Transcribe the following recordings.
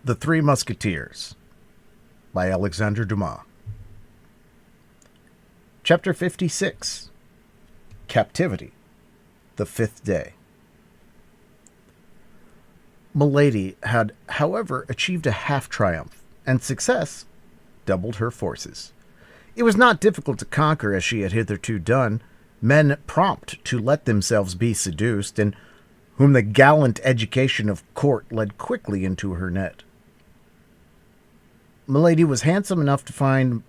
The Three Musketeers by Alexandre Dumas. Chapter 56. Captivity. The Fifth Day. Milady had, however, achieved a half-triumph, and success doubled her forces. It was not difficult to conquer as she had hitherto done, men prompt to let themselves be seduced, and whom the gallant education of court led quickly into her net. Milady was handsome enough to find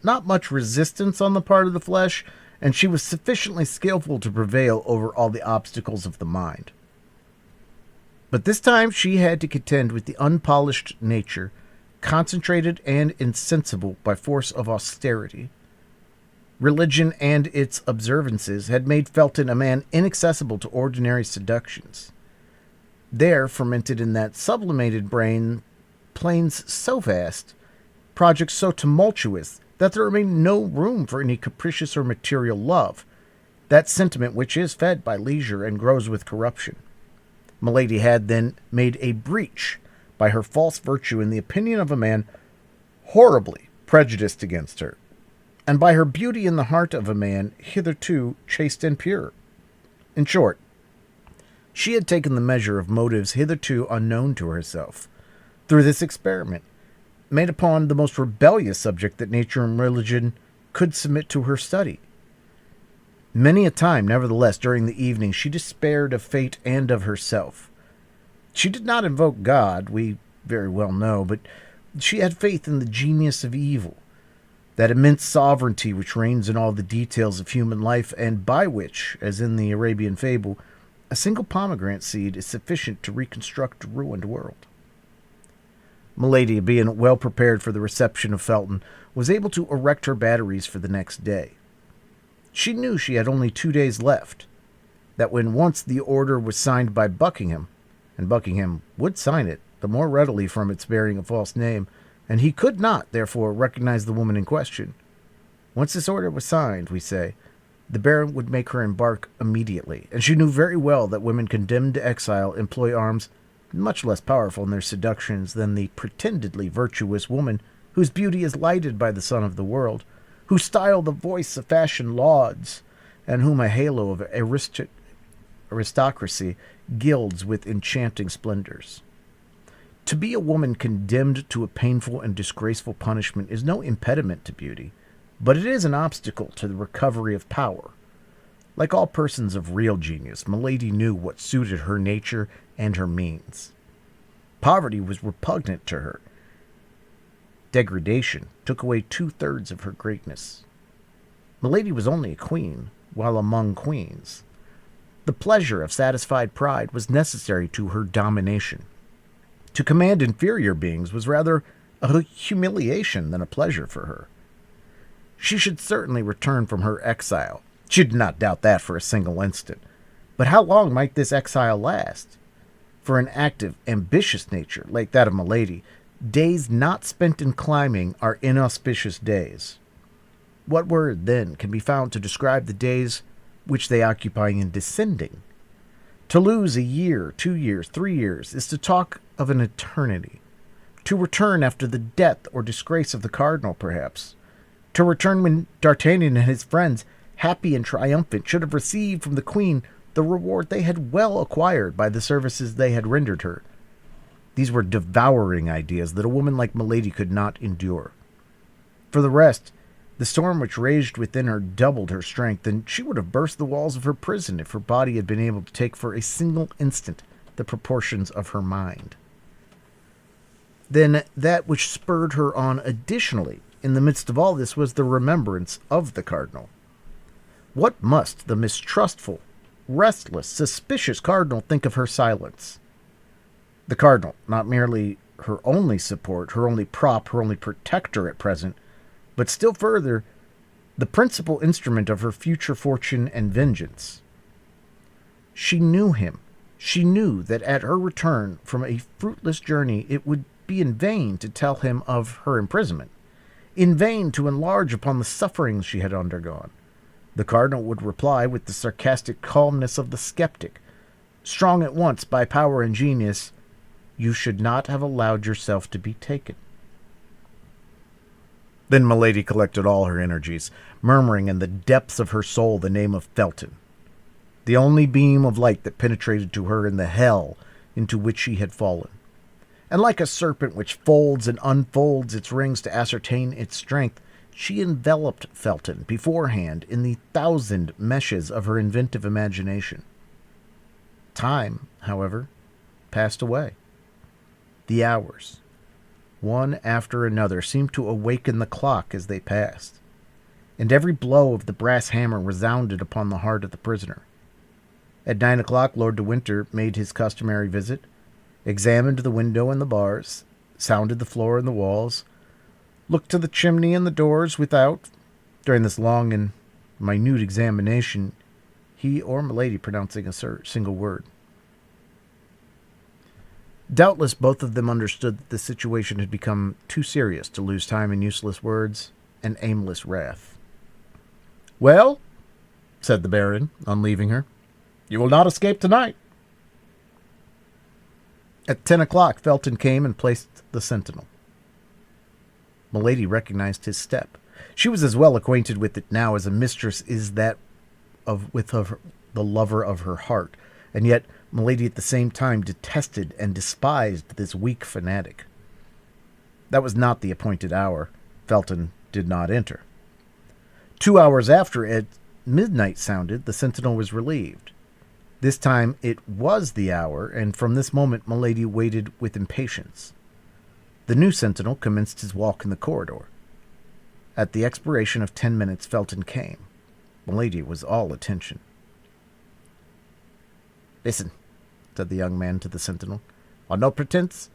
not much resistance on the part of the flesh, and she was sufficiently skillful to prevail over all the obstacles of the mind. But this time she had to contend with the unpolished nature, concentrated and insensible by force of austerity. Religion and its observances had made Felton a man inaccessible to ordinary seductions. There fermented in that sublimated brain planes so vast, projects so tumultuous, that there remained no room for any capricious or material love, that sentiment which is fed by leisure and grows with corruption. Milady had then made a breach by her false virtue in the opinion of a man horribly prejudiced against her, and by her beauty in the heart of a man hitherto chaste and pure. In short, she had taken the measure of motives hitherto unknown to herself, through this experiment, made upon the most rebellious subject that nature and religion could submit to her study. Many a time, nevertheless, during the evening, she despaired of fate and of herself. She did not invoke God, we very well know, but she had faith in the genius of evil, that immense sovereignty which reigns in all the details of human life, and by which, as in the Arabian fable, a single pomegranate seed is sufficient to reconstruct a ruined world. Milady, being well prepared for the reception of Felton, was able to erect her batteries for the next day. She knew she had only 2 days left, that when once the order was signed by Buckingham, and Buckingham would sign it, the more readily from its bearing a false name, and he could not, therefore, recognize the woman in question. Once this order was signed, we say, the Baron would make her embark immediately, and she knew very well that women condemned to exile employ arms much less powerful in their seductions than the pretendedly virtuous woman whose beauty is lighted by the sun of the world, whose style the voice of fashion lauds, and whom a halo of aristocracy gilds with enchanting splendors. To be a woman condemned to a painful and disgraceful punishment is no impediment to beauty, but it is an obstacle to the recovery of power. Like all persons of real genius, Milady knew what suited her nature and her means. Poverty was repugnant to her. Degradation took away 2/3 of her greatness. Milady was only a queen, while among queens. The pleasure of satisfied pride was necessary to her domination. To command inferior beings was rather a humiliation than a pleasure for her. She should certainly return from her exile. She did not doubt that for a single instant. But how long might this exile last? For an active, ambitious nature, like that of Milady, days not spent in climbing are inauspicious days. What word, then, can be found to describe the days which they occupy in descending? To lose a year, 2 years, 3 years, is to talk of an eternity. To return after the death or disgrace of the cardinal, perhaps. To return when D'Artagnan and his friends, happy and triumphant, should have received from the queen the reward they had well acquired by the services they had rendered her. These were devouring ideas that a woman like Milady could not endure. For the rest, the storm which raged within her doubled her strength, and she would have burst the walls of her prison if her body had been able to take for a single instant the proportions of her mind. Then that which spurred her on additionally in the midst of all this was the remembrance of the cardinal. What must the mistrustful, restless, suspicious cardinal think of her silence? The cardinal, not merely her only support, her only prop, her only protector at present, but still further, the principal instrument of her future fortune and vengeance. She knew him. She knew that at her return from a fruitless journey it would be in vain to tell him of her imprisonment, in vain to enlarge upon the sufferings she had undergone. The cardinal would reply with the sarcastic calmness of the skeptic, strong at once by power and genius, You should not have allowed yourself to be taken." Then Milady collected all her energies, murmuring in the depths of her soul the name of Felton, the only beam of light that penetrated to her in the hell into which she had fallen. And like a serpent which folds and unfolds its rings to ascertain its strength, she enveloped Felton beforehand in the 1,000 meshes of her inventive imagination. Time, however, passed away. The hours, one after another, seemed to awaken the clock as they passed, and every blow of the brass hammer resounded upon the heart of the prisoner. At 9 o'clock, Lord de Winter made his customary visit, examined the window and the bars, sounded the floor and the walls, looked to the chimney and the doors without. During this long and minute examination, he or Milady pronouncing a single word. Doubtless both of them understood that the situation had become too serious to lose time in useless words and aimless wrath. "Well," said the Baron, on leaving her, "you will not escape tonight." At 10 o'clock, Felton came and placed the sentinel. Milady recognized his step. She was as well acquainted with it now as a mistress is that with the lover of her heart, and yet Milady at the same time detested and despised this weak fanatic. That was not the appointed hour. Felton did not enter. 2 hours after, at midnight sounded, the sentinel was relieved. This time it was the hour, and from this moment Milady waited with impatience. The new sentinel commenced his walk in the corridor. At the expiration of 10 minutes, Felton came. Milady was all attention. "Listen," said the young man to the sentinel. "On no pretense,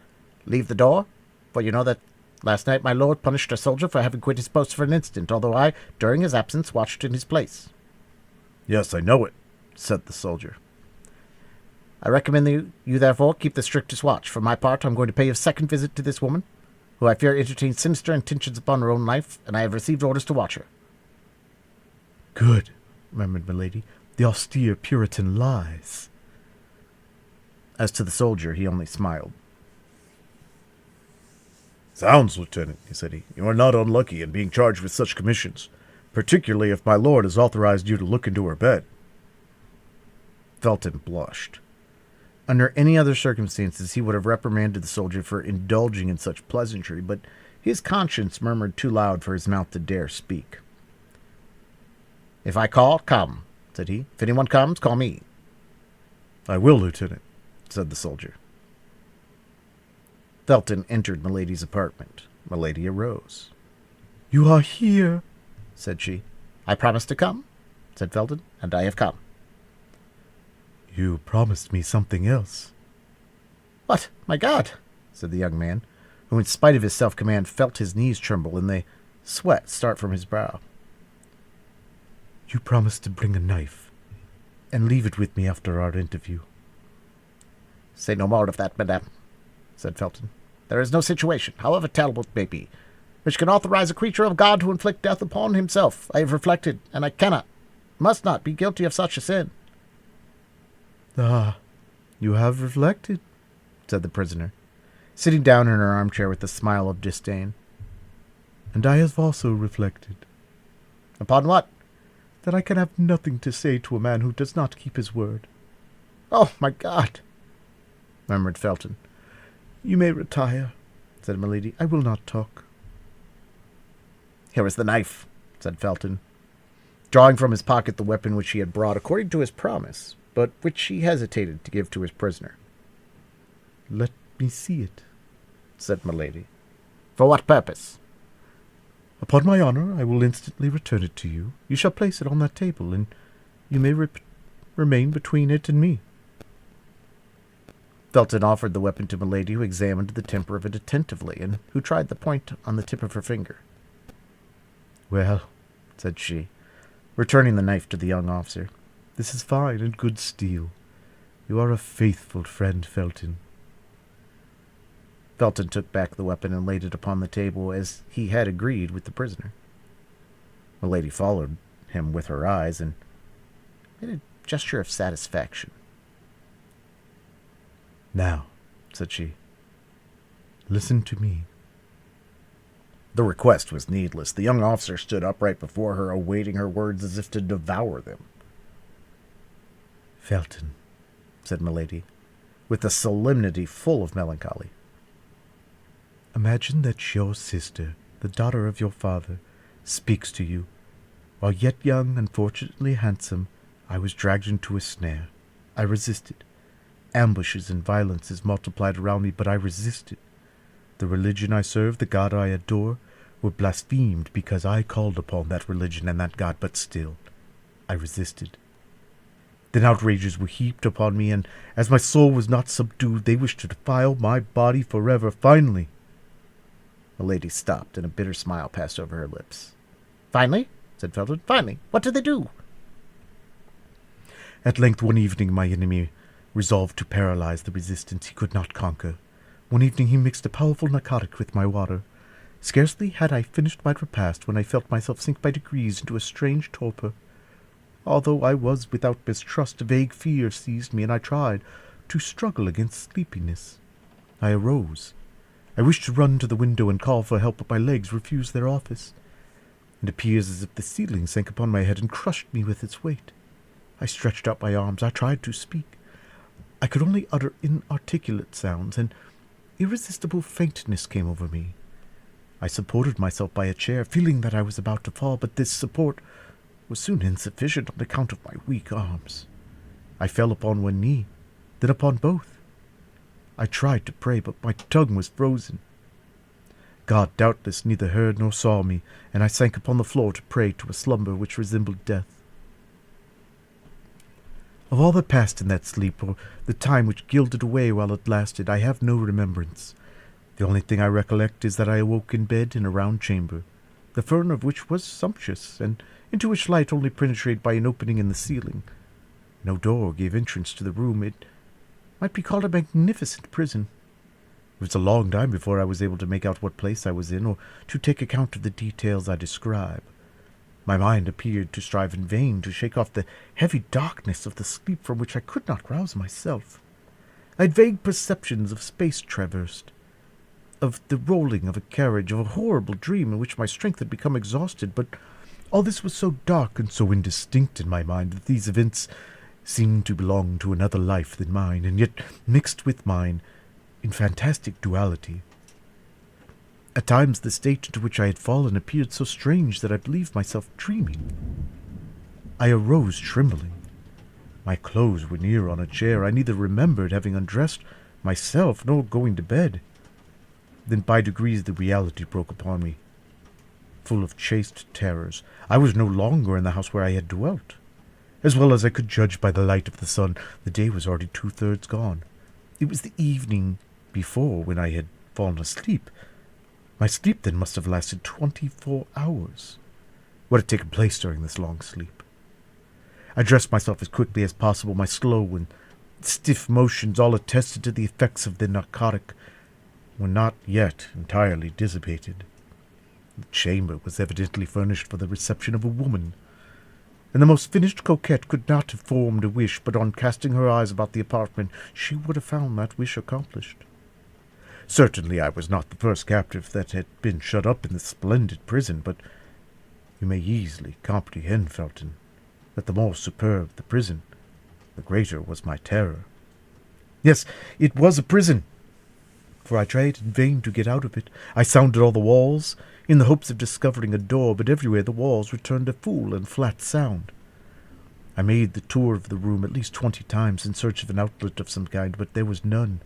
leave the door, for you know that last night my lord punished a soldier for having quit his post for an instant, although I, during his absence, watched in his place." "Yes, I know it," said the soldier. "I recommend you therefore keep the strictest watch. For my part, I am going to pay a second visit to this woman, who I fear entertains sinister intentions upon her own life, and I have received orders to watch her." "Good," murmured Milady. "The austere Puritan lies." As to the soldier, he only smiled. "Zounds, Lieutenant," said he, "you are not unlucky in being charged with such commissions, particularly if my lord has authorized you to look into her bed." Felton blushed. Under any other circumstances, he would have reprimanded the soldier for indulging in such pleasantry, but his conscience murmured too loud for his mouth to dare speak. "If I call, come," said he. "If anyone comes, call me." "I will, Lieutenant," said the soldier. Felton entered Milady's apartment. Milady arose. "You are here," said she. "I promised to come," said Felton, "and I have come." "You promised me something else." "What? My God!" said the young man, who, in spite of his self-command, felt his knees tremble and the sweat start from his brow. "You promised to bring a knife, and leave it with me after our interview." "Say no more of that, madame," said Felton. "There is no situation, however terrible it may be, which can authorize a creature of God to inflict death upon himself. I have reflected, and I must not be guilty of such a sin." "Ah, you have reflected," said the prisoner, sitting down in her armchair with a smile of disdain. "And I have also reflected." "Upon what?" "That I can have nothing to say to a man who does not keep his word." "Oh, my God!" murmured Felton. "You may retire," said Milady. "I will not talk." "Here is the knife," said Felton, drawing from his pocket the weapon which he had brought according to his promise, but which he hesitated to give to his prisoner. "Let me see it," said Milady. "For what purpose?" "Upon my honor, I will instantly return it to you. You shall place it on that table, and you may remain between it and me." Felton offered the weapon to Milady, who examined the temper of it attentively, and who tried the point on the tip of her finger. "Well," said she, returning the knife to the young officer, "this is fine and good steel. You are a faithful friend, Felton." Felton took back the weapon and laid it upon the table as he had agreed with the prisoner. Milady followed him with her eyes and made a gesture of satisfaction. "Now," said she, Listen to me. The request was needless. The young officer stood upright before her, awaiting her words as if to devour them. Felton, said Milady, with a solemnity full of melancholy. Imagine that your sister, the daughter of your father, speaks to you. While yet young and fortunately handsome, I was dragged into a snare. I resisted. Ambushes and violences multiplied around me, but I resisted. The religion I serve, the God I adore, were blasphemed because I called upon that religion and that God, but still I resisted. Then outrages were heaped upon me, and as my soul was not subdued, they wished to defile my body forever. Finally, Milady stopped, and a bitter smile passed over her lips. Finally, said Felton, finally, what did they do? At length one evening my enemy resolved to paralyze the resistance he could not conquer. One evening he mixed a powerful narcotic with my water. Scarcely had I finished my repast when I felt myself sink by degrees into a strange torpor. Although I was without mistrust, a vague fear seized me, and I tried to struggle against sleepiness. I arose. I wished to run to the window and call for help, but my legs refused their office. It appears as if the ceiling sank upon my head and crushed me with its weight. I stretched out my arms. I tried to speak. I could only utter inarticulate sounds, and irresistible faintness came over me. I supported myself by a chair, feeling that I was about to fall, but this support was soon insufficient on account of my weak arms. I fell upon one knee, then upon both. I tried to pray, but my tongue was frozen. God doubtless neither heard nor saw me, and I sank upon the floor to pray to a slumber which resembled death. Of all that passed in that sleep, or the time which gilded away while it lasted, I have no remembrance. The only thing I recollect is that I awoke in bed in a round chamber, the furniture of which was sumptuous, and into which light only penetrated by an opening in the ceiling. No door gave entrance to the room. It might be called a magnificent prison. It was a long time before I was able to make out what place I was in, or to take account of the details I describe. My mind appeared to strive in vain to shake off the heavy darkness of the sleep from which I could not rouse myself. I had vague perceptions of space traversed, of the rolling of a carriage, of a horrible dream in which my strength had become exhausted, but all this was so dark and so indistinct in my mind that these events seemed to belong to another life than mine, and yet mixed with mine in fantastic duality. At times the state into which I had fallen appeared so strange that I believed myself dreaming. I arose trembling. My clothes were near on a chair. I neither remembered having undressed myself nor going to bed. Then by degrees the reality broke upon me. Full of chaste terrors, I was no longer in the house where I had dwelt. As well as I could judge by the light of the sun, the day was already 2/3 gone. It was the evening before when I had fallen asleep. My sleep then must have lasted 24 hours. What had taken place during this long sleep? I dressed myself as quickly as possible. My slow and stiff motions all attested to the effects of the narcotic were not yet entirely dissipated. The chamber was evidently furnished for the reception of a woman, and the most finished coquette could not have formed a wish, but on casting her eyes about the apartment she would have found that wish accomplished. Certainly I was not the first captive that had been shut up in this splendid prison, but you may easily comprehend, Felton, that the more superb the prison, the greater was my terror. Yes, it was a prison, for I tried in vain to get out of it. I sounded all the walls, in the hopes of discovering a door, but everywhere the walls returned a full and flat sound. I made the tour of the room at least 20 times in search of an outlet of some kind, but there was none.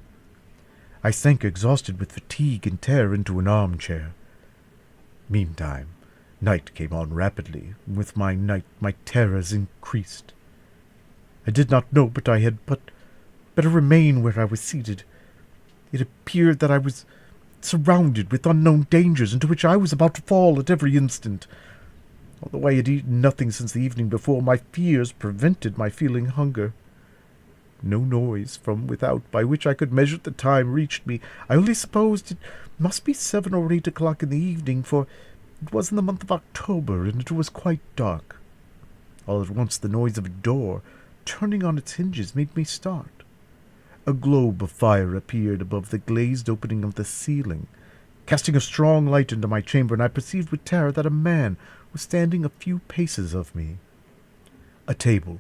I sank exhausted with fatigue and terror into an armchair. Meantime, night came on rapidly, and with my terrors increased. I did not know but I had better remain where I was seated. It appeared that I was surrounded with unknown dangers into which I was about to fall at every instant. Although I had eaten nothing since the evening before, my fears prevented my feeling hunger. No noise from without by which I could measure the time reached me. I only supposed it must be 7 or 8 o'clock in the evening, for it was in the month of October, and it was quite dark. All at once the noise of a door turning on its hinges made me start. A globe of fire appeared above the glazed opening of the ceiling, casting a strong light into my chamber, and I perceived with terror that a man was standing a few paces of me. A table,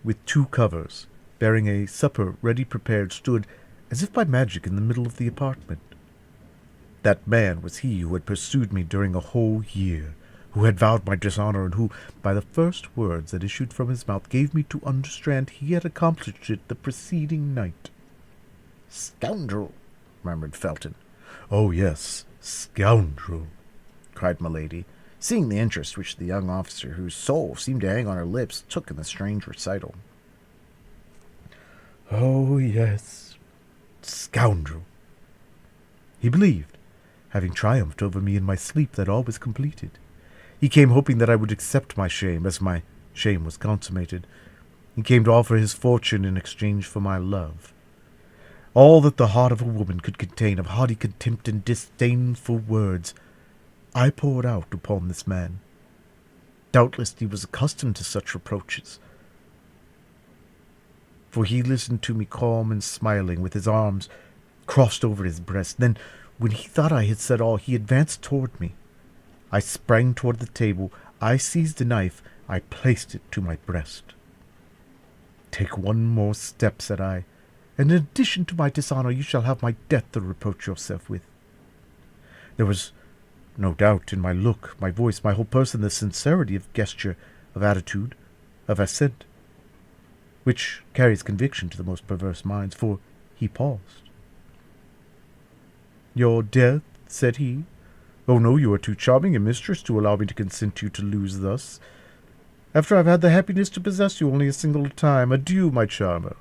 with 2 covers, bearing a supper ready prepared, stood, as if by magic, in the middle of the apartment. That man was he who had pursued me during a whole year, who had vowed my dishonor, and who, by the first words that issued from his mouth, gave me to understand he had accomplished it the preceding night. "Scoundrel!" murmured Felton. "Oh, yes, scoundrel!" cried Milady, seeing the interest which the young officer, whose soul seemed to hang on her lips, took in the strange recital. "Oh, yes, scoundrel!" He believed, having triumphed over me in my sleep, that all was completed. He came hoping that I would accept my shame, as my shame was consummated. He came to offer his fortune in exchange for my love. All that the heart of a woman could contain of haughty contempt and disdainful words, I poured out upon this man. Doubtless he was accustomed to such reproaches, for he listened to me calm and smiling, with his arms crossed over his breast. Then, when he thought I had said all, he advanced toward me. I sprang toward the table. I seized a knife. I placed it to my breast. "Take one more step," said I, "and in addition to my dishonor, you shall have my death to reproach yourself with." There was no doubt in my look, my voice, my whole person, the sincerity of gesture, of attitude, of assent, which carries conviction to the most perverse minds, for he paused. "Your death?" said he. "Oh, no, you are too charming a mistress to allow me to consent you to lose thus, after I have had the happiness to possess you only a single time. Adieu, my charmer.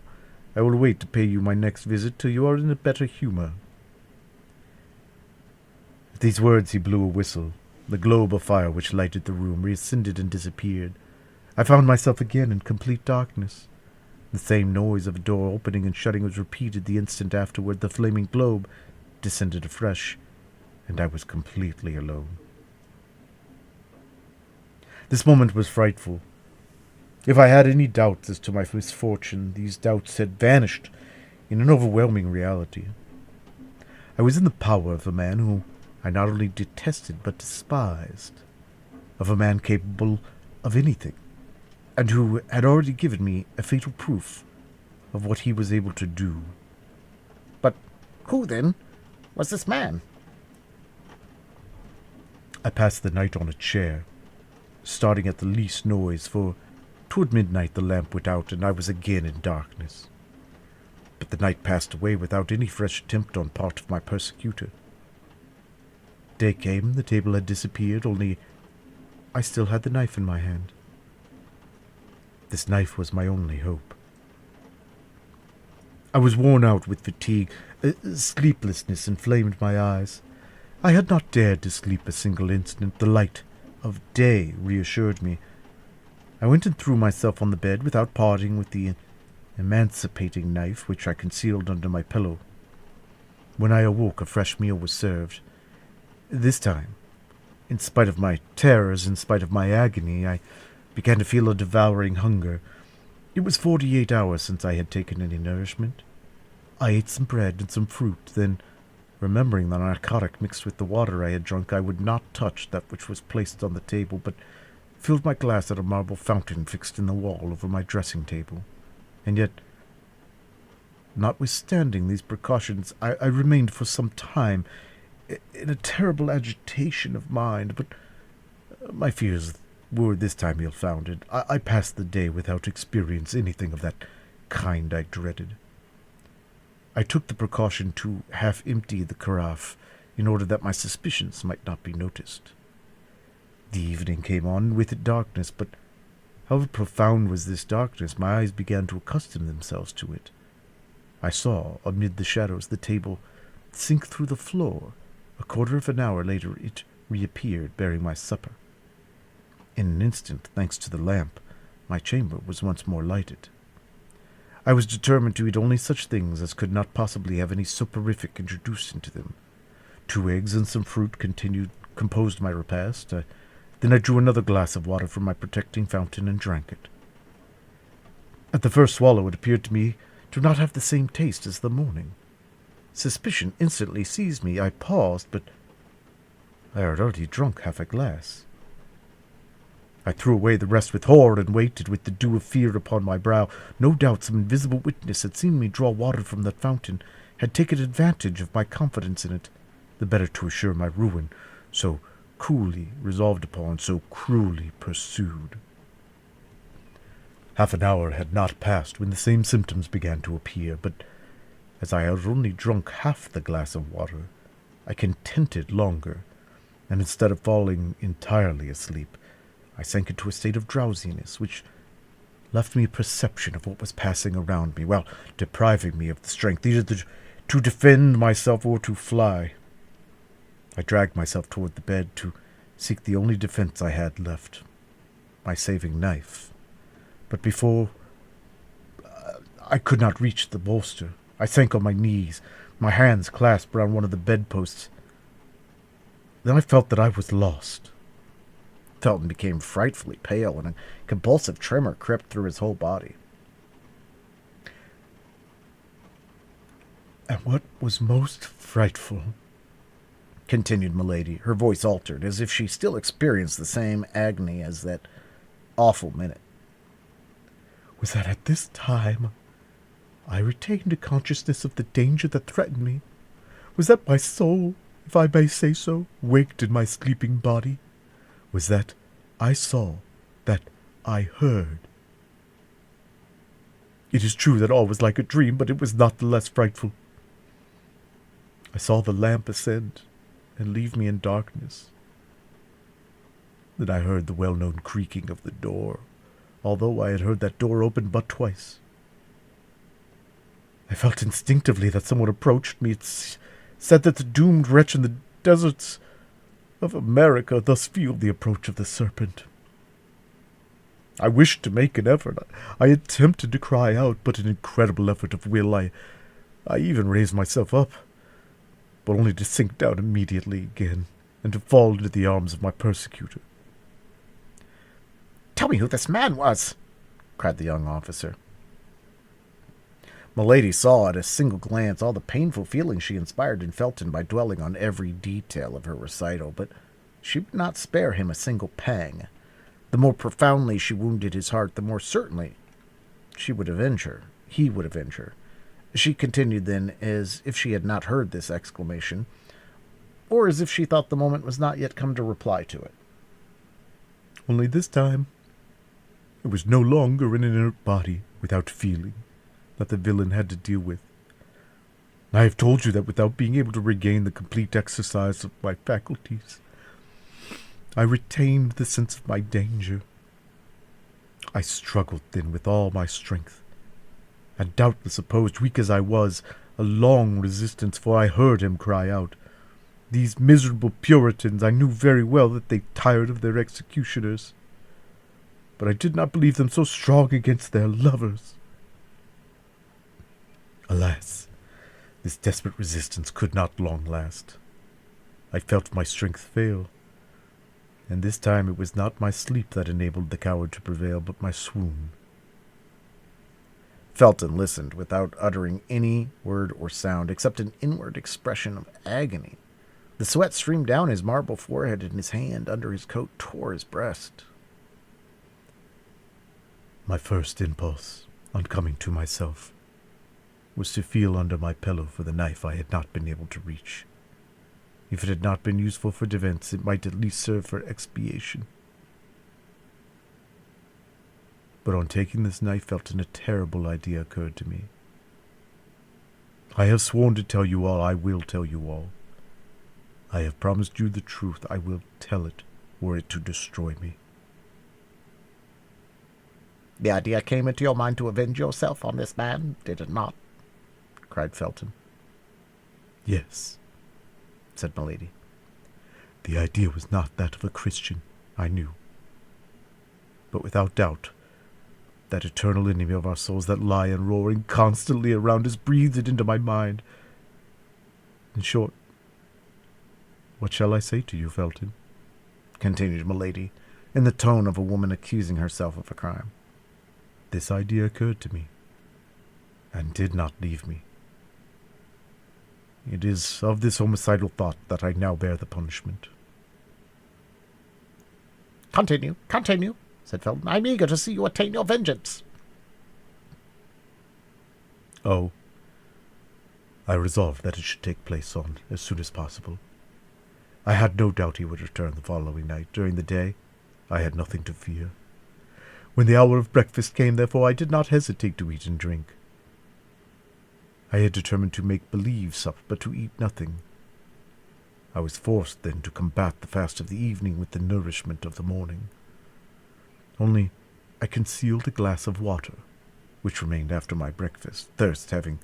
I will wait to pay you my next visit till you are in a better humor." At these words he blew a whistle. The globe of fire which lighted the room reascended and disappeared. I found myself again in complete darkness. The same noise of a door opening and shutting was repeated the instant afterward. The flaming globe descended afresh, and I was completely alone. This moment was frightful. If I had any doubts as to my misfortune, these doubts had vanished in an overwhelming reality. I was in the power of a man whom I not only detested but despised, of a man capable of anything, and who had already given me a fatal proof of what he was able to do. But who, then, was this man? I passed the night on a chair, starting at the least noise, for toward midnight the lamp went out, and I was again in darkness. But the night passed away without any fresh attempt on part of my persecutor. Day came, the table had disappeared, only I still had the knife in my hand. This knife was my only hope. I was worn out with fatigue. Sleeplessness inflamed my eyes. I had not dared to sleep a single instant. The light of day reassured me. I went and threw myself on the bed without parting with the emancipating knife which I concealed under my pillow. When I awoke, a fresh meal was served. This time, in spite of my terrors, in spite of my agony, I began to feel a devouring hunger. It was 48 hours since I had taken any nourishment. I ate some bread and some fruit, then, remembering the narcotic mixed with the water I had drunk, I would not touch that which was placed on the table, but filled my glass at a marble fountain fixed in the wall over my dressing-table. And yet, notwithstanding these precautions, I remained for some time in a terrible agitation of mind, but my fears were this time ill-founded. I passed the day without experience anything of that kind I dreaded. I took the precaution to half empty the carafe, in order that my suspicions might not be noticed. The evening came on, with it darkness, but however profound was this darkness, my eyes began to accustom themselves to it. I saw, amid the shadows, the table sink through the floor. A quarter of an hour later it reappeared, bearing my supper. In an instant, thanks to the lamp, my chamber was once more lighted. I was determined to eat only such things as could not possibly have any soporific introduced into them. 2 eggs and some fruit composed my repast. Then I drew another glass of water from my protecting fountain and drank it. At the first swallow it appeared to me do not have the same taste as the morning. Suspicion instantly seized me. I paused, but I had already drunk half a glass. I threw away the rest with horror and waited with the dew of fear upon my brow. No doubt some invisible witness had seen me draw water from that fountain, had taken advantage of my confidence in it, the better to assure my ruin, so coolly resolved upon, so cruelly pursued. Half an hour had not passed when the same symptoms began to appear, but as I had only drunk half the glass of water, I contented longer, and instead of falling entirely asleep, I sank into a state of drowsiness which left me a perception of what was passing around me, while depriving me of the strength either to defend myself or to fly. I dragged myself toward the bed to seek the only defense I had left, my saving knife. But before I could not reach the bolster, I sank on my knees, my hands clasped round one of the bedposts. Then I felt that I was lost. Felton became frightfully pale, and a convulsive tremor crept through his whole body. And what was most frightful, continued Milady, her voice altered, as if she still experienced the same agony as that awful minute, was that at this time I retained a consciousness of the danger that threatened me, was that my soul, if I may say so, waked in my sleeping body, was that I saw, that I heard. It is true that all was like a dream, but it was not the less frightful. I saw the lamp ascend and leave me in darkness. Then I heard the well-known creaking of the door, although I had heard that door open but twice. I felt instinctively that someone approached me. It said that the doomed wretch in the deserts of America thus feel the approach of the serpent. I wished to make an effort. I attempted to cry out, but an incredible effort of will. I even raised myself up, but only to sink down immediately again, and to fall into the arms of my persecutor. "Tell me who this man was," cried the young officer. Milady saw at a single glance all the painful feelings she inspired in Felton by dwelling on every detail of her recital, but she would not spare him a single pang. The more profoundly she wounded his heart, the more certainly he would avenge her. She continued then, as if she had not heard this exclamation, or as if she thought the moment was not yet come to reply to it. Only this time it was no longer an inert body without feeling that the villain had to deal with. I have told you that without being able to regain the complete exercise of my faculties, I retained the sense of my danger. I struggled then with all my strength, and doubtless opposed, weak as I was, a long resistance, for I heard him cry out. These miserable Puritans, I knew very well that they tired of their executioners, but I did not believe them so strong against their lovers. Alas, this desperate resistance could not long last. I felt my strength fail, and this time it was not my sleep that enabled the coward to prevail, but my swoon. Felton listened without uttering any word or sound, except an inward expression of agony. The sweat streamed down his marble forehead, and his hand under his coat tore his breast. My first impulse, on coming to myself, was to feel under my pillow for the knife I had not been able to reach. If it had not been useful for defense, it might at least serve for expiation. But on taking this knife, Felton, a terrible idea occurred to me. I have sworn to tell you all. I will tell you all. I have promised you the truth. I will tell it, were it to destroy me. "The idea came into your mind to avenge yourself on this man, did it not?" cried Felton. "Yes," said Milady. "The idea was not that of a Christian, I knew. But without doubt, that eternal enemy of our souls, that lion roaring constantly around us, breathed it into my mind. In short, what shall I say to you, Felton?" continued Milady, in the tone of a woman accusing herself of a crime. "This idea occurred to me. and did not leave me. It is of this homicidal thought that I now bear the punishment. Continue, continue, said Felton. I'm eager to see you attain your vengeance. Oh, I resolved that it should take place on as soon as possible. I had no doubt he would return the following night. During the day, I had nothing to fear. When the hour of breakfast came, therefore, I did not hesitate to eat and drink. I had determined to make believe sup, but to eat nothing. I was forced, then, to combat the fast of the evening with the nourishment of the morning. Only I concealed a glass of water, which remained after my breakfast, thirst having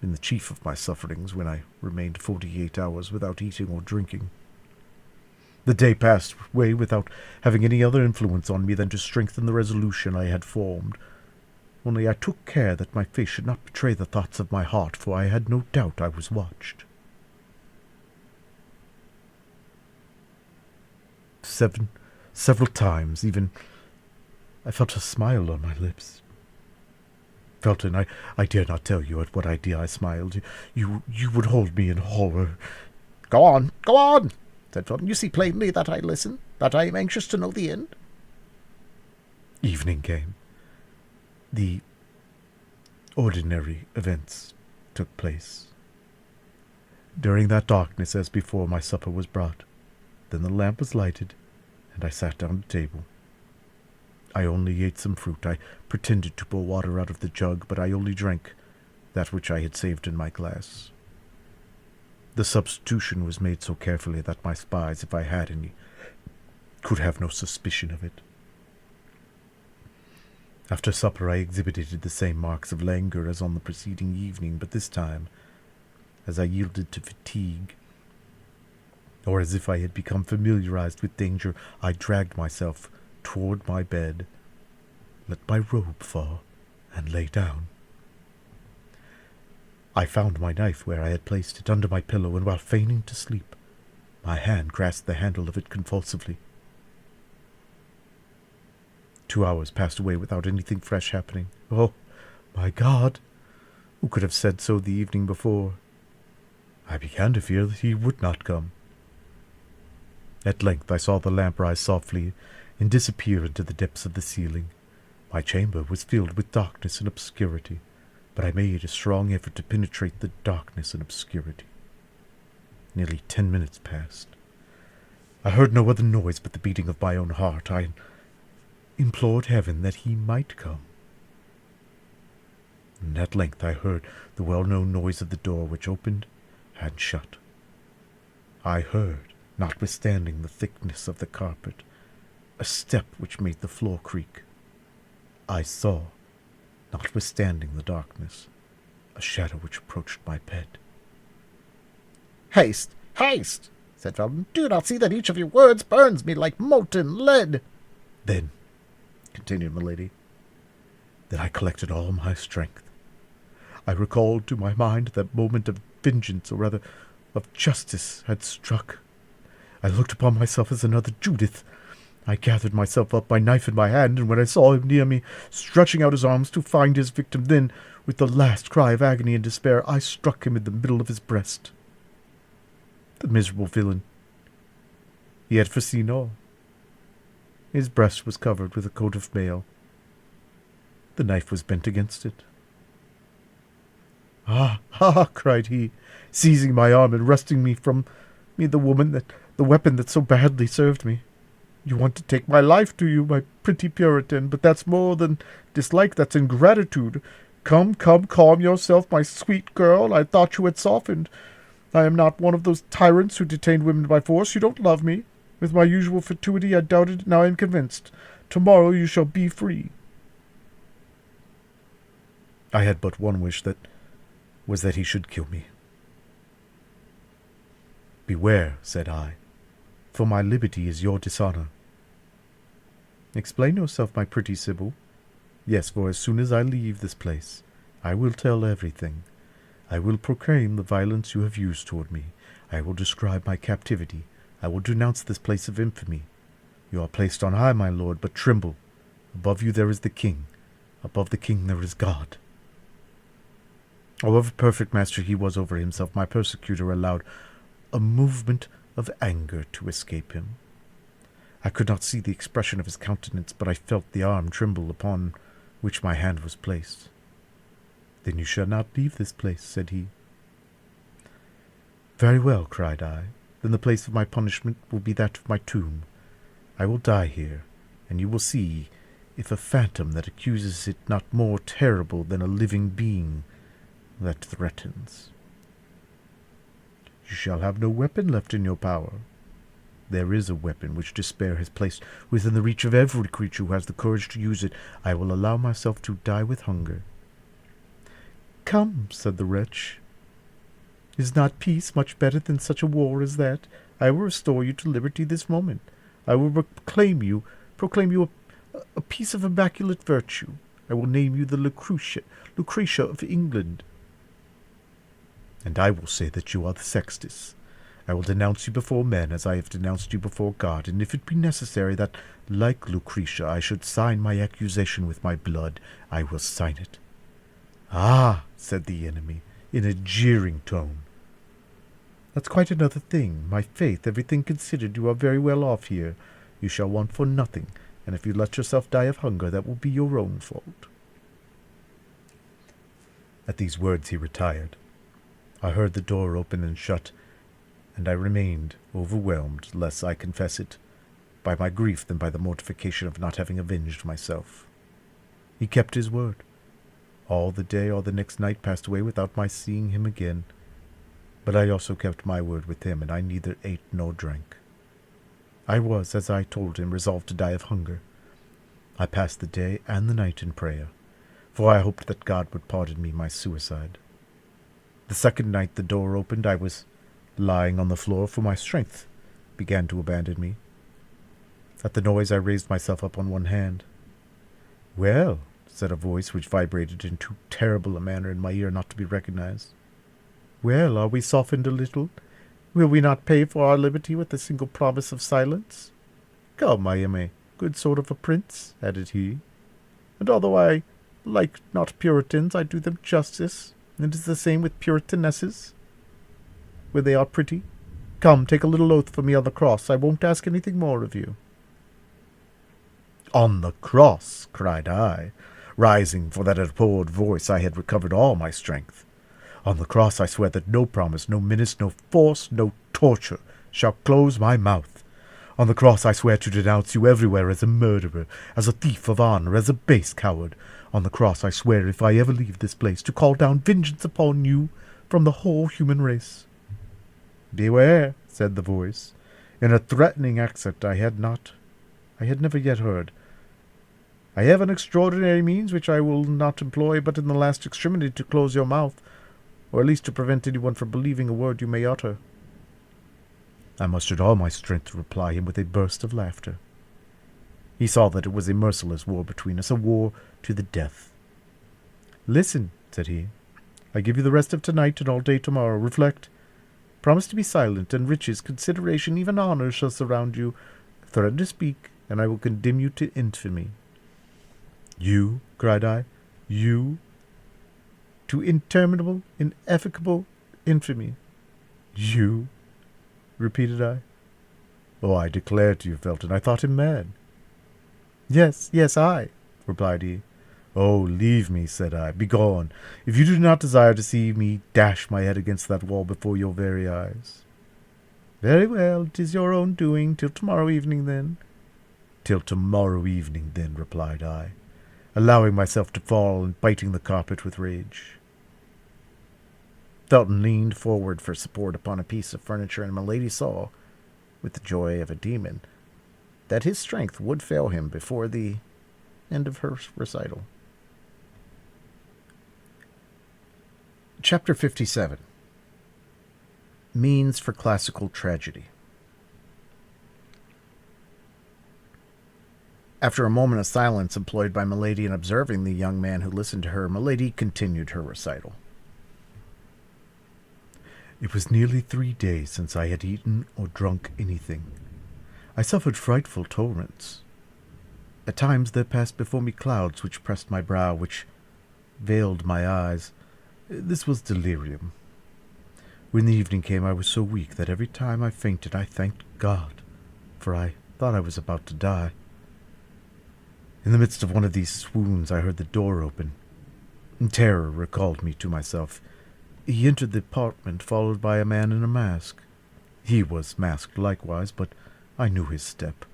been the chief of my sufferings when I remained 48 hours without eating or drinking. The day passed away without having any other influence on me than to strengthen the resolution I had formed. Only I took care that my face should not betray the thoughts of my heart, for I had no doubt I was watched. Several times, even, I felt a smile on my lips. Felton, I dare not tell you at what idea I smiled. You would hold me in horror. Go on, said Felton. You see plainly that I listen, that I am anxious to know the end. Evening came. The ordinary events took place. During that darkness, as before, my supper was brought. Then the lamp was lighted, and I sat down to table. I only ate some fruit. I pretended to pour water out of the jug, but I only drank that which I had saved in my glass. The substitution was made so carefully that my spies, if I had any, could have no suspicion of it. After supper I exhibited the same marks of languor as on the preceding evening, but this time, as I yielded to fatigue, or as if I had become familiarized with danger, I dragged myself toward my bed, let my robe fall, and lay down. I found my knife where I had placed it, under my pillow, and while feigning to sleep, my hand grasped the handle of it convulsively. 2 hours passed away without anything fresh happening. Oh, my God! Who could have said so the evening before? I began to fear that he would not come. At length I saw the lamp rise softly and disappear into the depths of the ceiling. My chamber was filled with darkness and obscurity, but I made a strong effort to penetrate the darkness and obscurity. Nearly 10 minutes passed. I heard no other noise but the beating of my own heart. I implored heaven that he might come. And at length I heard the well-known noise of the door, which opened and shut. I heard, notwithstanding the thickness of the carpet, a step which made the floor creak. I saw, notwithstanding the darkness, a shadow which approached my bed. Haste, haste, said Felton. Do you not see that each of your words burns me like molten lead? Then, continued Milady, then I collected all my strength. I recalled to my mind that moment of vengeance, or rather of justice, had struck. I looked upon myself as another Judith. I gathered myself up, my knife in my hand, and when I saw him near me, stretching out his arms to find his victim, then, with the last cry of agony and despair, I struck him in the middle of his breast. The miserable villain! He had foreseen all. His breast was covered with a coat of mail. The knife was bent against it. "Ah, ah!" cried he, seizing my arm and wresting me from me the weapon that so badly served me. "You want to take my life, do you, my pretty Puritan? But that's more than dislike, that's ingratitude. Come, calm yourself, my sweet girl. I thought you had softened. I am not one of those tyrants who detain women by force. You don't love me. With my usual fatuity I doubted, now I am convinced. Tomorrow you shall be free." I had but one wish, that he should kill me. "Beware," said I, "for my liberty is your dishonor." "Explain yourself, my pretty Sybil." "Yes, for as soon as I leave this place, I will tell everything. I will proclaim the violence you have used toward me. I will describe my captivity. I will denounce this place of infamy. You are placed on high, my lord, but tremble. Above you there is the king. Above the king there is God." However perfect master he was over himself, my persecutor allowed a movement of anger to escape him. I could not see the expression of his countenance, but I felt the arm tremble upon which my hand was placed. "Then you shall not leave this place," said he. "Very well," cried I. "Then the place of my punishment will be that of my tomb. I will die here, and you will see if a phantom that accuses it not more terrible than a living being that threatens. You shall have no weapon left in your power. There is a weapon which despair has placed within the reach of every creature who has the courage to use it. I will allow myself to die with hunger." "Come," said the wretch. "Is not peace much better than such a war as that? I will restore you to liberty this moment. I will proclaim you a piece of immaculate virtue. I will name you the Lucretia of England. And I will say that you are the Sextus. I will denounce you before men as I have denounced you before God, and if it be necessary that, like Lucretia, I should sign my accusation with my blood, I will sign it." "Ah," said the enemy, in a jeering tone. "That's quite another thing. My faith, everything considered, you are very well off here. You shall want for nothing, and if you let yourself die of hunger, that will be your own fault." At these words he retired. I heard the door open and shut, and I remained overwhelmed, less, I confess it, by my grief than by the mortification of not having avenged myself. He kept his word. All the day or the next night passed away without my seeing him again, but I also kept my word with him, and I neither ate nor drank. I was, as I told him, resolved to die of hunger. I passed the day and the night in prayer, for I hoped that God would pardon me my suicide. The second night the door opened. I was lying on the floor, for my strength began to abandon me. At the noise I raised myself up on one hand. "Well," said a voice which vibrated in too terrible a manner in my ear not to be recognized. "Well, are we softened a little? Will we not pay for our liberty with a single promise of silence? Come, I am a good sort of a prince," added he, "and although I like not Puritans, I do them justice. It is the same with Puritanesses, when they are pretty. Come, take a little oath for me on the cross. I won't ask anything more of you." "On the cross!" cried I, rising, for that abhorred voice I had recovered all my strength. "On the cross I swear that no promise, no menace, no force, no torture shall close my mouth. On the cross I swear to denounce you everywhere as a murderer, as a thief of honor, as a base coward. On the cross I swear, if I ever leave this place, to call down vengeance upon you from the whole human race." "Beware," said the voice, in a threatening accent I had never yet heard. "I have an extraordinary means which I will not employ but in the last extremity to close your mouth, or at least to prevent anyone from believing a word you may utter." I mustered all my strength to reply him with a burst of laughter. He saw that it was a merciless war between us, a war to the death. "Listen," said he. "I give you the rest of tonight and all day tomorrow. Reflect. Promise to be silent, and riches, consideration, even honor shall surround you. Threaten to speak, and I will condemn you to infamy." "You?" cried I. "You?" "To interminable, ineffaceable infamy." "You?" repeated I. "Oh, I declare to you, Felton, I thought him mad." Yes, I," replied he. "Oh, leave me," said I. "Begone, if you do not desire to see me dash my head against that wall before your very eyes." "Very well, 'tis your own doing. Till tomorrow evening, then." "Till tomorrow evening, then," replied I, allowing myself to fall and biting the carpet with rage. Felton leaned forward for support upon a piece of furniture, and Milady saw, with the joy of a demon, that his strength would fail him before the end of her recital. Chapter 57. Means for Classical Tragedy. After a moment of silence employed by Milady in observing the young man who listened to her, Milady continued her recital. "It was nearly 3 days since I had eaten or drunk anything. I suffered frightful torments. At times there passed before me clouds which pressed my brow, which veiled my eyes. This was delirium. When the evening came, I was so weak that every time I fainted I thanked God, for I thought I was about to die. In the midst of one of these swoons I heard the door open. Terror recalled me to myself. He entered the apartment, followed by a man in a mask. He was masked likewise, but I knew his step.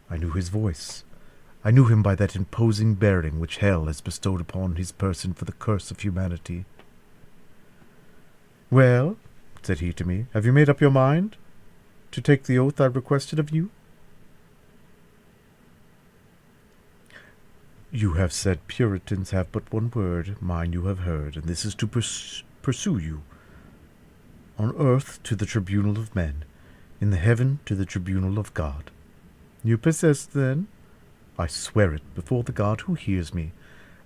I knew his voice. I knew him by that imposing bearing which hell has bestowed upon his person for the curse of humanity. "Well," said he to me, "have you made up your mind to take the oath I requested of you?" "You have said Puritans have but one word, mine you have heard, and this is to pursue you. On earth to the tribunal of men, in the heaven to the tribunal of God. You persist, then? I swear it before the God who hears me.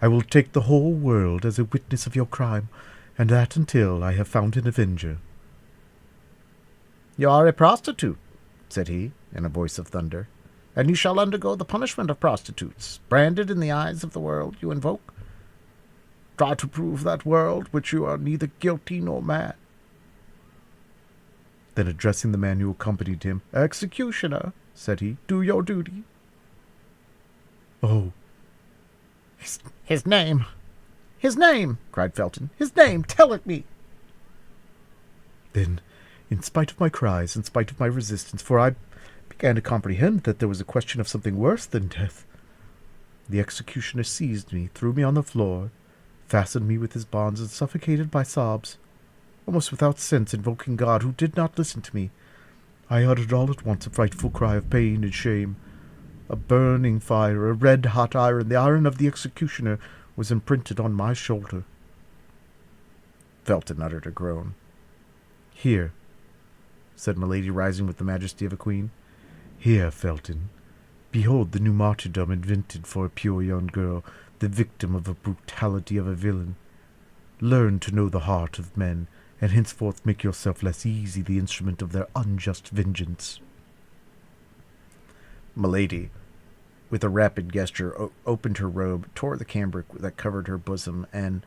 I will take the whole world as a witness of your crime, and that until I have found an avenger." "You are a prostitute," said he, in a voice of thunder, "and you shall undergo the punishment of prostitutes, branded in the eyes of the world you invoke. Try to prove that world which you are neither guilty nor mad." Then addressing the man who accompanied him, "Executioner," said he, "do your duty." "Oh." His name! His name!" cried Felton. "His name! Tell it me!" Then, in spite of my cries, in spite of my resistance, for I began to comprehend that there was a question of something worse than death, the executioner seized me, threw me on the floor, fastened me with his bonds, and suffocated by sobs, almost without sense, invoking God, who did not listen to me. I uttered all at once a frightful cry of pain and shame. A burning fire, a red-hot iron, the iron of the executioner, was imprinted on my shoulder. Felton uttered a groan. "Here," said Milady, rising with the majesty of a queen. "Here, Felton. Behold the new martyrdom invented for a pure young girl, the victim of the brutality of a villain. Learn to know the heart of men, and henceforth make yourself less easy the instrument of their unjust vengeance." Milady, with a rapid gesture, opened her robe, tore the cambric that covered her bosom, and,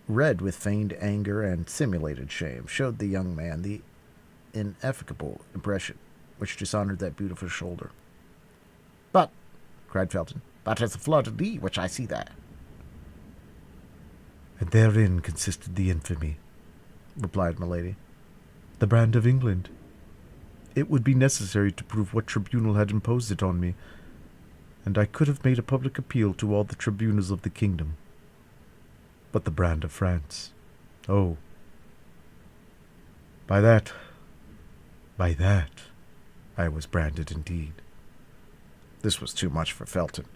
red with feigned anger and simulated shame, showed the young man the ineffable impression which dishonored that beautiful shoulder. "But," cried Felton, "that is a fleur-de-lis which I see there." "And therein consisted the infamy," replied Milady. "The brand of England. It would be necessary to prove what tribunal had imposed it on me, and I could have made a public appeal to all the tribunals of the kingdom. But the brand of France, oh, by that, I was branded indeed." This was too much for Felton.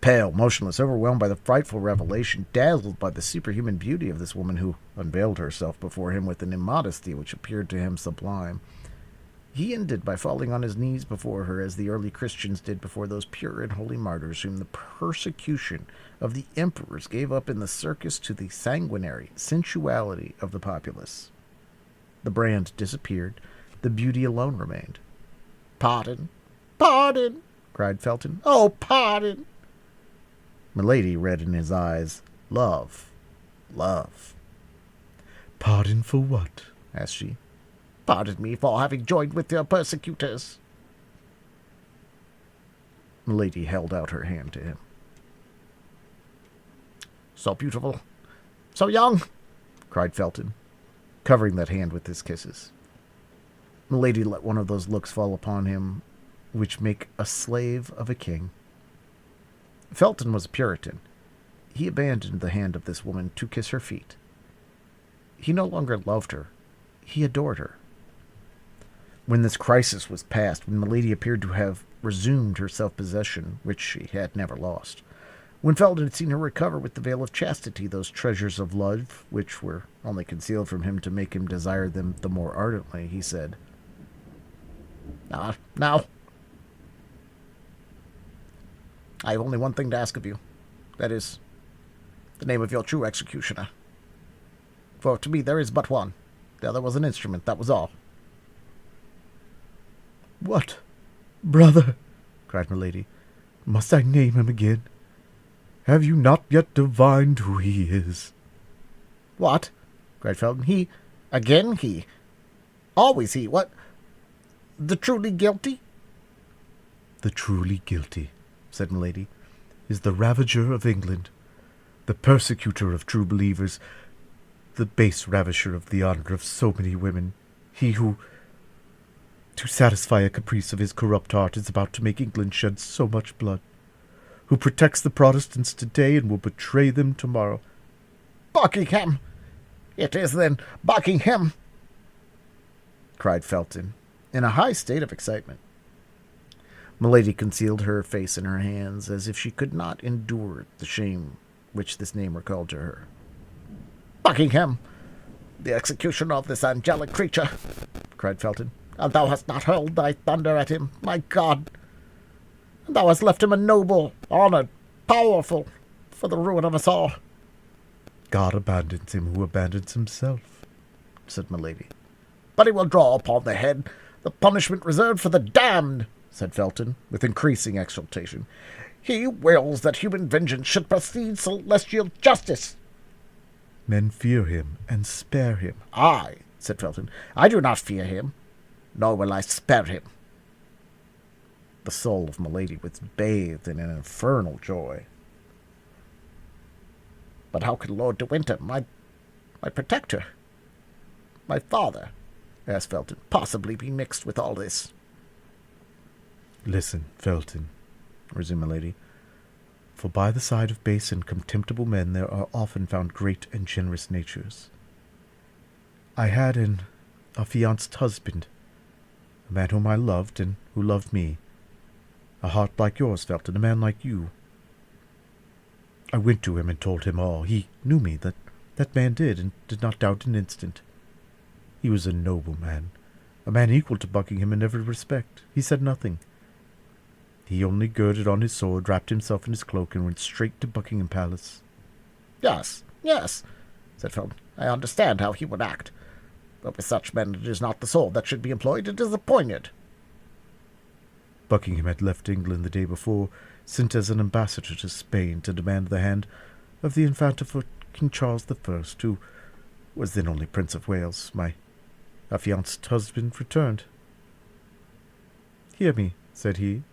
Pale, motionless, overwhelmed by the frightful revelation, dazzled by the superhuman beauty of this woman who unveiled herself before him with an immodesty which appeared to him sublime, he ended by falling on his knees before her, as the early Christians did before those pure and holy martyrs whom the persecution of the emperors gave up in the circus to the sanguinary sensuality of the populace. The brand disappeared. The beauty alone remained. "Pardon! Pardon!" cried Felton. "Oh, pardon!" Milady read in his eyes, love, love. "Pardon for what?" asked she. "Pardon me for having joined with your persecutors." Milady held out her hand to him. "So beautiful, so young!" cried Felton, covering that hand with his kisses. Milady let one of those looks fall upon him which make a slave of a king. Felton was a Puritan. He abandoned the hand of this woman to kiss her feet. He no longer loved her. He adored her. When this crisis was past, when Milady appeared to have resumed her self-possession, which she had never lost, when Felton had seen her recover with the veil of chastity those treasures of love which were only concealed from him to make him desire them the more ardently, he said, Now, I have only one thing to ask of you. That is, the name of your true executioner. For to me there is but one. The other was an instrument, that was all." "What, brother?" cried Milady. "Must I name him again? Have you not yet divined who he is?" "What? cried Felton. He? Again he? Always he? What? The truly guilty? The truly guilty, said Milady, is the ravager of England, the persecutor of true believers, the base ravisher of the honor of so many women, he who, to satisfy a caprice of his corrupt heart, is about to make England shed so much blood, who protects the Protestants today and will betray them tomorrow. Buckingham! It is, then, Buckingham! Cried Felton, in a high state of excitement. Milady concealed her face in her hands, as if she could not endure the shame which this name recalled to her. Buckingham! The executioner of this angelic creature! Cried Felton. And thou hast not hurled thy thunder at him, my God! And thou hast left him a noble, honoured, powerful, for the ruin of us all. God abandons him who abandons himself, said Milady. But he will draw upon the head the punishment reserved for the damned, said Felton, with increasing exultation. He wills that human vengeance should precede celestial justice. Men fear him and spare him. I, said Felton, I do not fear him, nor will I spare him. The soul of Milady was bathed in an infernal joy. But how could Lord de Winter, my protector, my father, asked Felton, possibly be mixed with all this? Listen, Felton, resumed Milady, for by the side of base and contemptible men there are often found great and generous natures. I had an affianced husband, a man whom I loved and who loved me, a heart like yours, Felton, a man like you. I went to him and told him all. He knew me, that man did, and did not doubt an instant. He was a noble man, a man equal to Buckingham in every respect. He said nothing. He only girded on his sword, wrapped himself in his cloak, and went straight to Buckingham Palace. Yes, said Felton. I understand how he would act. But with such men it is not the sword that should be employed, it is the poniard. Buckingham had left England the day before, sent as an ambassador to Spain to demand the hand of the Infanta for King Charles I, who was then only Prince of Wales. My affianced husband returned. Hear me, said he.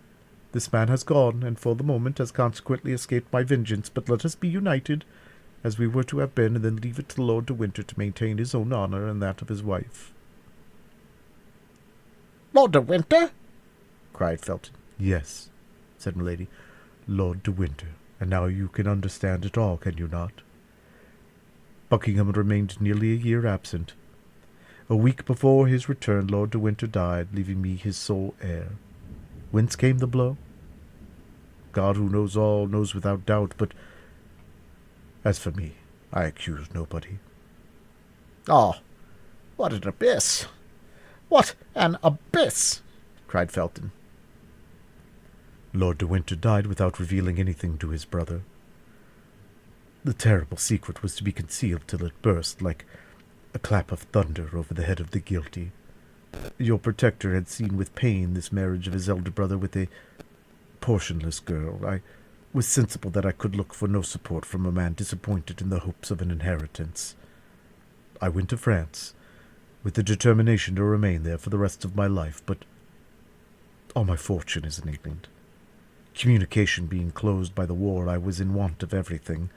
This man has gone, and for the moment has consequently escaped my vengeance, but let us be united, as we were to have been, and then leave it to Lord de Winter to maintain his own honour and that of his wife. Lord de Winter? Cried Felton. Yes, said Milady, Lord de Winter, and now you can understand it all, can you not? Buckingham had remained nearly a year absent. A week before his return, Lord de Winter died, leaving me his sole heir. Whence came the blow? God, who knows all, knows without doubt, but as for me, I accuse nobody. Oh, what an abyss! What an abyss! Cried Felton. Lord de Winter died without revealing anything to his brother. The terrible secret was to be concealed till it burst like a clap of thunder over the head of the guilty. Your protector had seen with pain this marriage of his elder brother with a portionless girl. I was sensible that I could look for no support from a man disappointed in the hopes of an inheritance. I went to France, with the determination to remain there for the rest of my life, but all my fortune is in England. Communication being closed by the war, I was in want of everything.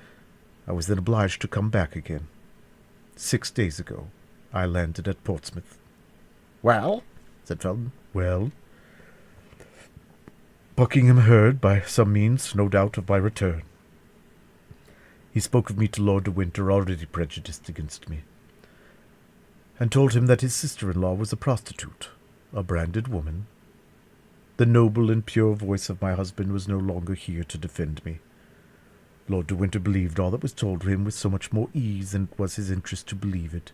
I was then obliged to come back again. 6 days ago, I landed at Portsmouth. Well, said Felton. Well, Buckingham heard, by some means, no doubt, of my return. He spoke of me to Lord de Winter, already prejudiced against me, and told him that his sister-in-law was a prostitute, a branded woman. The noble and pure voice of my husband was no longer here to defend me. Lord de Winter believed all that was told to him with so much more ease than it was his interest to believe it.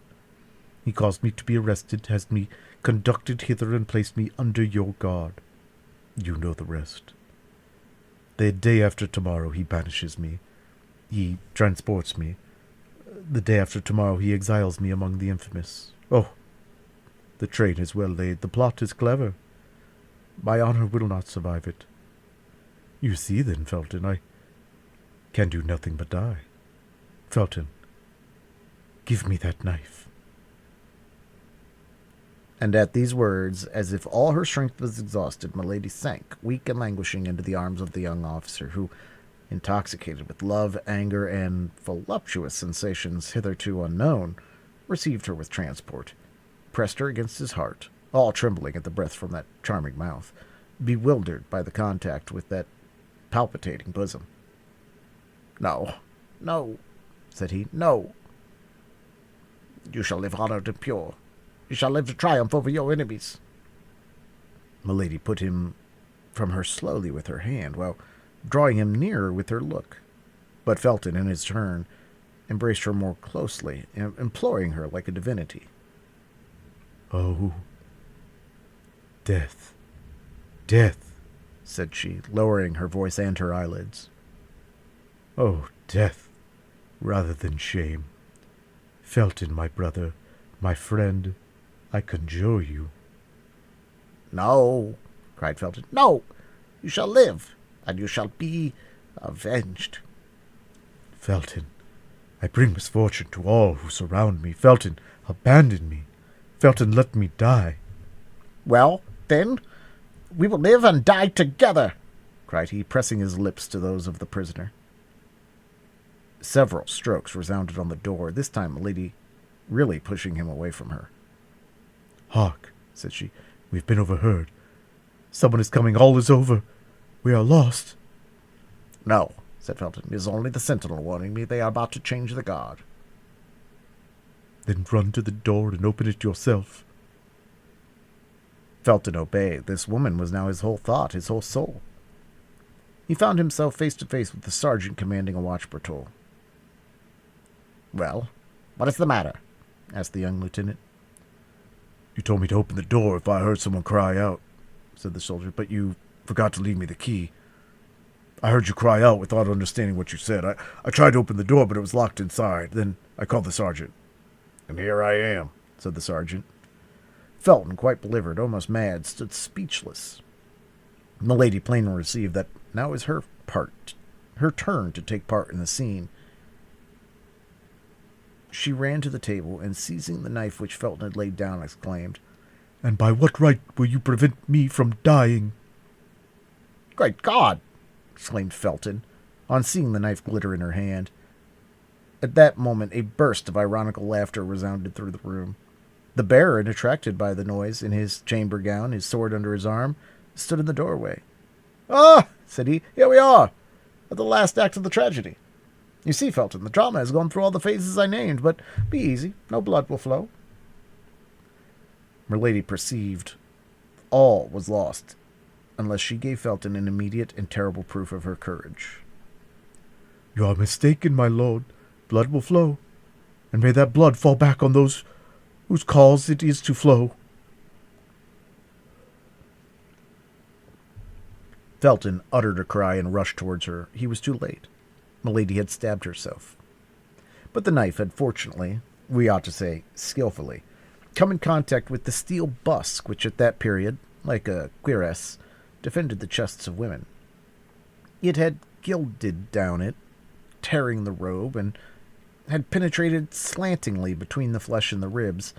He caused me to be arrested, has me conducted hither, and placed me under your guard. You know the rest. The day after tomorrow he banishes me. He transports me. The day after tomorrow he exiles me among the infamous. Oh, the train is well laid, the plot is clever. My honour will not survive it. You see, then, Felton, I can do nothing but die. Felton, Give me that knife. And at these words, as if all her strength was exhausted, Milady sank, weak and languishing, into the arms of the young officer, who, intoxicated with love, anger, and voluptuous sensations hitherto unknown, received her with transport, pressed her against his heart, all trembling at the breath from that charming mouth, bewildered by the contact with that palpitating bosom. "No, no," said he, "no. You shall live honored and pure. You shall live to triumph over your enemies." Milady put him from her slowly with her hand, while drawing him nearer with her look. But Felton, in his turn, embraced her more closely, imploring her like a divinity. "Oh, death, death," said she, lowering her voice and her eyelids. "Oh, death, rather than shame. Felton, my brother, my friend, I conjure you." "No," cried Felton, "no. You shall live, and you shall be avenged." "Felton, I bring misfortune to all who surround me. Felton, abandon me. Felton, let me die." "Well, then, we will live and die together," cried he, pressing his lips to those of the prisoner. Several strokes resounded on the door, this time Milady really pushing him away from her. "Hark," said she, "we have been overheard. Someone is coming. All is over. We are lost." "No," said Felton. "It is only the sentinel warning me they are about to change the guard." "Then run to the door and open it yourself." Felton obeyed. This woman was now his whole thought, his whole soul. He found himself face to face with the sergeant commanding a watch patrol. "Well, what is the matter?" asked the young lieutenant. "You told me to open the door if I heard someone cry out," said the soldier, "but you forgot to leave me the key. I heard you cry out without understanding what you said. I tried to open the door, but it was locked inside. Then I called the sergeant." "And here I am," said the sergeant. Felton, quite belligerent, almost mad, stood speechless. Milady plainly received that now was her turn to take part in the scene. She ran to the table, and seizing the knife which Felton had laid down, exclaimed, "And by what right will you prevent me from dying?" "Great God!" exclaimed Felton, on seeing the knife glitter in her hand. At that moment a burst of ironical laughter resounded through the room. The baron, attracted by the noise, in his chamber gown, his sword under his arm, stood in the doorway. "Ah!" said he, "here we are, at the last act of the tragedy. You see, Felton, the drama has gone through all the phases I named, but be easy, no blood will flow." Milady perceived all was lost, unless she gave Felton an immediate and terrible proof of her courage. "You are mistaken, my lord. Blood will flow, and may that blood fall back on those whose cause it is to flow." Felton uttered a cry and rushed towards her. He was too late. Milady had stabbed herself. But the knife had fortunately, we ought to say skillfully, come in contact with the steel busk which at that period, like a cuirass, defended the chests of women. It had gilded down it, tearing the robe, and had penetrated slantingly between the flesh and the ribs.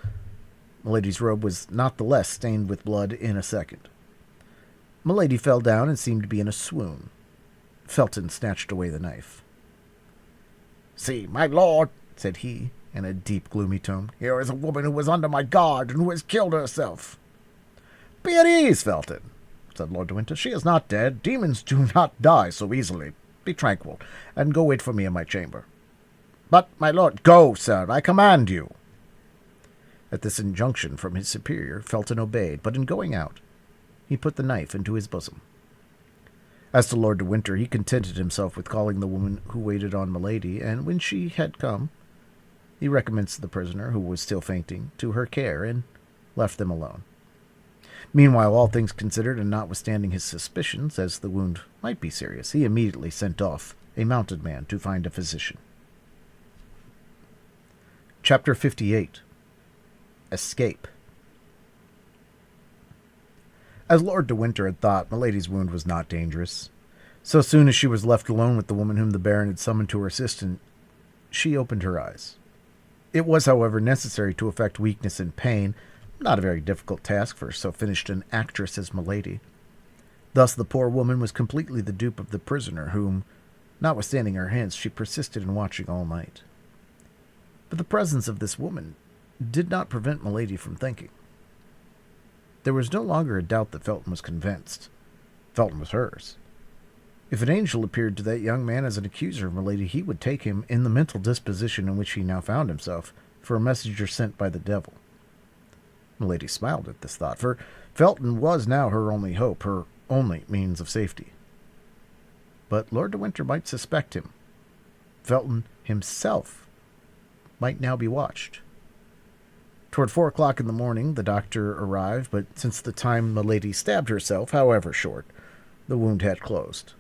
Milady's robe was not the less stained with blood in a second. Milady fell down and seemed to be in a swoon. Felton snatched away the knife. "See, my lord," said he, in a deep, gloomy tone, "here is a woman who was under my guard and who has killed herself." "Be at ease, Felton," said Lord de Winter. "She is not dead. Demons do not die so easily. Be tranquil, and go wait for me in my chamber." "But, my lord—" "Go, sir, I command you." At this injunction from his superior, Felton obeyed, but in going out, he put the knife into his bosom. As to Lord de Winter, he contented himself with calling the woman who waited on Milady, and when she had come, he recommenced the prisoner, who was still fainting, to her care, and left them alone. Meanwhile, all things considered, and notwithstanding his suspicions, as the wound might be serious, he immediately sent off a mounted man to find a physician. Chapter 58. Escape. As Lord de Winter had thought, Milady's wound was not dangerous. So soon as she was left alone with the woman whom the baron had summoned to her assistance, she opened her eyes. It was, however, necessary to affect weakness and pain, not a very difficult task for so finished an actress as Milady. Thus the poor woman was completely the dupe of the prisoner, whom, notwithstanding her hints, she persisted in watching all night. But the presence of this woman did not prevent Milady from thinking. There was no longer a doubt that Felton was convinced. Felton was hers. If an angel appeared to that young man as an accuser of Milady, he would take him, in the mental disposition in which he now found himself, for a messenger sent by the devil. Milady smiled at this thought, for Felton was now her only hope, her only means of safety. But Lord de Winter might suspect him. Felton himself might now be watched. Toward 4 o'clock in the morning, the doctor arrived, but since the time Milady stabbed herself, however short, the wound had closed.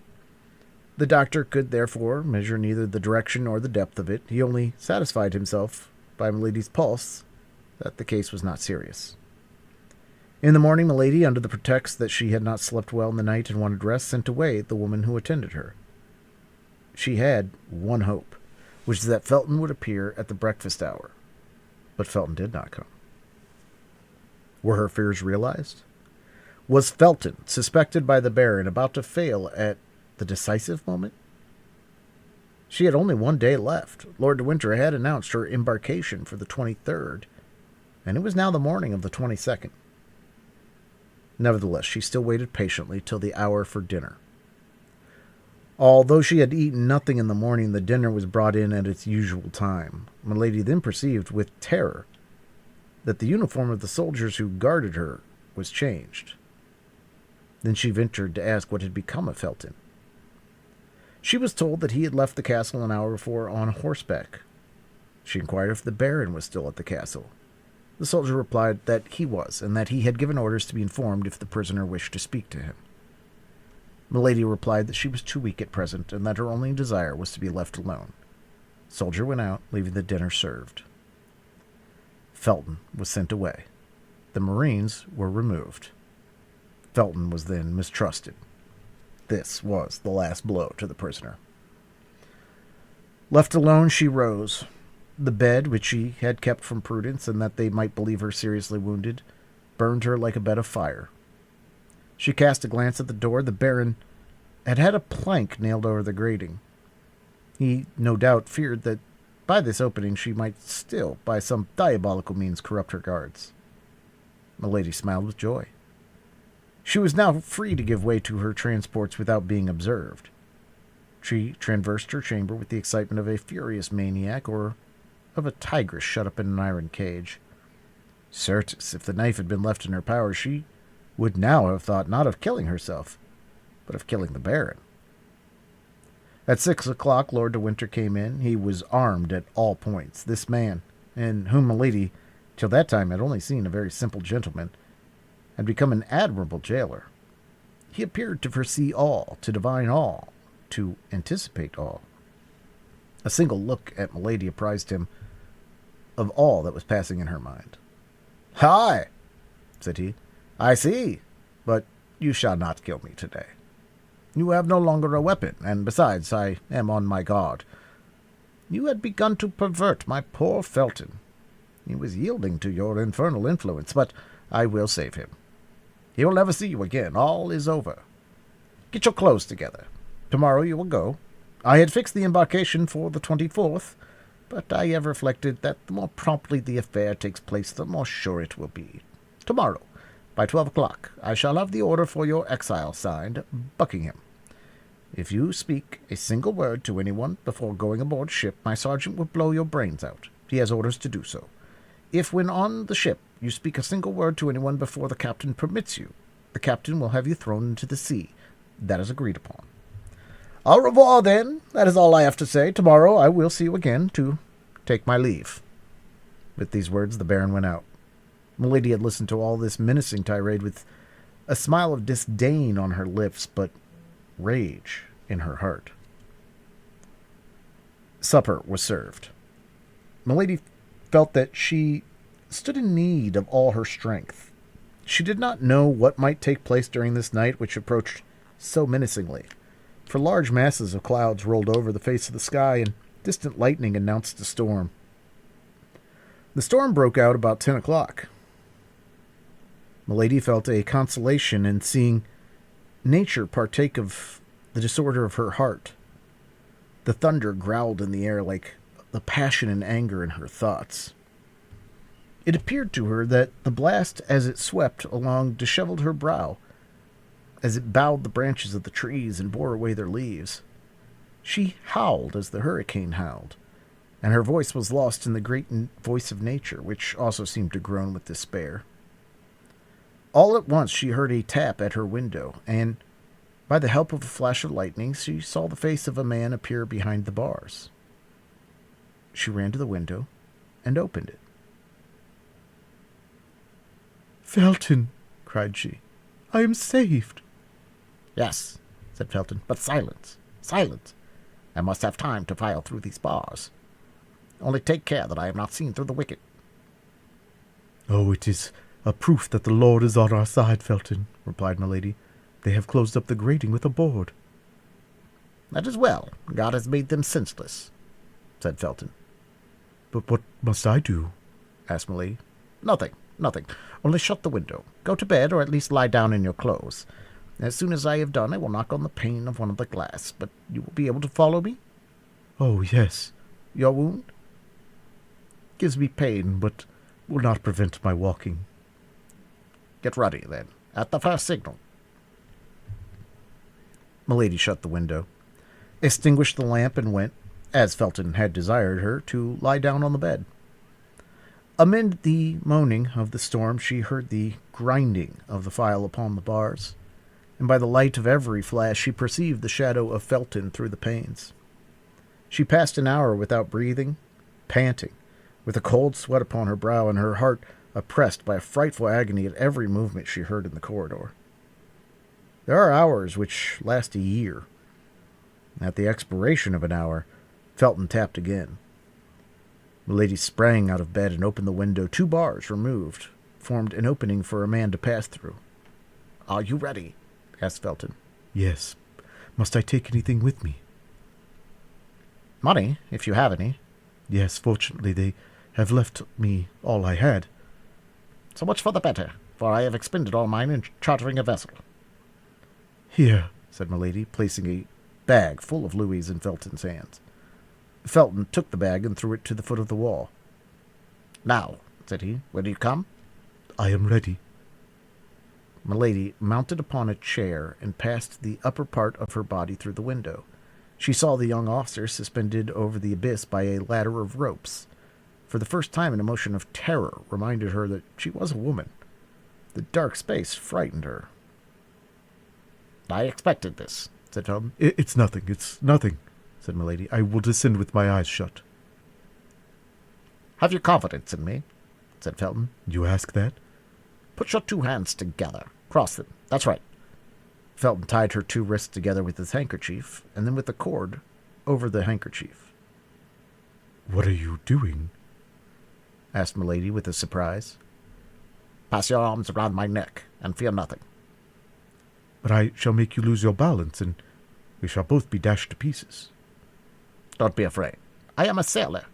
The doctor could therefore measure neither the direction nor the depth of it. He only satisfied himself, by Milady's pulse, that the case was not serious. In the morning, Milady, under the pretext that she had not slept well in the night and wanted rest, sent away the woman who attended her. She had one hope, which is that Felton would appear at the breakfast hour. But Felton did not come. Were her fears realized? Was Felton, suspected by the Baron, about to fail at the decisive moment? She had only 1 day left. Lord de Winter had announced her embarkation for the 23rd, and it was now the morning of the 22nd. Nevertheless, she still waited patiently till the hour for dinner. Although she had eaten nothing in the morning, the dinner was brought in at its usual time. Milady then perceived with terror that the uniform of the soldiers who guarded her was changed. Then she ventured to ask what had become of Felton. She was told that he had left the castle an hour before on horseback. She inquired if the Baron was still at the castle. The soldier replied that he was, and that he had given orders to be informed if the prisoner wished to speak to him. Milady replied that she was too weak at present, and that her only desire was to be left alone. The soldier went out, leaving the dinner served. Felton was sent away. The Marines were removed. Felton was then mistrusted. This was the last blow to the prisoner. Left alone, she rose. The bed, which she had kept from prudence, and that they might believe her seriously wounded, burned her like a bed of fire. She cast a glance at the door. The Baron had had a plank nailed over the grating. He, no doubt, feared that by this opening she might still, by some diabolical means, corrupt her guards. Milady smiled with joy. She was now free to give way to her transports without being observed. She traversed her chamber with the excitement of a furious maniac or of a tigress shut up in an iron cage. Certes, if the knife had been left in her power, she would now have thought not of killing herself, but of killing the Baron. At 6 o'clock, Lord de Winter came in. He was armed at all points. This man, in whom Milady, till that time, had only seen a very simple gentleman, had become an admirable jailer. He appeared to foresee all, to divine all, to anticipate all. A single look at Milady apprised him of all that was passing in her mind. "Hi," said he. "I see, but you shall not kill me today. You have no longer a weapon, and besides, I am on my guard. You had begun to pervert my poor Felton. He was yielding to your infernal influence, but I will save him. He will never see you again. All is over. Get your clothes together. Tomorrow you will go. I had fixed the embarkation for the 24th, but I have reflected that the more promptly the affair takes place, the more sure it will be. Tomorrow, by 12 o'clock, I shall have the order for your exile signed, Buckingham. If you speak a single word to anyone before going aboard ship, my sergeant will blow your brains out. He has orders to do so. If, when on the ship, you speak a single word to anyone before the captain permits you, the captain will have you thrown into the sea. That is agreed upon. Au revoir, then. That is all I have to say. Tomorrow I will see you again to take my leave." With these words, the Baron went out. Milady had listened to all this menacing tirade with a smile of disdain on her lips, but rage in her heart. Supper was served. Milady felt that she stood in need of all her strength. She did not know what might take place during this night which approached so menacingly, for large masses of clouds rolled over the face of the sky, and distant lightning announced a storm. The storm broke out about 10 o'clock. Milady felt a consolation in seeing nature partake of the disorder of her heart. The thunder growled in the air like the passion and anger in her thoughts. It appeared to her that the blast as it swept along disheveled her brow, as it bowed the branches of the trees and bore away their leaves. She howled as the hurricane howled, and her voice was lost in the great voice of nature, which also seemed to groan with despair. All at once she heard a tap at her window, and by the help of a flash of lightning she saw the face of a man appear behind the bars. She ran to the window and opened it. "Felton," cried she, "I am saved." "Yes," said Felton, "but silence, silence. I must have time to file through these bars. Only take care that I am not seen through the wicket." "Oh, it is a proof that the Lord is on our side, Felton," replied Milady. "They have closed up the grating with a board." "That is well. God has made them senseless," said Felton. "But what must I do?" asked Milady. Nothing. Only shut the window. Go to bed, or at least lie down in your clothes. As soon as I have done, I will knock on the pane of one of the glass. But you will be able to follow me?" "Oh, yes." "Your wound?" "Gives me pain, but will not prevent my walking." "Get ready, then, at the first signal." Milady shut the window, extinguished the lamp, and went, as Felton had desired her, to lie down on the bed. Amid the moaning of the storm she heard the grinding of the file upon the bars, and by the light of every flash she perceived the shadow of Felton through the panes. She passed an hour without breathing, panting, with a cold sweat upon her brow, and her heart oppressed by a frightful agony at every movement she heard in the corridor. There are hours which last a year. At the expiration of an hour, Felton tapped again. Milady sprang out of bed and opened the window. 2 bars, removed, formed an opening for a man to pass through. "Are you ready?" asked Felton. "Yes. Must I take anything with me?" "Money, if you have any." "Yes, fortunately they have left me all I had." "So much for the better, for I have expended all mine in chartering a vessel." "Here," said Milady, placing a bag full of louis in Felton's hands. Felton took the bag and threw it to the foot of the wall. "Now," said he, "will you come?" "I am ready." Milady mounted upon a chair and passed the upper part of her body through the window. She saw the young officer suspended over the abyss by a ladder of ropes. For the first time an emotion of terror reminded her that she was a woman. The dark space frightened her. "I expected this," said Felton. It's nothing," said Milady. "I will descend with my eyes shut." "Have you confidence in me?" said Felton. "You ask that?" "Put your 2 hands together. Cross them. That's right." Felton tied her 2 wrists together with his handkerchief, and then with the cord over the handkerchief. "What are you doing?" asked Milady with a surprise. "Pass your arms around my neck, and fear nothing." "But I shall make you lose your balance, and we shall both be dashed to pieces." "Don't be afraid. I am a sailor."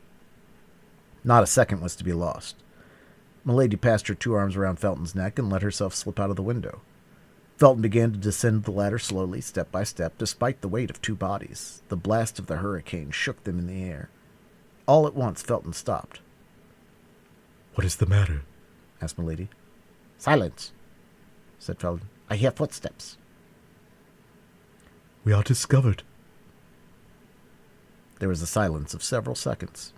Not a second was to be lost. Milady passed her 2 arms around Felton's neck and let herself slip out of the window. Felton began to descend the ladder slowly, step by step, despite the weight of 2 bodies. The blast of the hurricane shook them in the air. All at once Felton stopped. "What is the matter?" asked Milady. "Silence," said Felton. "I hear footsteps." "We are discovered." There was a silence of several seconds.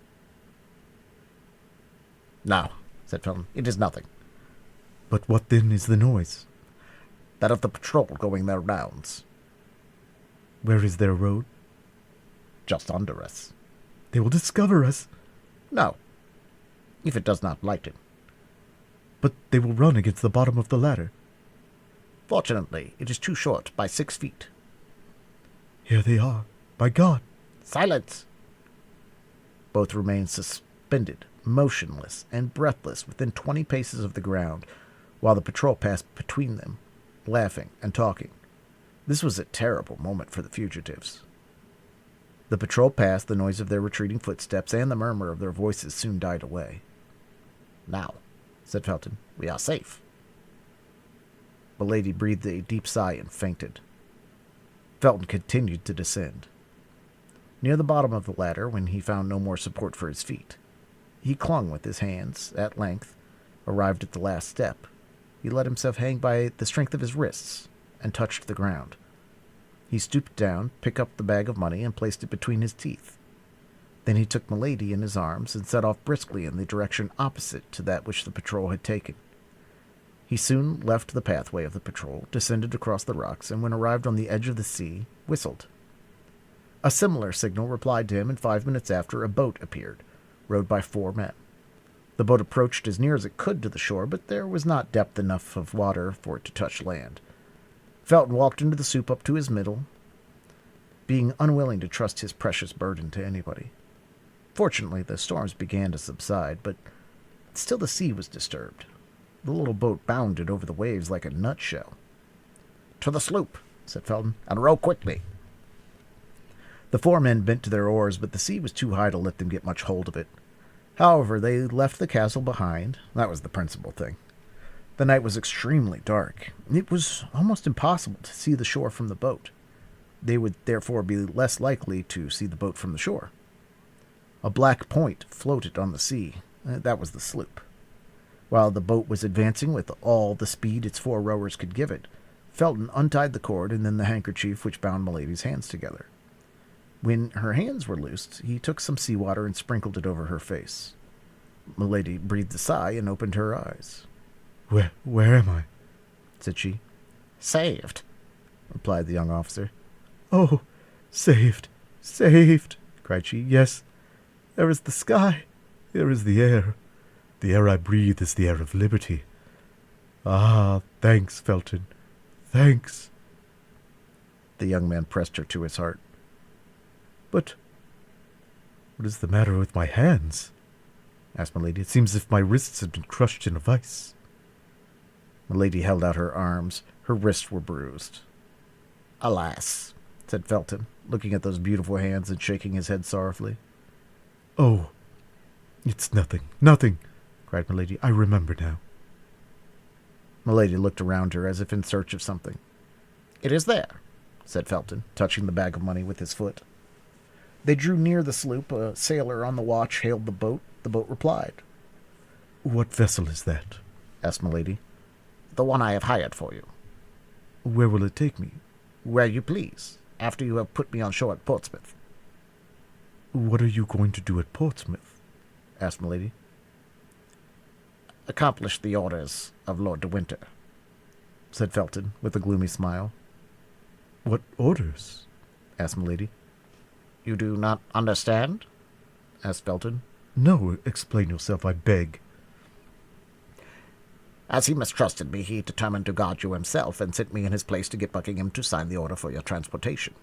"No," said Felton, "it is nothing." "But what then is the noise?" "That of the patrol going their rounds." "Where is their road?" "Just under us." "They will discover us." "No, if it does not lighten." "But they will run against the bottom of the ladder." "Fortunately, it is too short by 6 feet." "Here they are. By God!" "Silence!" Both remained suspended, motionless, and breathless within 20 paces of the ground, while the patrol passed between them, laughing and talking. This was a terrible moment for the fugitives. The patrol passed, the noise of their retreating footsteps and the murmur of their voices soon died away. "Now," said Felton, "we are safe." Milady breathed a deep sigh and fainted. Felton continued to descend. Near the bottom of the ladder, when he found no more support for his feet, he clung with his hands. At length, arrived at the last step, he let himself hang by the strength of his wrists and touched the ground. He stooped down, picked up the bag of money, and placed it between his teeth. Then he took Milady in his arms and set off briskly in the direction opposite to that which the patrol had taken. He soon left the pathway of the patrol, descended across the rocks, and when arrived on the edge of the sea, whistled. A similar signal replied to him, and 5 minutes after a boat appeared, rowed by 4 men. The boat approached as near as it could to the shore, but there was not depth enough of water for it to touch land. Felton walked into the soup up to his middle, being unwilling to trust his precious burden to anybody. Fortunately, the storms began to subside, but still the sea was disturbed. The little boat bounded over the waves like a nutshell. "To the sloop," said Felton, "and row quickly." The 4 men bent to their oars, but the sea was too high to let them get much hold of it. However, they left the castle behind. That was the principal thing. The night was extremely dark. It was almost impossible to see the shore from the boat. They would therefore be less likely to see the boat from the shore. A black point floated on the sea. That was the sloop. While the boat was advancing with all the speed its 4 rowers could give it, Felton untied the cord and then the handkerchief which bound Milady's hands together. When her hands were loosed, he took some seawater and sprinkled it over her face. Milady breathed a sigh and opened her eyes. Where am I?" said she. "Saved," replied the young officer. "Oh, saved, saved!" cried she. "Yes, there is the sky, there is the air. The air I breathe is the air of liberty. Ah, thanks, Felton, thanks." The young man pressed her to his heart. "But what is the matter with my hands?" asked Milady. "It seems as if my wrists had been crushed in a vice." Milady held out her arms. Her wrists were bruised. "Alas," said Felton, looking at those beautiful hands and shaking his head sorrowfully. "Oh, it's nothing, nothing," cried Milady. "I remember now." Milady looked around her as if in search of something. "It is there," said Felton, touching the bag of money with his foot. They drew near the sloop. A sailor on the watch hailed the boat. The boat replied. "What vessel is that?" asked Milady. "The one I have hired for you." "Where will it take me?" "Where you please, after you have put me on shore at Portsmouth." "What are you going to do at Portsmouth?" asked Milady. "Accomplish the orders of Lord de Winter," said Felton, with a gloomy smile. "What orders?" asked Milady. "You do not understand?" asked Felton. "No, explain yourself, I beg." "As he mistrusted me, he determined to guard you himself, and sent me in his place to get Buckingham to sign the order for your transportation."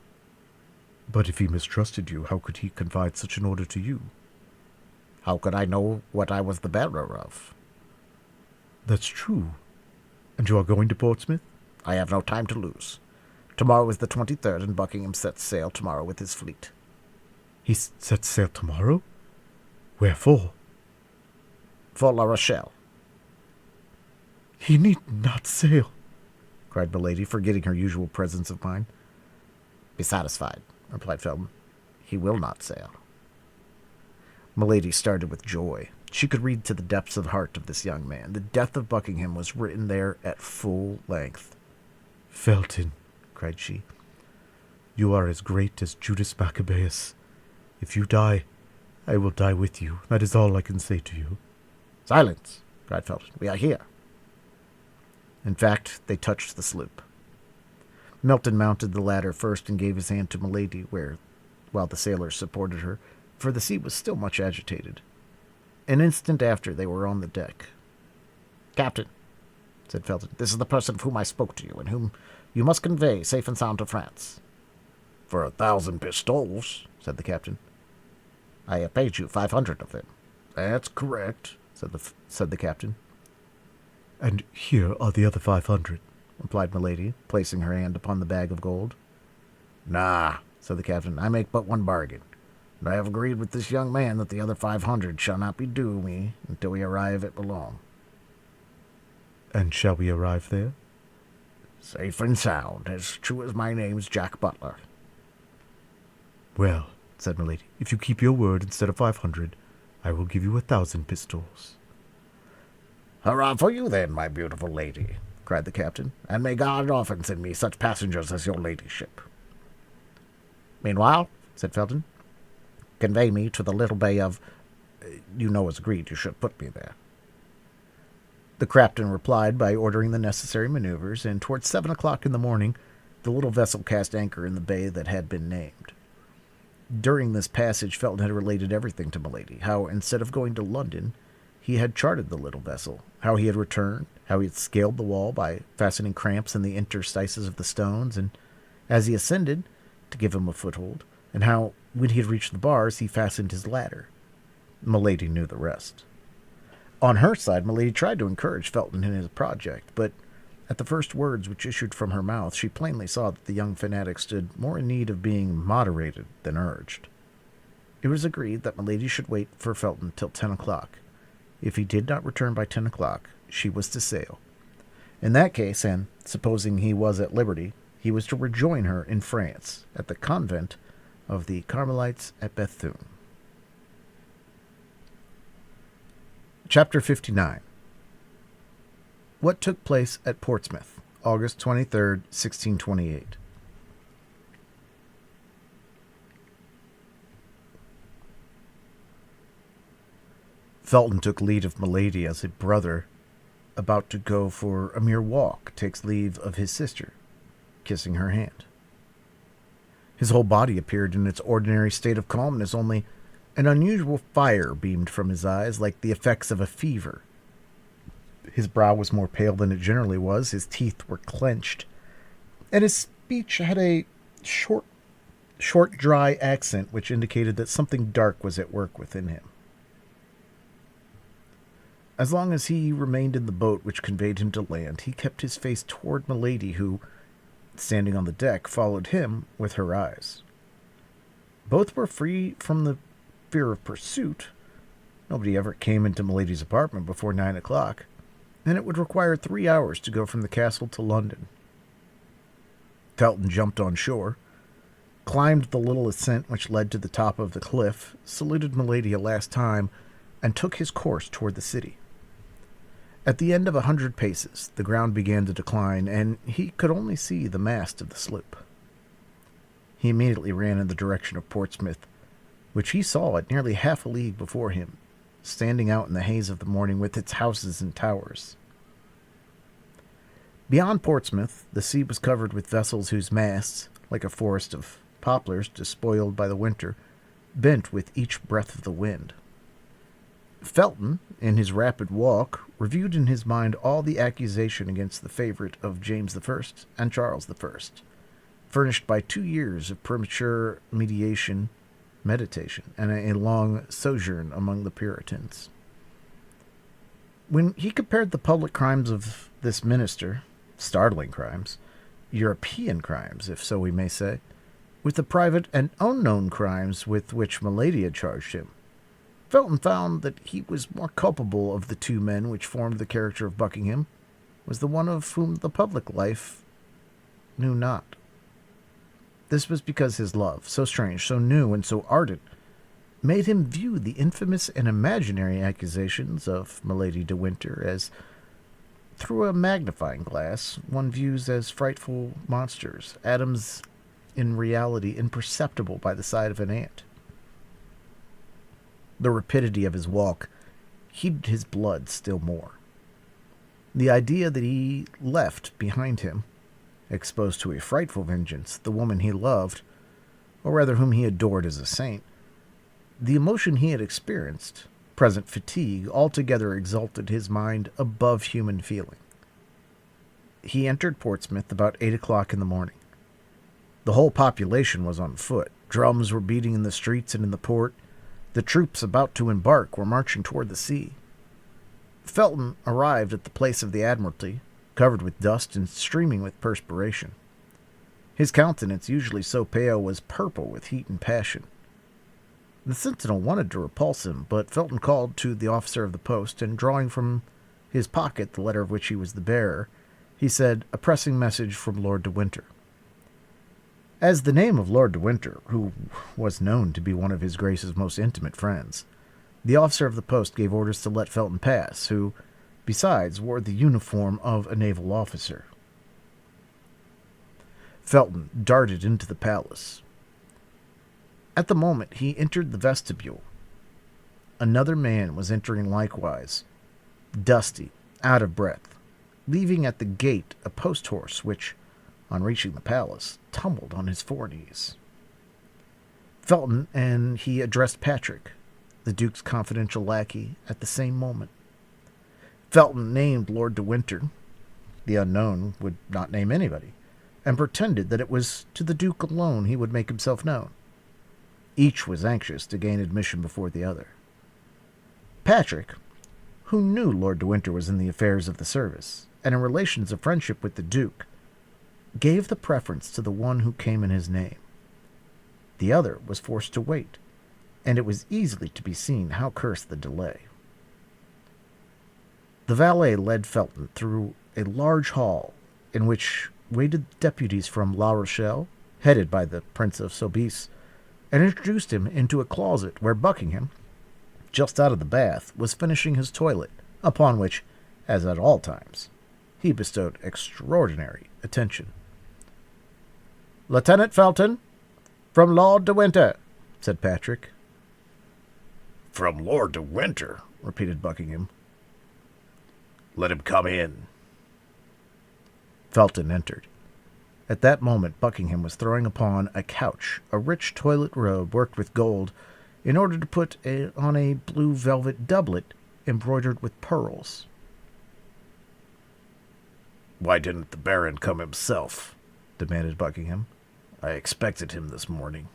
"But if he mistrusted you, how could he confide such an order to you?" "How could I know what I was the bearer of?" "That's true. And you are going to Portsmouth?" "I have no time to lose. Tomorrow is the 23rd, and Buckingham sets sail tomorrow with his fleet." "He sets sail tomorrow? Where for?" "For La Rochelle." "He need not sail," cried Milady, forgetting her usual presence of mind. "Be satisfied," replied Felton. "He will not sail." Milady started with joy. She could read to the depths of the heart of this young man. The death of Buckingham was written there at full length. "Felton," cried she, "you are as great as Judas Maccabeus. If you die, I will die with you. That is all I can say to you." "Silence!" cried Felton. "We are here." In fact, they touched the sloop. Milton mounted the ladder first and gave his hand to Milady, while the sailors supported her, for the sea was still much agitated. An instant after, they were on the deck. "Captain," said Felton, "this is the person of whom I spoke to you, and whom you must convey safe and sound to France." "For 1,000 pistoles," said the captain. "I have paid you 500 of them." "That's correct," said the captain. "And here are the other 500, replied Milady, placing her hand upon the bag of gold. "Nah," said the captain, "I make but one bargain. and I have agreed with this young man that the other 500 shall not be due me until we arrive at Boulogne. And shall we arrive there? Safe and sound, as true as my name's Jack Butler. Well, said Milady, if you keep your word instead of 500, I will give you 1,000 pistols. Hurrah for you, then, my beautiful lady, cried the captain, and may God often send me such passengers as your ladyship. Meanwhile, said Felton, convey me to the little bay of... You know as agreed you should put me there. The captain replied by ordering the necessary maneuvers, and towards 7 o'clock in the morning, the little vessel cast anchor in the bay that had been named. During this passage, Felton had related everything to Milady, how, instead of going to London, he had chartered the little vessel, how he had returned, how he had scaled the wall by fastening cramps in the interstices of the stones, and, as he ascended, to give him a foothold, and how, when he had reached the bars, he fastened his ladder. Milady knew the rest. On her side, Milady tried to encourage Felton in his project, but at the first words which issued from her mouth, she plainly saw that the young fanatic stood more in need of being moderated than urged. It was agreed that Milady should wait for Felton till 10 o'clock. If he did not return by 10 o'clock, she was to sail. In that case, and supposing he was at liberty, he was to rejoin her in France, at the convent of the Carmelites at Bethune. Chapter 59. What took place at Portsmouth, August 23rd, 1628. Felton took leave of Milady as a brother about to go for a mere walk takes leave of his sister, kissing her hand. His whole body appeared in its ordinary state of calmness, only an unusual fire beamed from his eyes like the effects of a fever. His brow was more pale than it generally was, his teeth were clenched, and his speech had a short, dry accent which indicated that something dark was at work within him. As long as he remained in the boat which conveyed him to land, he kept his face toward Milady, who, standing on the deck, followed him with her eyes. Both were free from the fear of pursuit. Nobody ever came into Milady's apartment before 9 o'clock, and it would require 3 hours to go from the castle to London. Felton jumped on shore, climbed the little ascent which led to the top of the cliff, saluted Milady a last time, and took his course toward the city. At the end of 100 paces, the ground began to decline, and he could only see the mast of the sloop. He immediately ran in the direction of Portsmouth, which he saw at nearly half a league before him, standing out in the haze of the morning with its houses and towers. Beyond Portsmouth, the sea was covered with vessels whose masts, like a forest of poplars despoiled by the winter, bent with each breath of the wind. Felton, in his rapid walk, reviewed in his mind all the accusation against the favorite of James I and Charles I, furnished by 2 years of premature meditation, and a long sojourn among the Puritans. When he compared the public crimes of this minister, startling crimes, European crimes, if so we may say, with the private and unknown crimes with which Milady had charged him, Felton found that he was more culpable of the 2 men which formed the character of Buckingham, was the one of whom the public life knew not. This was because his love, so strange, so new, and so ardent, made him view the infamous and imaginary accusations of Milady de Winter as, through a magnifying glass, one views as frightful monsters, atoms in reality imperceptible by the side of an ant. The rapidity of his walk heated his blood still more. The idea that he left behind him, exposed to a frightful vengeance, the woman he loved, or rather whom he adored as a saint, the emotion he had experienced, present fatigue, altogether exalted his mind above human feeling. He entered Portsmouth about 8 o'clock in the morning. The whole population was on foot. Drums were beating in the streets and in the port. The troops about to embark were marching toward the sea. Felton arrived at the place of the Admiralty, covered with dust and streaming with perspiration. His countenance, usually so pale, was purple with heat and passion. The sentinel wanted to repulse him, but Felton called to the officer of the post, and drawing from his pocket the letter of which he was the bearer, he said, "A pressing message from Lord de Winter." As the name of Lord de Winter, who was known to be one of his Grace's most intimate friends, the officer of the post gave orders to let Felton pass, who, besides, wore the uniform of a naval officer. Felton darted into the palace. At the moment he entered the vestibule, another man was entering likewise, dusty, out of breath, leaving at the gate a post-horse which, on reaching the palace, tumbled on his foreknees. Felton and he addressed Patrick, the Duke's confidential lackey, at the same moment. Felton named Lord de Winter. The unknown would not name anybody, and pretended that it was to the Duke alone he would make himself known. Each was anxious to gain admission before the other. Patrick, who knew Lord de Winter was in the affairs of the service, and in relations of friendship with the Duke, gave the preference to the one who came in his name. The other was forced to wait, and it was easily to be seen how cursed the delay. The valet led Felton through a large hall in which waited deputies from La Rochelle, headed by the Prince of Soubise, and introduced him into a closet where Buckingham, just out of the bath, was finishing his toilet, upon which, as at all times, he bestowed extraordinary attention. "Lieutenant Felton, from Lord de Winter," said Patrick. "From Lord de Winter," repeated Buckingham. "Let him come in." Felton entered. At that moment Buckingham was throwing upon a couch a rich toilet robe worked with gold, in order to put on a blue velvet doublet embroidered with pearls. "Why didn't the Baron come himself?" demanded Buckingham. "I expected him this morning."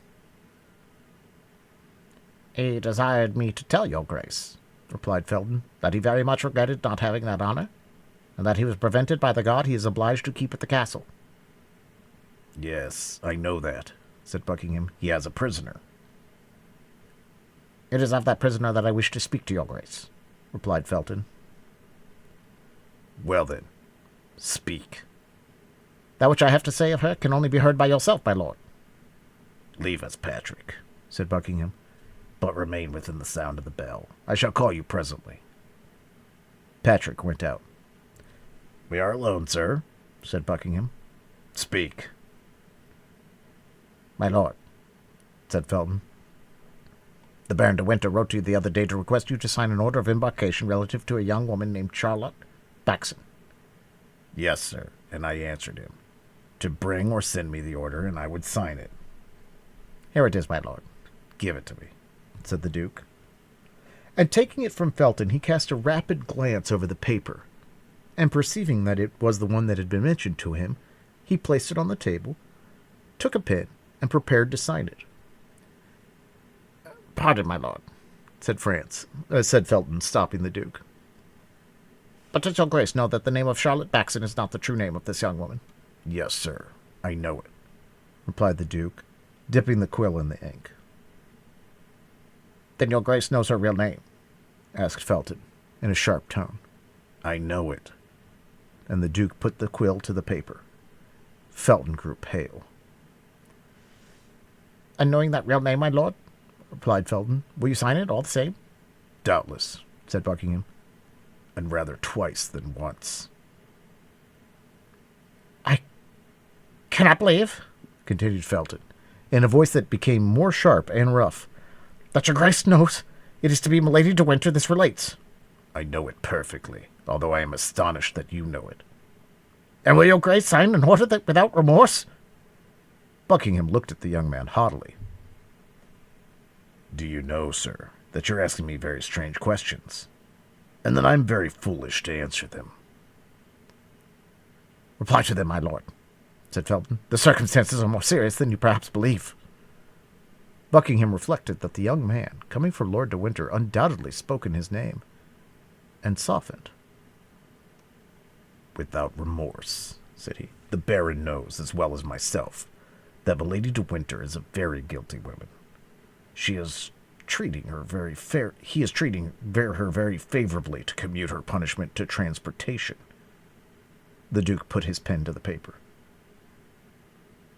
"He desired me to tell your Grace," replied Felton, "that he very much regretted not having that honor, and that he was prevented by the guard he is obliged to keep at the castle." "Yes, I know that," said Buckingham. "He has a prisoner." "It is of that prisoner that I wish to speak to your Grace," replied Felton. "Well then, speak." "That which I have to say of her can only be heard by yourself, my lord." "Leave us, Patrick," said Buckingham, "but remain within the sound of the bell. I shall call you presently." Patrick went out. "We are alone, sir," said Buckingham. "Speak." "My lord," said Felton, "the Baron de Winter wrote to you the other day to request you to sign an order of embarkation relative to a young woman named Charlotte Baxon." "Yes, sir," and I answered him to bring or send me the order, and I would sign it. "Here it is, my lord." "Give it to me," said the Duke. And taking it from Felton, he cast a rapid glance over the paper, and perceiving that it was the one that had been mentioned to him, he placed it on the table, took a pen, and prepared to sign it. "Pardon, my lord," said Felton, stopping the Duke. "but does your Grace know that the name of Charlotte Baxon is not the true name of this young woman?" "Yes, sir, I know it," replied the Duke, dipping the quill in the ink. "Then your Grace knows her real name?" asked Felton, in a sharp tone. "I know it." And the Duke put the quill to the paper. Felton grew pale. "And knowing that real name, my lord," replied Felton, "will you sign it all the same?" "Doubtless," said Buckingham. "and rather twice than once." "I cannot believe," continued Felton, in a voice that became more sharp and rough, "that your Grace knows it is to be Milady de Winter this relates." "I know it perfectly, although I am astonished that you know it." "And will your Grace sign an order that without remorse?" Buckingham looked at the young man haughtily. "Do you know, sir, that you're asking me very strange questions, and that I'm very foolish to answer them?" "Reply to them, my lord," said Felton. "The circumstances are more serious than you perhaps believe." Buckingham reflected that the young man, coming from Lord de Winter, undoubtedly spoke in his name, and softened. "Without remorse," said he, "the Baron knows, as well as myself, that Milady de Winter is a very guilty woman. She has He is treating her very favorably to commute her punishment to transportation. The Duke put his pen to the paper.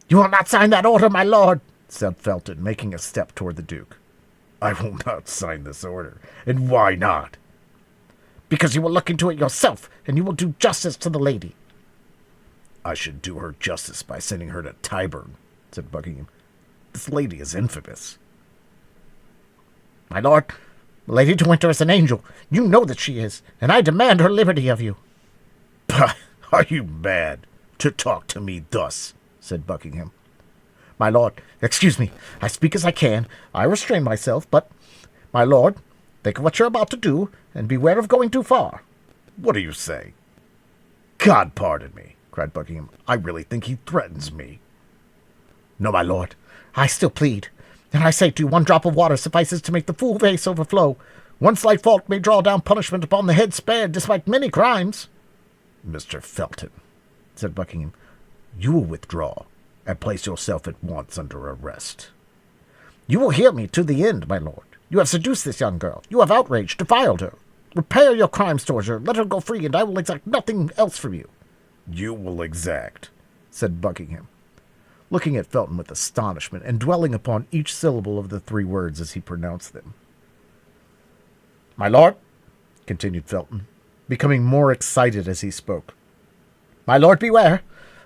You will not sign that order, my lord, said Felton, making a step toward the Duke. I will not sign this order. And why not? Because you will look into it yourself, and you will do justice to the lady. I should do her justice by sending her to Tyburn, said Buckingham. This lady is infamous. My lord, Lady de Winter is an angel. You know that she is, and I demand her liberty of you. Bah, are you mad to talk to me thus? Said Buckingham. My lord, excuse me. I speak as I can. I restrain myself, but, my lord, think of what you're about to do, and beware of going too far. What do you say? God pardon me, cried Buckingham. I really think he threatens me. No, my lord, I still plead. And I say to you, 1 drop of water suffices to make the full vase overflow. 1 slight fault may draw down punishment upon the head spared, despite many crimes. Mr. Felton, said Buckingham, you will withdraw, and place yourself at once under arrest. You will hear me to the end, my lord. You have seduced this young girl. You have outraged, defiled her. Repair your crimes towards her. Let her go free, and I will exact nothing else from you. You will exact, said Buckingham, looking at Felton with astonishment and dwelling upon each syllable of the 3 words as he pronounced them. My lord, continued Felton, becoming more excited as he spoke. My lord, beware.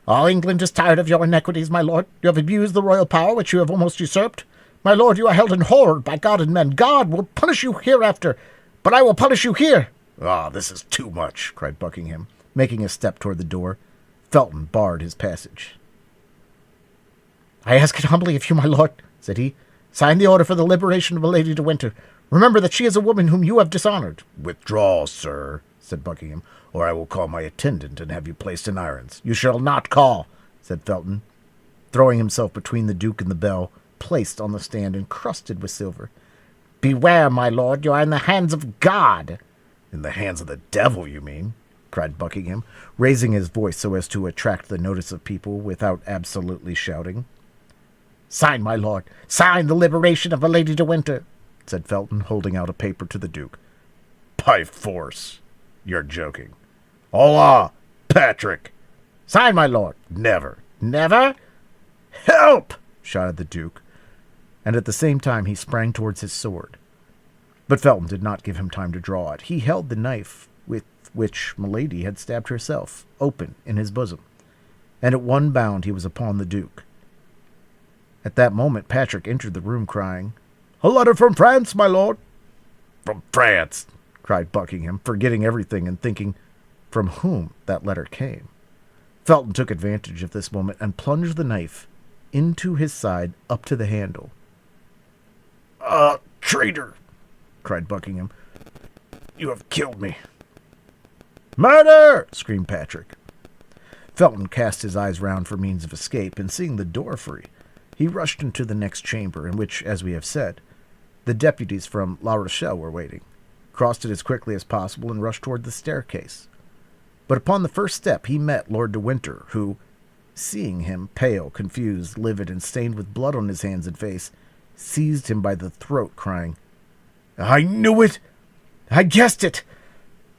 All England is tired of your iniquities, my lord. You have abused the royal power which you have almost usurped. My lord, you are held in horror by God and men. God will punish you hereafter, but I will punish you here. Ah, this is too much, cried Buckingham, making a step toward the door. Felton barred his passage. I ask it humbly of you, my lord, said he. Sign the order for the liberation of Lady de Winter. Remember that she is a woman whom you have dishonored. Withdraw, sir, said Buckingham, or I will call my attendant and have you placed in irons. You shall not call, said Felton, throwing himself between the Duke and the bell, placed on the stand encrusted with silver. Beware, my lord, you are in the hands of God. In the hands of the devil, you mean? Cried Buckingham, raising his voice so as to attract the notice of people without absolutely shouting. Sign, my lord. Sign the liberation of a Lady de Winter, said Felton, holding out a paper to the Duke. By force. You're joking. Hola, Patrick. Sign, my lord. Never. Never? Help! Shouted the Duke, and at the same time he sprang towards his sword. But Felton did not give him time to draw it. He held the knife with which Milady had stabbed herself, open in his bosom, and at one bound he was upon the Duke. At that moment Patrick entered the room, crying, "A letter from France, my lord!" "From France!" cried Buckingham, forgetting everything and thinking from whom that letter came. Felton took advantage of this moment and plunged the knife into his side up to the handle. Traitor!" cried Buckingham. "You have killed me." "Murder!" screamed Patrick. Felton cast his eyes round for means of escape, and seeing the door free, he rushed into the next chamber, in which, as we have said, the deputies from La Rochelle were waiting, crossed it as quickly as possible, and rushed toward the staircase. But upon the first step he met Lord de Winter, who, seeing him pale, confused, livid, and stained with blood on his hands and face, seized him by the throat, crying, "I knew it! I guessed it!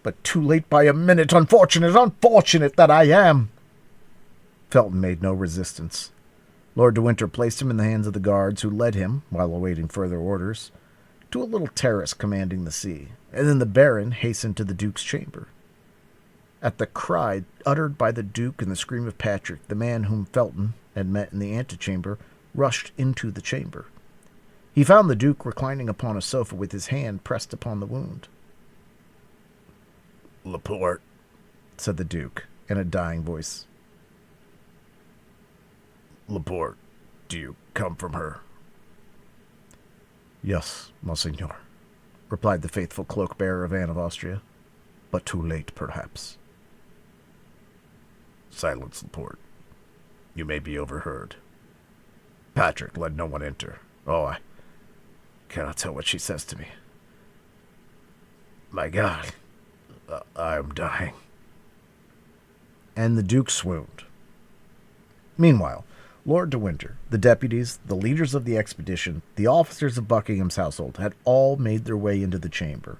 But too late by a minute! Unfortunate, unfortunate that I am!" Felton made no resistance. Lord de Winter placed him in the hands of the guards, who led him, while awaiting further orders, to a little terrace commanding the sea, and then the Baron hastened to the Duke's chamber. At the cry uttered by the Duke and the scream of Patrick, the man whom Felton had met in the antechamber rushed into the chamber. He found the Duke reclining upon a sofa with his hand pressed upon the wound. "Laporte," said the Duke in a dying voice. "Laporte, do you come from her?" "Yes, Monseigneur," replied the faithful cloak-bearer of Anne of Austria, "but too late, perhaps." "Silence, Laporte. You may be overheard. Patrick, let no one enter. Oh, I cannot tell what she says to me. My God, I am dying." And the Duke swooned. Meanwhile, Lord de Winter, the deputies, the leaders of the expedition, the officers of Buckingham's household had all made their way into the chamber.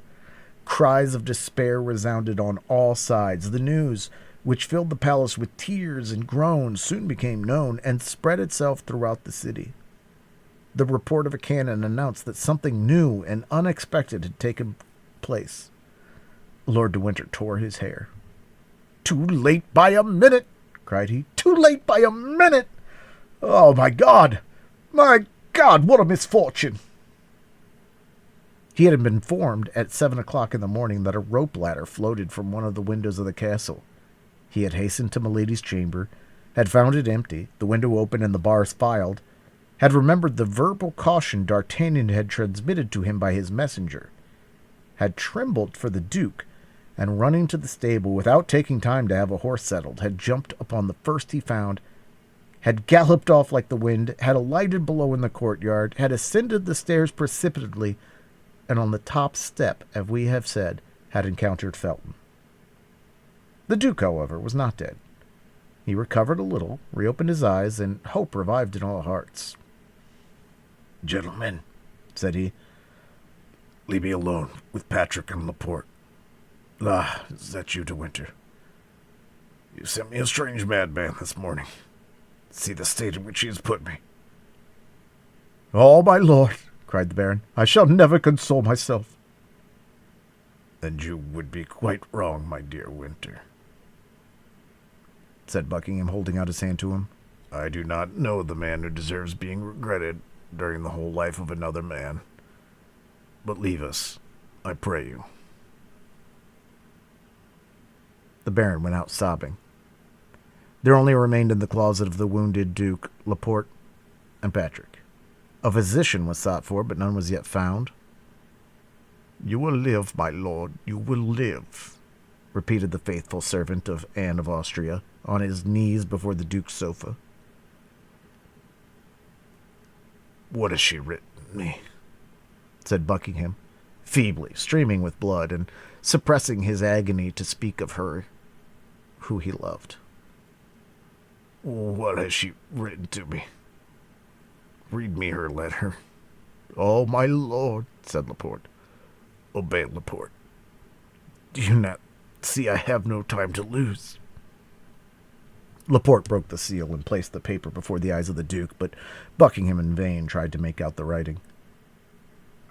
Cries of despair resounded on all sides. The news, which filled the palace with tears and groans, soon became known and spread itself throughout the city. The report of a cannon announced that something new and unexpected had taken place. Lord de Winter tore his hair. "Too late by a minute!" cried he. "Too late by a minute! Oh, my God! My God, what a misfortune!" He had been informed at 7 o'clock in the morning that a rope ladder floated from one of the windows of the castle. He had hastened to Milady's chamber, had found it empty, the window open and the bars filed, had remembered the verbal caution D'Artagnan had transmitted to him by his messenger, had trembled for the Duke, and running to the stable without taking time to have a horse saddled, had jumped upon the first he found, had galloped off like the wind, had alighted below in the courtyard, had ascended the stairs precipitately, and on the top step, as we have said, had encountered Felton. The Duke, however, was not dead. He recovered a little, reopened his eyes, and hope revived in all hearts. "Gentlemen," said he, "leave me alone with Patrick and Laporte. Ah, is that you, De Winter? You sent me a strange madman this morning. See the state in which he has put me." "Oh, my lord," cried the Baron, "I shall never console myself." "Then you would be quite wrong, my dear Winter," said Buckingham, holding out his hand to him. "I do not know the man who deserves being regretted during the whole life of another man. But leave us, I pray you." The Baron went out sobbing. There only remained in the closet of the wounded Duke Laporte and Patrick. A physician was sought for, but none was yet found. "You will live, my lord, you will live," repeated the faithful servant of Anne of Austria, on his knees before the Duke's sofa. "What has she written me?" said Buckingham, feebly, streaming with blood, and suppressing his agony to speak of her who he loved. "What has she written to me? Read me her letter." "Oh, my lord," said Laporte. "Obey, Laporte. Do you not see I have no time to lose?" Laporte broke the seal and placed the paper before the eyes of the Duke, but Buckingham in vain tried to make out the writing.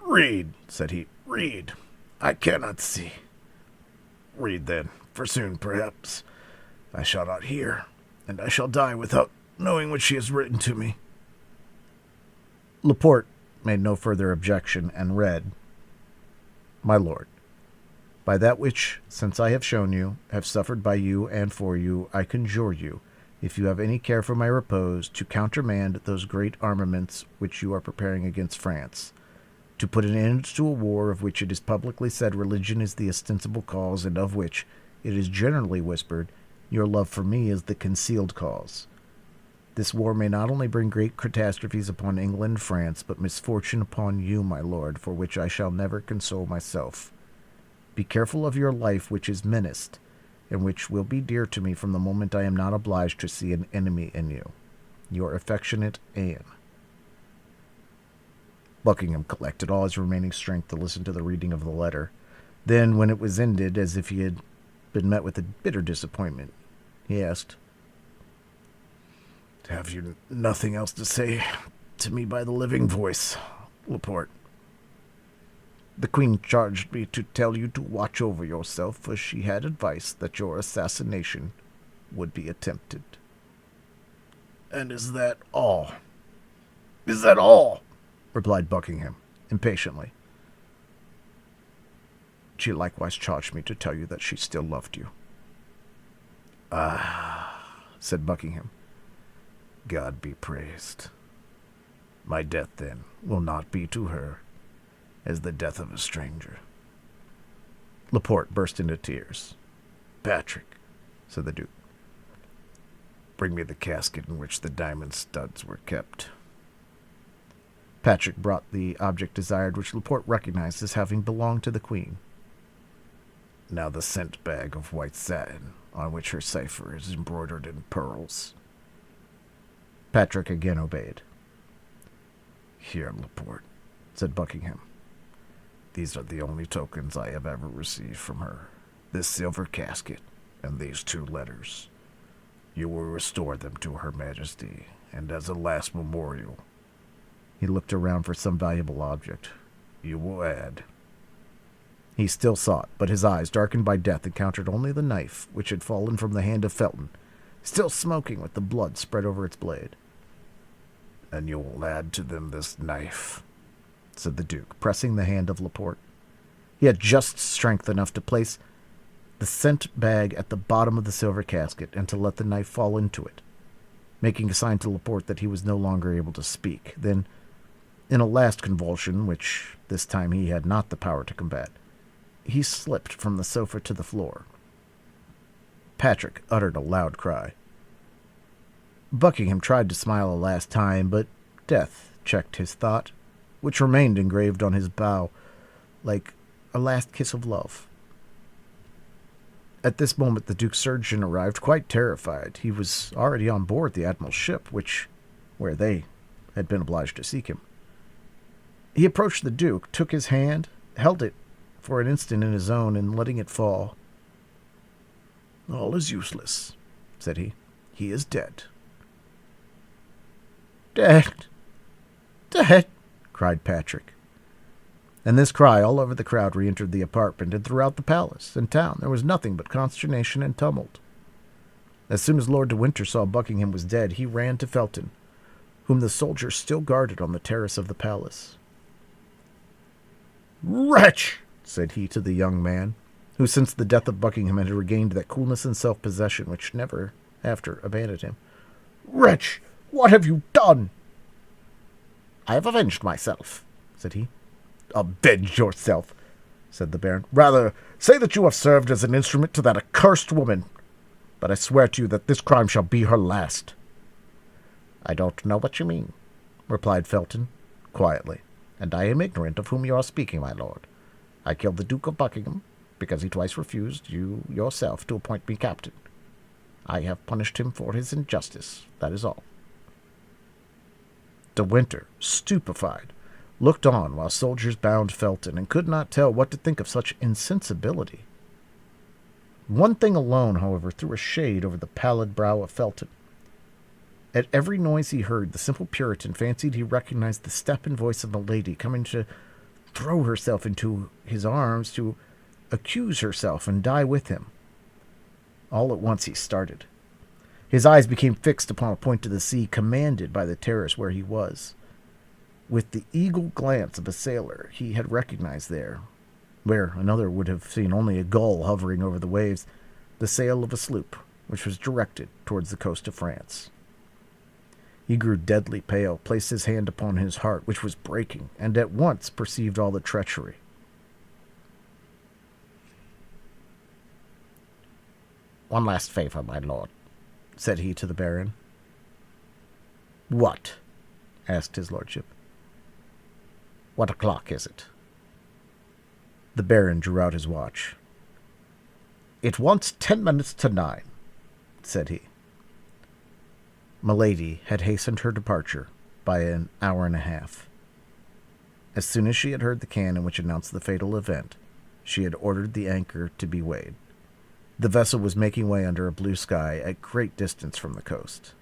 "Read," said he, "read. I cannot see." "Read, then, for soon, perhaps, I shall not hear, and I shall die without knowing what she has written to me." Laporte made no further objection, and read, "My lord, by that which, since I have shown you, have suffered by you and for you, I conjure you, if you have any care for my repose, to countermand those great armaments which you are preparing against France, to put an end to a war of which it is publicly said religion is the ostensible cause, and of which, it is generally whispered, your love for me is the concealed cause. This war may not only bring great catastrophes upon England and France, but misfortune upon you, my lord, for which I shall never console myself. Be careful of your life, which is menaced, and which will be dear to me from the moment I am not obliged to see an enemy in you. Your affectionate Anne." Buckingham collected all his remaining strength to listen to the reading of the letter. Then, when it was ended, as if he had been met with a bitter disappointment, he asked, "Have you nothing else to say to me by the living voice, Laporte?" "The Queen charged me to tell you to watch over yourself, for she had advice that your assassination would be attempted." "And is that all? Is that all?" replied Buckingham, impatiently. "She likewise charged me to tell you that she still loved you." "Ah," said Buckingham, "God be praised. My death, then, will not be to her as the death of a stranger." Laporte burst into tears. "Patrick," said the Duke, "bring me the casket in which the diamond studs were kept." Patrick brought the object desired, which Laporte recognized as having belonged to the Queen. "Now the scent bag of white satin, on which her cipher is embroidered in pearls." Patrick again obeyed. "Here, Laporte," said Buckingham. "These are the only tokens I have ever received from her. This silver casket and these 2 letters. You will restore them to Her Majesty, and as a last memorial," he looked around for some valuable object, "you will add—" He still sought, but his eyes, darkened by death, encountered only the knife which had fallen from the hand of Felton, still smoking with the blood spread over its blade. "And you will add to them this knife," said the Duke, pressing the hand of Laporte. He had just strength enough to place the scent bag at the bottom of the silver casket and to let the knife fall into it, making a sign to Laporte that he was no longer able to speak. Then, in a last convulsion, which this time he had not the power to combat, he slipped from the sofa to the floor. Patrick uttered a loud cry. Buckingham tried to smile a last time, but death checked his thought, which remained engraved on his brow like a last kiss of love. At this moment the Duke's surgeon arrived, quite terrified. He was already on board the Admiral's ship, where they had been obliged to seek him. He approached the Duke, took his hand, held it for an instant in his own, and letting it fall. "All is useless," said he. "He is dead." "Dead! Dead!" cried Patrick. And this cry all over the crowd re-entered the apartment, and throughout the palace and town there was nothing but consternation and tumult. As soon as Lord de Winter saw Buckingham was dead, he ran to Felton, whom the soldiers still guarded on the terrace of the palace. "Wretch!" said he to the young man, who since the death of Buckingham had regained that coolness and self-possession which never after abandoned him. "Wretch, what have you done?" "I have avenged myself," said he. "Avenge yourself," said the Baron. "Rather, say that you have served as an instrument to that accursed woman. But I swear to you that this crime shall be her last." "I don't know what you mean," replied Felton, quietly, "and I am ignorant of whom you are speaking, my lord. I killed the Duke of Buckingham, because he twice refused you yourself to appoint me captain. I have punished him for his injustice, that is all." De Winter, stupefied, looked on while soldiers bound Felton, and could not tell what to think of such insensibility. One thing alone, however, threw a shade over the pallid brow of Felton. At every noise he heard, the simple Puritan fancied he recognized the step and voice of Milady coming to throw herself into his arms, to accuse herself and die with him. All at once he started. His eyes became fixed upon a point of the sea commanded by the terrace where he was. With the eagle glance of a sailor, he had recognized there, where another would have seen only a gull hovering over the waves, the sail of a sloop, which was directed towards the coast of France. He grew deadly pale, placed his hand upon his heart, which was breaking, and at once perceived all the treachery. "One last favor, my lord," said he to the Baron. "What?" asked his lordship. "What o'clock is it?" The Baron drew out his watch. "It wants 10 minutes to 9, said he. Milady had hastened her departure by an hour and a half. As soon as she had heard the cannon which announced the fatal event, she had ordered the anchor to be weighed. The vessel was making way under a blue sky at great distance from the coast.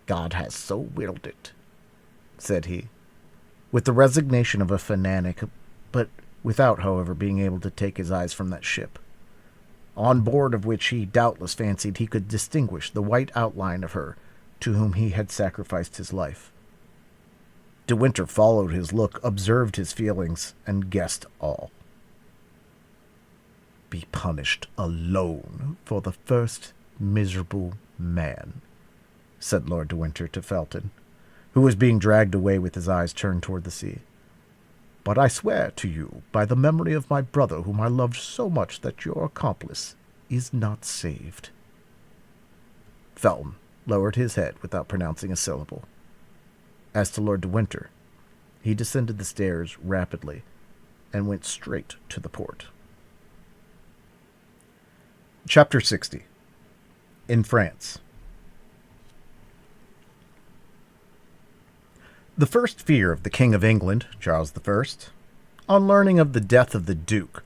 "God has so willed it," said he, with the resignation of a fanatic, but without, however, being able to take his eyes from that ship, on board of which he doubtless fancied he could distinguish the white outline of her to whom he had sacrificed his life. De Winter followed his look, observed his feelings, and guessed all. "Be punished alone for the first miserable man," said Lord de Winter to Felton, who was being dragged away with his eyes turned toward the sea. "But I swear to you, by the memory of my brother, whom I loved so much, that your accomplice is not saved." Felton lowered his head without pronouncing a syllable. As to Lord de Winter, he descended the stairs rapidly and went straight to the port. Chapter 60. In France. The first fear of the King of England, Charles I, on learning of the death of the Duke,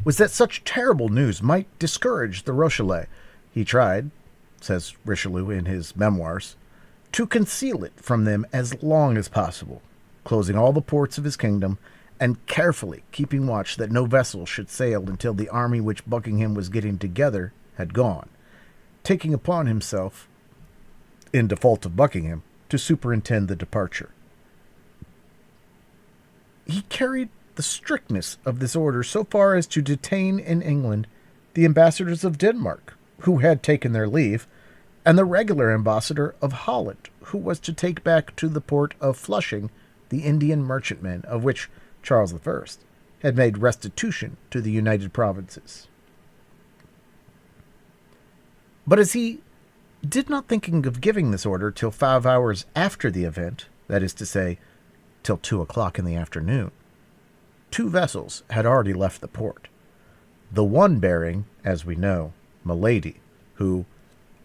was that such terrible news might discourage the Rochellais. He tried, says Richelieu in his memoirs, to conceal it from them as long as possible, closing all the ports of his kingdom and carefully keeping watch that no vessel should sail until the army which Buckingham was getting together had gone, taking upon himself, in default of Buckingham, to superintend the departure. He carried the strictness of this order so far as to detain in England the ambassadors of Denmark, who had taken their leave, and the regular ambassador of Holland, who was to take back to the port of Flushing the Indian merchantmen of which Charles I had made restitution to the United Provinces. But as he did not think of giving this order till 5 hours after the event, that is to say, till 2 o'clock in the afternoon, 2 vessels had already left the port, the one bearing, as we know, Milady, who,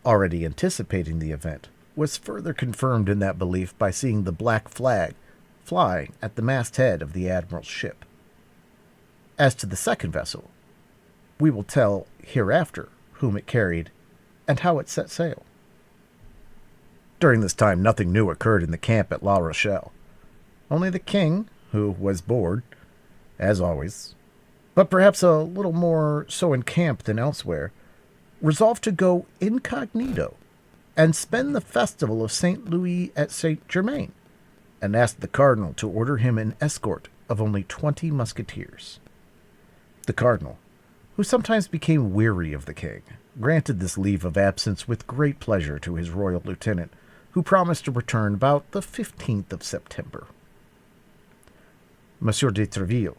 already anticipating the event, was further confirmed in that belief by seeing the black flag flying at the masthead of the admiral's ship. As to the second vessel, we will tell hereafter whom it carried and how it set sail. During this time nothing new occurred in the camp at La Rochelle. Only the king, who was bored, as always, but perhaps a little more so in camp than elsewhere, resolved to go incognito and spend the festival of St. Louis at St. Germain, and asked the cardinal to order him an escort of only 20 musketeers. The cardinal, who sometimes became weary of the king, granted this leave of absence with great pleasure to his royal lieutenant, who promised to return about the 15th of September. Monsieur de Treville,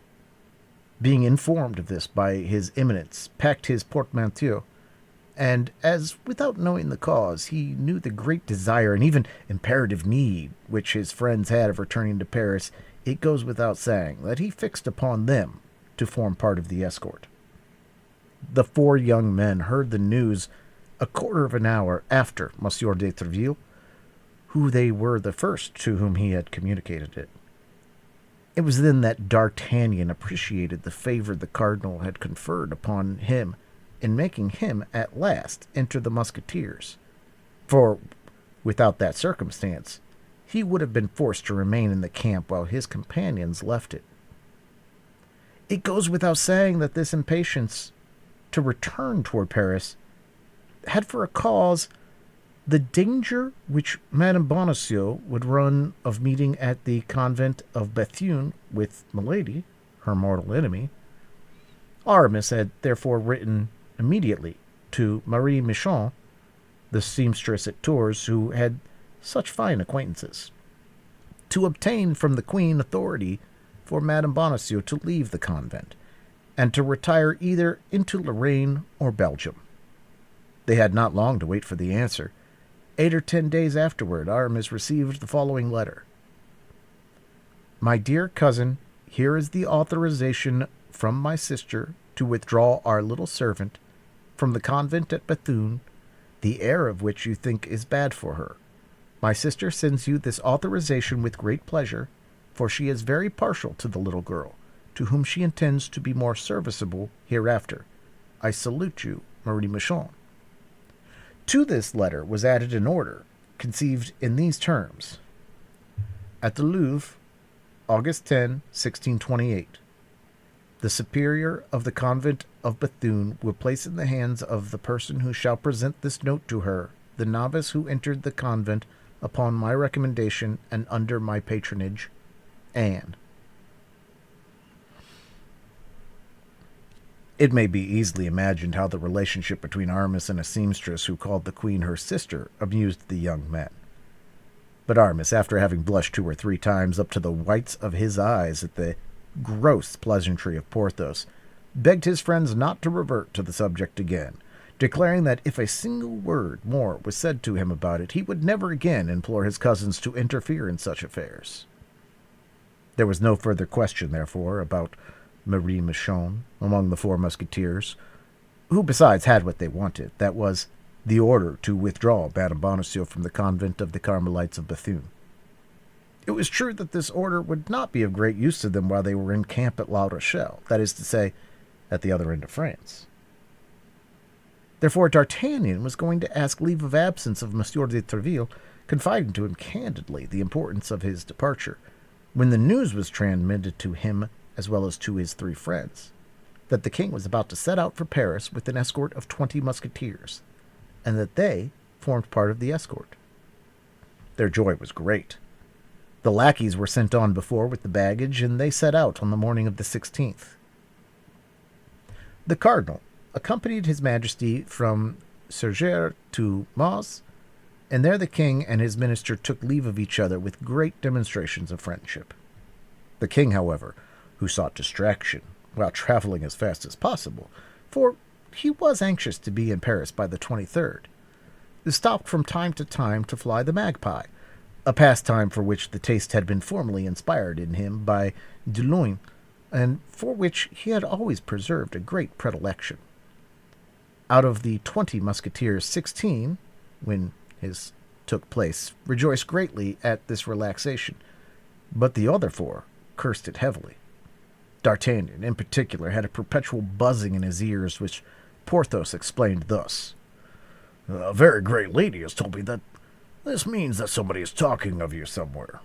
being informed of this by his eminence, packed his portmanteau, and as, without knowing the cause, he knew the great desire and even imperative need which his friends had of returning to Paris, it goes without saying that he fixed upon them to form part of the escort. The 4 young men heard the news a quarter of an hour after Monsieur de Treville, who they were the first to whom he had communicated it. It was then that D'Artagnan appreciated the favor the cardinal had conferred upon him in making him at last enter the Musketeers, for without that circumstance he would have been forced to remain in the camp while his companions left it. It goes without saying that this impatience to return toward Paris had for a cause the danger which Madame Bonacieux would run of meeting at the convent of Bethune with Milady, her mortal enemy. Aramis had therefore written immediately to Marie Michon, the seamstress at Tours, who had such fine acquaintances, to obtain from the queen authority for Madame Bonacieux to leave the convent, and to retire either into Lorraine or Belgium. They had not long to wait for the answer. 8 or 10 days afterward, Aramis received the following letter. My dear cousin, here is the authorization from my sister to withdraw our little servant from the convent at Bethune, the air of which you think is bad for her. My sister sends you this authorization with great pleasure, for she is very partial to the little girl, to whom she intends to be more serviceable hereafter. I salute you, Marie Michon. To this letter was added an order, conceived in these terms. At the Louvre, August 10, 1628. The superior of the convent of Bethune will place in the hands of the person who shall present this note to her, the novice who entered the convent upon my recommendation and under my patronage, Anne. It may be easily imagined how the relationship between Aramis and a seamstress who called the queen her sister amused the young men. But Aramis, after having blushed 2 or 3 times up to the whites of his eyes at the gross pleasantry of Porthos, begged his friends not to revert to the subject again, declaring that if a single word more was said to him about it, he would never again implore his cousins to interfere in such affairs. There was no further question, therefore, about Marie Michon among the 4 musketeers, who besides had what they wanted, that was, the order to withdraw Madame Bonacieux from the convent of the Carmelites of Bethune. It was true that this order would not be of great use to them while they were in camp at La Rochelle, that is to say, at the other end of France. Therefore, D'Artagnan was going to ask leave of absence of Monsieur de Treville, confiding to him candidly the importance of his departure, when the news was transmitted to him as well as to his 3 friends, that the king was about to set out for Paris with an escort of 20 musketeers, and that they formed part of the escort. Their joy was great. The lackeys were sent on before with the baggage, and they set out on the morning of the 16th. The cardinal accompanied his majesty from Sergères to Mons, and there the king and his minister took leave of each other with great demonstrations of friendship. The king, however, who sought distraction while traveling as fast as possible, for he was anxious to be in Paris by the 23rd, stopped from time to time to fly the magpie, a pastime for which the taste had been formerly inspired in him by Bethune, and for which he had always preserved a great predilection. Out of the 20 musketeers, 16, when his took place, rejoiced greatly at this relaxation, but the other 4 cursed it heavily. D'Artagnan, in particular, had a perpetual buzzing in his ears, which Porthos explained thus. A very great lady has told me that this means that somebody is talking of you somewhere.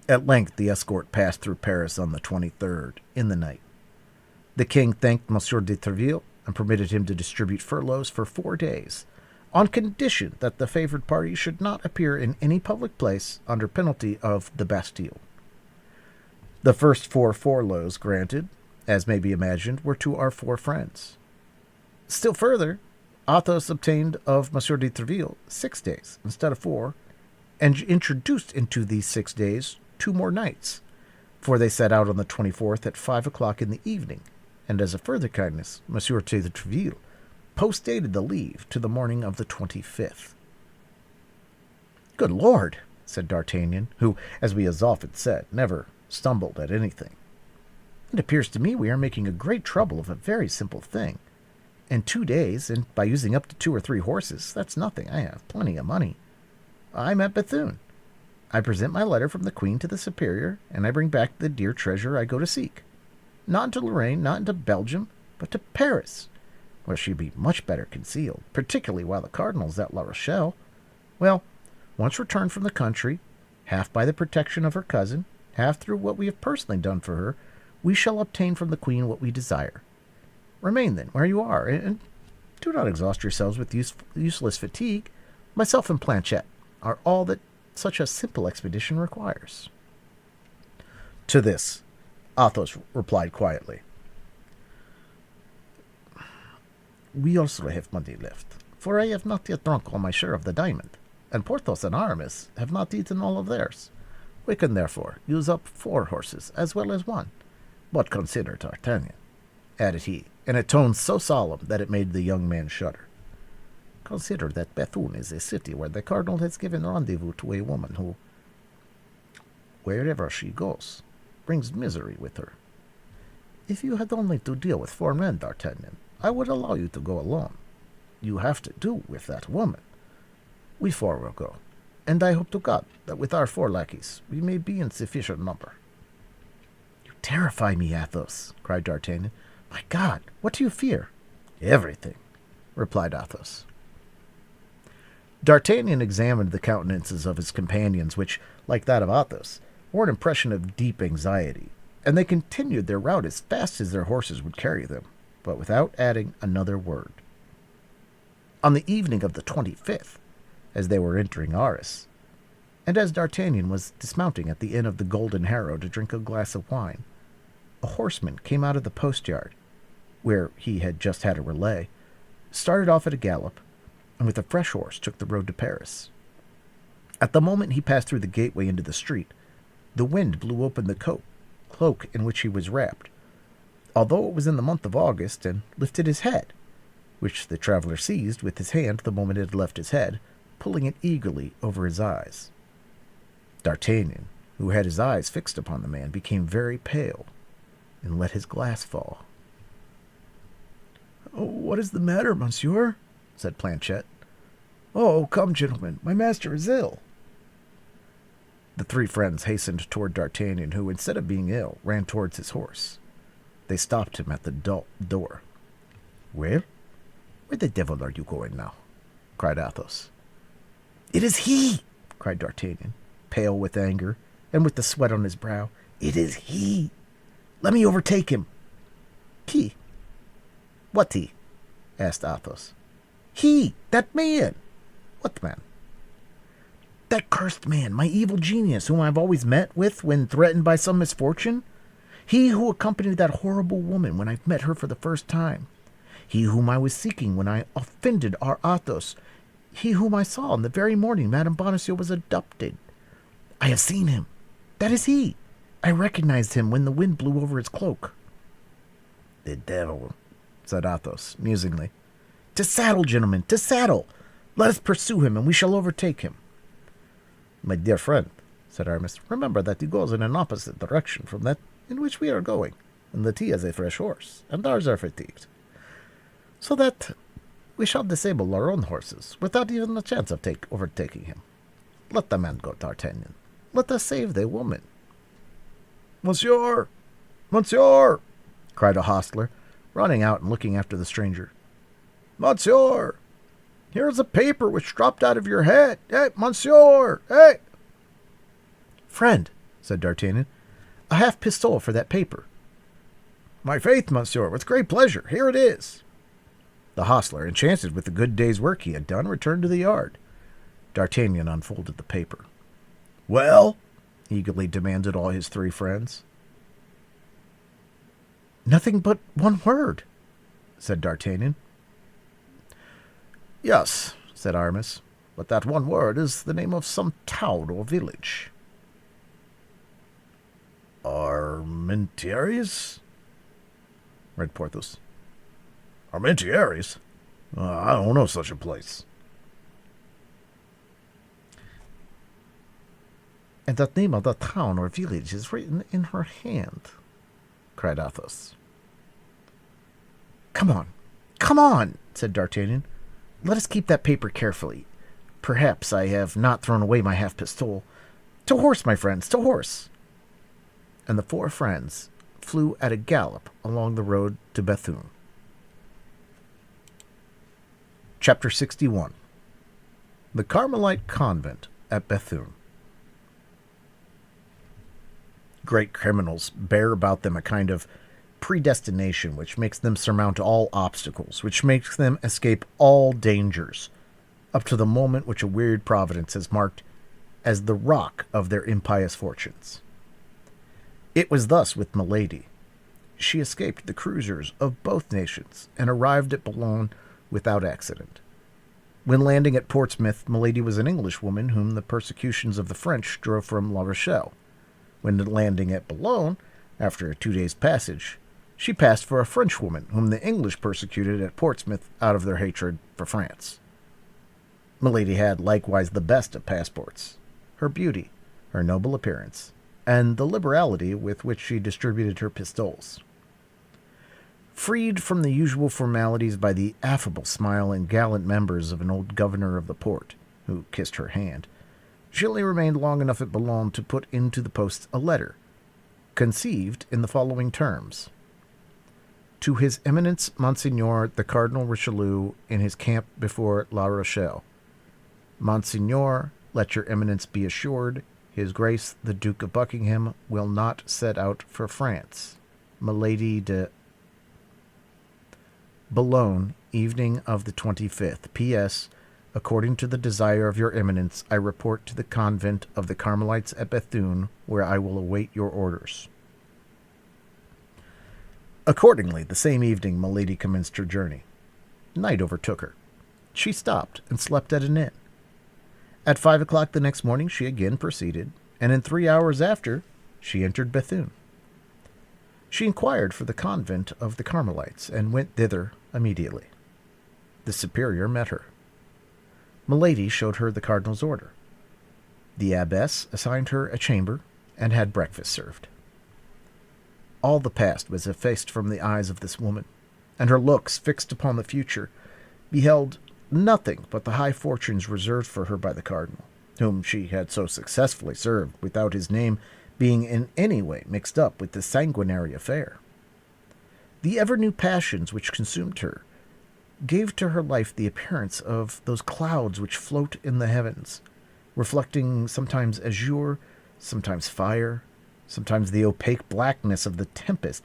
At length the escort passed through Paris on the 23rd, in the night. The king thanked Monsieur de Treville and permitted him to distribute furloughs for 4 days, on condition that the favored party should not appear in any public place under penalty of the Bastille. The first 4 furloughs granted, as may be imagined, were to our 4 friends. Still further, Athos obtained of Monsieur de Treville 6 days instead of 4, and introduced into these 6 days 2 more nights, for they set out on the 24th at 5 o'clock in the evening, and as a further kindness, Monsieur de Treville postdated the leave to the morning of the 25th. "Good Lord," said D'Artagnan, who, as we have often said, never stumbled at anything. "It appears to me we are making a great trouble of a very simple thing. In 2 days, and by using up to 2 or 3 horses, that's nothing. I have plenty of money. I'm at Bethune. I present my letter from the Queen to the Superior, and I bring back the dear treasure I go to seek. Not into Lorraine, not into Belgium, but to Paris, where she'd be much better concealed, particularly while the cardinal's at La Rochelle. Well, once returned from the country, half by the protection of her cousin, half through what we have personally done for her, we shall obtain from the Queen what we desire. Remain, then, where you are, and do not exhaust yourselves with useless fatigue. Myself and Planchet are all that such a simple expedition requires." To this, Athos replied quietly, "We also have money left, for I have not yet drunk all my share of the diamond, and Porthos and Aramis have not eaten all of theirs. We can therefore use up 4 horses as well as 1. But consider, D'Artagnan," added he, in a tone so solemn that it made the young man shudder, "consider that Bethune is a city where the cardinal has given rendezvous to a woman who, wherever she goes, brings misery with her. If you had only to deal with 4 men, D'Artagnan, I would allow you to go alone. You have to do with that woman. We 4 will go, and I hope to God that with our 4 lackeys we may be in sufficient number." "You terrify me, Athos," cried D'Artagnan. "My God, what do you fear?" "Everything," replied Athos. D'Artagnan examined the countenances of his companions, which, like that of Athos, wore an impression of deep anxiety, and they continued their route as fast as their horses would carry them, but without adding another word. On the evening of the 25th, as they were entering Arras, and as D'Artagnan was dismounting at the inn of the Golden Harrow to drink a glass of wine, a horseman came out of the post-yard, where he had just had a relay, started off at a gallop, and with a fresh horse took the road to Paris. At the moment he passed through the gateway into the street, the wind blew open the cloak in which he was wrapped, although it was in the month of August, and lifted his head, which the traveller seized with his hand the moment it had left his head, pulling it eagerly over his eyes. D'Artagnan, who had his eyes fixed upon the man, became very pale, and let his glass fall. "Oh, what is the matter, monsieur?" said Planchet. "Oh, come, gentlemen, my master is ill." The three friends hastened toward D'Artagnan, who, instead of being ill, ran towards his horse. They stopped him at the door. Where? Where the devil are you going now? Cried Athos. It is he! Cried D'Artagnan, pale with anger, and with the sweat on his brow. It is he! Let me overtake him. He? What he? Asked Athos. He! That man! What man? That cursed man, my evil genius, whom I've always met with when threatened by some misfortune. He who accompanied that horrible woman when I met her for the first time. He whom I was seeking when I offended our Athos. He whom I saw on the very morning Madame Bonacieux was abducted. I have seen him. That is he. I recognized him when the wind blew over his cloak. The devil, said Athos, musingly. To saddle, gentlemen, to saddle! Let us pursue him, and we shall overtake him. My dear friend, said Aramis, remember that he goes in an opposite direction from that in which we are going, and that he has a fresh horse, and ours are fatigued. So that we shall disable our own horses without even a chance of overtaking him. Let the man go, D'Artagnan. Let us save the woman. Monsieur! Monsieur! Cried a hostler, running out and looking after the stranger. Monsieur! Here's a paper which dropped out of your head. Hey, monsieur! Hey! Friend, said D'Artagnan, a half pistole for that paper. My faith, monsieur, with great pleasure. Here it is. The hostler, enchanted with the good day's work he had done, returned to the yard. D'Artagnan unfolded the paper. Well? Eagerly demanded all his three friends. Nothing but one word, said D'Artagnan. Yes, said Aramis, but that one word is the name of some town or village. Armentières? Read Porthos. Armentières? I don't know such a place. And that name of the town or village is written in her hand, cried Athos. Come on, said D'Artagnan. Let us keep that paper carefully. Perhaps I have not thrown away my half-pistole. To horse, my friends, to horse! And the four friends flew at a gallop along the road to Bethune. Chapter 61. The Carmelite Convent at Bethune. Great criminals bear about them a kind of predestination which makes them surmount all obstacles, which makes them escape all dangers, up to the moment which a weird providence has marked as the rock of their impious fortunes. It was thus with Milady. She escaped the cruisers of both nations, and arrived at Boulogne without accident. When landing at Portsmouth, Milady was an Englishwoman whom the persecutions of the French drove from La Rochelle. When landing at Boulogne, after a 2 days' passage, she passed for a Frenchwoman whom the English persecuted at Portsmouth out of their hatred for France. Milady had likewise the best of passports, her beauty, her noble appearance, and the liberality with which she distributed her pistoles. Freed from the usual formalities by the affable smile and gallant members of an old governor of the port, who kissed her hand, she only remained long enough at Boulogne to put into the post a letter, conceived in the following terms. To His Eminence Monseigneur the Cardinal Richelieu in his camp before La Rochelle. Monseigneur, let your Eminence be assured, His Grace the Duke of Buckingham will not set out for France. Milady de Boulogne, evening of the 25th. P.S. According to the desire of your Eminence, I report to the convent of the Carmelites at Bethune, where I will await your orders. Accordingly, the same evening, Milady commenced her journey. Night overtook her. She stopped and slept at an inn. At 5 o'clock the next morning she again proceeded, and in 3 hours after she entered Bethune. She inquired for the convent of the Carmelites, and went thither immediately. The superior met her. Milady showed her the cardinal's order. The abbess assigned her a chamber, and had breakfast served. All the past was effaced from the eyes of this woman, and her looks, fixed upon the future, beheld nothing but the high fortunes reserved for her by the cardinal, whom she had so successfully served without his name being in any way mixed up with this sanguinary affair. The ever-new passions which consumed her gave to her life the appearance of those clouds which float in the heavens, reflecting sometimes azure, sometimes fire, sometimes the opaque blackness of the tempest,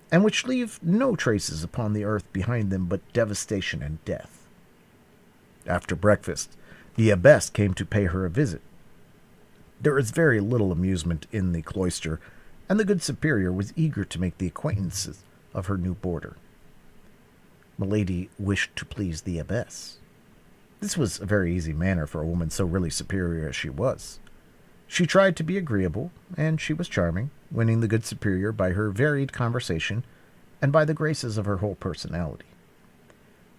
and which leave no traces upon the earth behind them but devastation and death. After breakfast, the abbess came to pay her a visit. There is very little amusement in the cloister, and the good superior was eager to make the acquaintances of her new boarder. Milady wished to please the abbess. This was a very easy matter for a woman so really superior as she was. She tried to be agreeable, and she was charming, winning the good superior by her varied conversation and by the graces of her whole personality.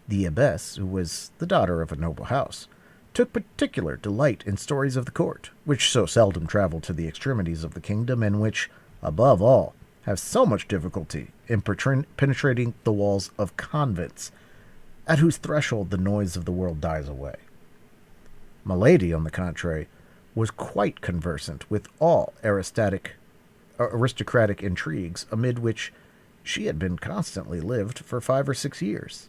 The abbess, who was the daughter of a noble house, took particular delight in stories of the court, which so seldom travel to the extremities of the kingdom, and which, above all, have so much difficulty in penetrating the walls of convents, at whose threshold the noise of the world dies away. Milady, on the contrary, was quite conversant with all aristocratic intrigues, amid which she had been constantly lived for 5 or 6 years.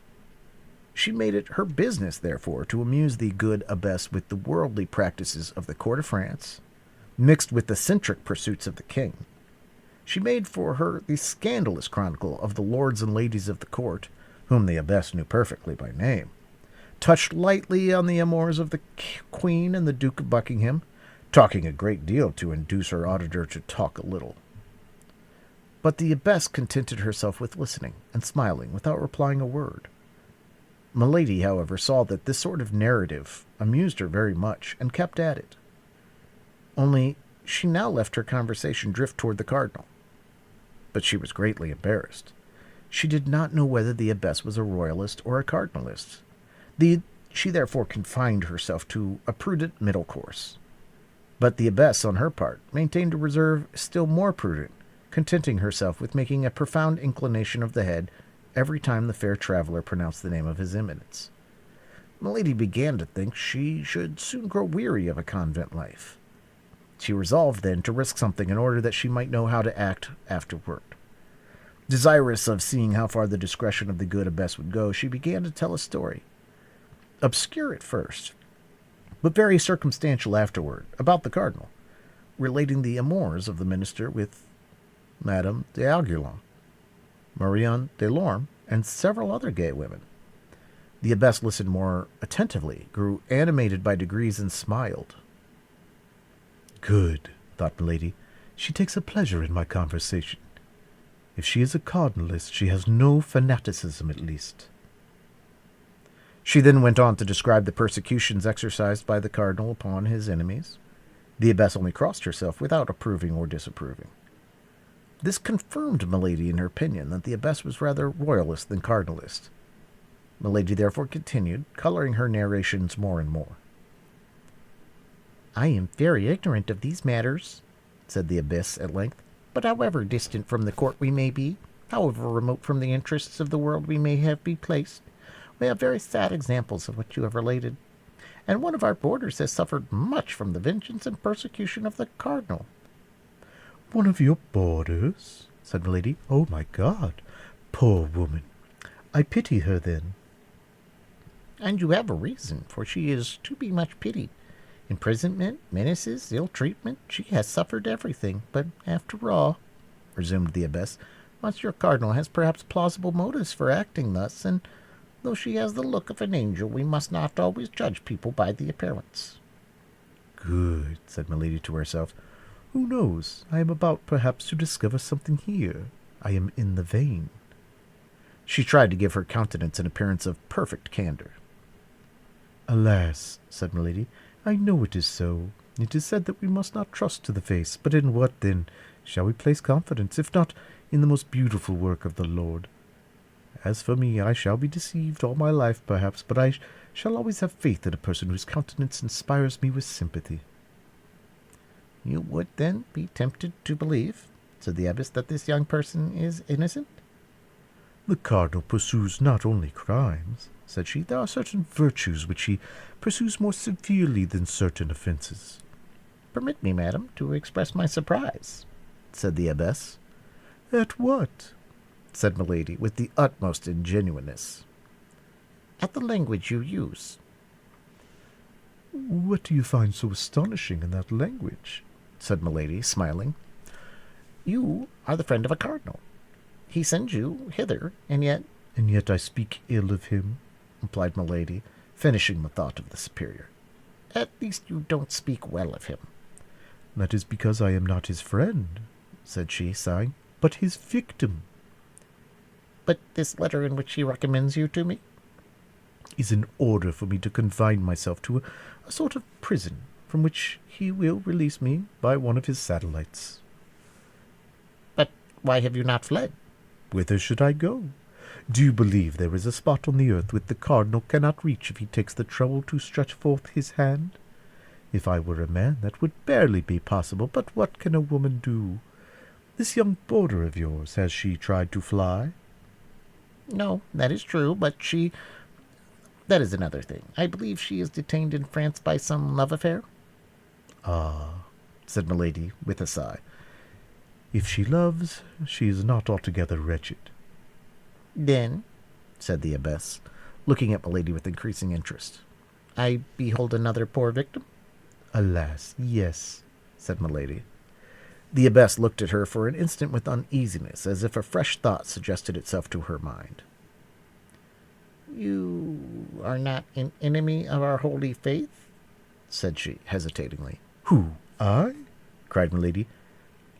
She made it her business, therefore, to amuse the good abbess with the worldly practices of the court of France, mixed with the eccentric pursuits of the king. She made for her the scandalous chronicle of the lords and ladies of the court, whom the abbess knew perfectly by name, touched lightly on the amours of the Queen and the Duke of Buckingham, talking a great deal to induce her auditor to talk a little. But the abbess contented herself with listening and smiling without replying a word. Milady, however, saw that this sort of narrative amused her very much, and kept at it. Only she now left her conversation drift toward the cardinal. But she was greatly embarrassed. She did not know whether the abbess was a royalist or a cardinalist. She therefore confined herself to a prudent middle course. But the abbess, on her part, maintained a reserve still more prudent, contenting herself with making a profound inclination of the head every time the fair traveller pronounced the name of his eminence. Milady began to think she should soon grow weary of a convent life. She resolved, then, to risk something in order that she might know how to act afterward. Desirous of seeing how far the discretion of the good abbess would go, she began to tell a story, obscure at first, but very circumstantial afterward, about the cardinal, relating the amours of the minister with Madame d'Aiguillon, Marion de Lorme, and several other gay women. The abbess listened more attentively, grew animated by degrees, and smiled. Good, thought Milady. She takes a pleasure in my conversation. If she is a cardinalist, she has no fanaticism, at least. She then went on to describe the persecutions exercised by the cardinal upon his enemies. The abbess only crossed herself without approving or disapproving. This confirmed Milady in her opinion that the abbess was rather royalist than cardinalist. Milady therefore continued, coloring her narrations more and more. "I am very ignorant of these matters," said the abbess at length, "but however distant from the court we may be, however remote from the interests of the world we may have been placed, we have very sad examples of what you have related, and one of our boarders has suffered much from the vengeance and persecution of the cardinal." "One of your boarders?" said Milady. "Oh, my God! Poor woman! I pity her, then." "And you have a reason, for she is to be much pitied. Imprisonment, menaces, ill-treatment, she has suffered everything. But after all," resumed the abbess, "Monsieur Cardinal has perhaps plausible motives for acting thus, and though she has the look of an angel, we must not always judge people by the appearance." "Good," said Milady to herself. "Who knows? I am about, perhaps, to discover something here. I am in the vein." She tried to give her countenance an appearance of perfect candor. "Alas," said Milady, "I know it is so. It is said that we must not trust to the face. But in what, then, shall we place confidence, if not in the most beautiful work of the Lord? As for me, I shall be deceived all my life, perhaps, but I shall always have faith in a person whose countenance inspires me with sympathy." "You would, then, be tempted to believe," said the abbess, "that this young person is innocent?" The cardinal pursues not only crimes, said she. There are certain virtues which he pursues more severely than certain offences. Permit me, madam, to express my surprise, said the abbess. At what? Said Milady, with the utmost ingenuousness. At the language you use. What do you find so astonishing in that language? Said Milady, smiling. You are the friend of a cardinal. He sends you hither, and yet... And yet I speak ill of him, replied Milady, finishing the thought of the superior. At least you don't speak well of him. That is because I am not his friend, said she, sighing, but his victim. But this letter in which he recommends you to me? Is an order for me to confine myself to a sort of prison, from which he will release me by one of his satellites. But why have you not fled? Whither should I go? Do you believe there is a spot on the earth which the cardinal cannot reach if he takes the trouble to stretch forth his hand? If I were a man, that would barely be possible, but what can a woman do? This young boarder of yours, has she tried to fly? No, that is true, but she... That is another thing. I believe she is detained in France by some love affair. Ah, said Milady, with a sigh. If she loves, she is not altogether wretched. Then, said the abbess, looking at Milady with increasing interest, I behold another poor victim? Alas, yes, said Milady. The abbess looked at her for an instant with uneasiness, as if a fresh thought suggested itself to her mind. You are not an enemy of our holy faith? Said she, hesitatingly. Who, I? Cried Milady.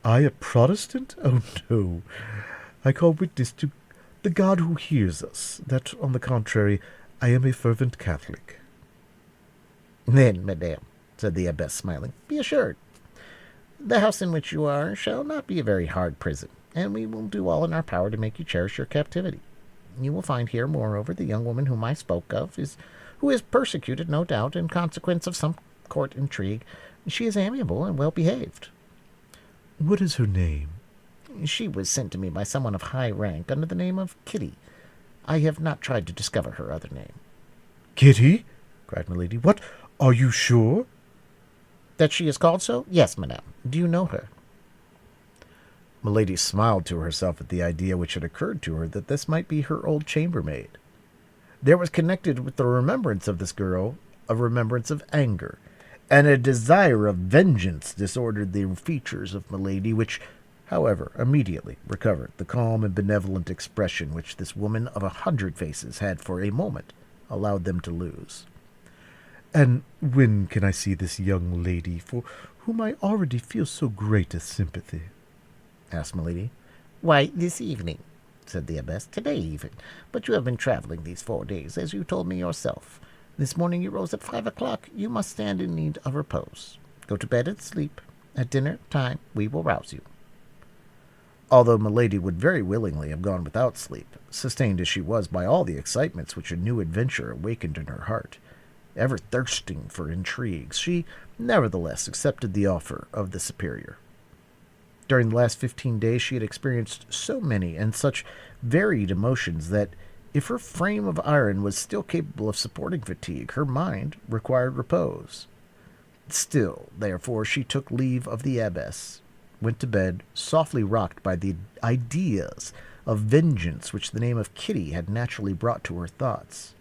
I a Protestant? Oh, no. I call witness to the God who hears us, that, on the contrary, I am a fervent Catholic. Then, madame, said the abbess, smiling, be assured. The house in which you are shall not be a very hard prison, and we will do all in our power to make you cherish your captivity. You will find here, moreover, the young woman whom I spoke of, who is persecuted, no doubt, in consequence of some court intrigue. She is amiable and well behaved. What is her name? She was sent to me by someone of high rank under the name of Kitty. I have not tried to discover her other name. Kitty? Cried Milady. What? Are you sure? That she is called so? Yes, madame. Do you know her? Milady smiled to herself at the idea which had occurred to her that this might be her old chambermaid. There was connected with the remembrance of this girl a remembrance of anger, and a desire of vengeance disordered the features of Milady, which, however, immediately recovered the calm and benevolent expression which this woman of 100 faces had for a moment allowed them to lose. And when can I see this young lady, for whom I already feel so great a sympathy? Asked Milady. Why, this evening, said the abbess. Today even. But you have been travelling these 4 days, as you told me yourself. This morning you rose at 5 o'clock. You must stand in need of repose. Go to bed and sleep. At dinner time we will rouse you. Although Milady would very willingly have gone without sleep, sustained as she was by all the excitements which a new adventure awakened in her heart, ever thirsting for intrigues, she nevertheless accepted the offer of the superior. During the last 15 days she had experienced so many and such varied emotions that, if her frame of iron was still capable of supporting fatigue, her mind required repose. Still, therefore, she took leave of the abbess, went to bed, softly rocked by the ideas of vengeance which the name of Kitty had naturally brought to her thoughts.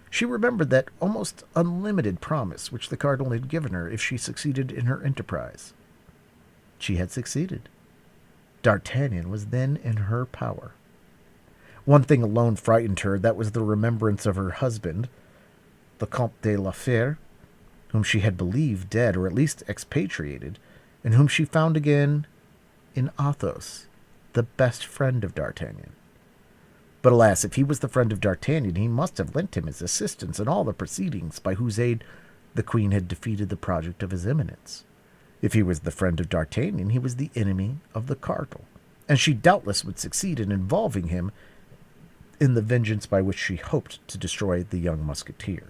She remembered that almost unlimited promise which the cardinal had given her if she succeeded in her enterprise. She had succeeded. D'Artagnan was then in her power. One thing alone frightened her, that was the remembrance of her husband, the Comte de la Fère, whom she had believed dead or at least expatriated, and whom she found again in Athos, the best friend of D'Artagnan. But alas, if he was the friend of D'Artagnan, he must have lent him his assistance in all the proceedings by whose aid the queen had defeated the project of his eminence. If he was the friend of D'Artagnan, he was the enemy of the cardinal, and she doubtless would succeed in involving him in the vengeance by which she hoped to destroy the young musketeer.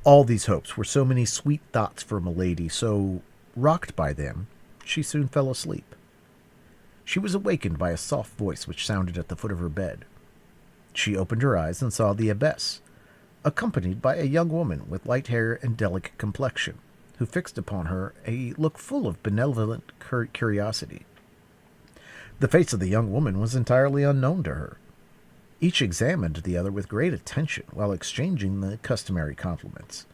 All these hopes were so many sweet thoughts for Milady, so, rocked by them, she soon fell asleep. she was awakened by a soft voice which sounded at the foot of her bed. She opened her eyes and saw the abbess, accompanied by a young woman with light hair and delicate complexion, who fixed upon her a look full of benevolent curiosity. The face of the young woman was entirely unknown to her. Each examined the other with great attention while exchanging the customary compliments.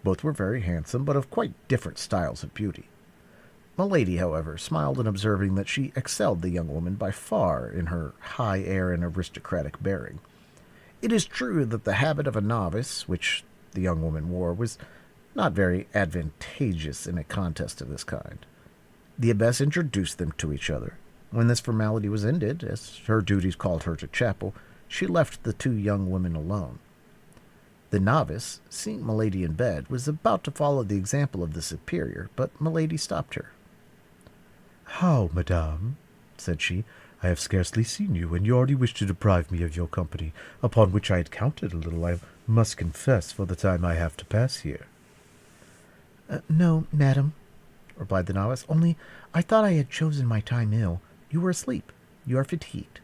Both were very handsome, but of quite different styles of beauty. Milady, however, smiled in observing that she excelled the young woman by far in her high air and aristocratic bearing. It is true that the habit of a novice, which the young woman wore, was not very advantageous in a contest of this kind. The abbess introduced them to each other. When this formality was ended, as her duties called her to chapel, she left the two young women alone. The novice, seeing Milady in bed, was about to follow the example of the superior, but Milady stopped her. "How, madame?" said she. "I have scarcely seen you, and you already wish to deprive me of your company, upon which I had counted a little, I must confess, for the time I have to pass here." "No, madam," replied the novice, "only I thought I had chosen my time ill. You were asleep. You are fatigued."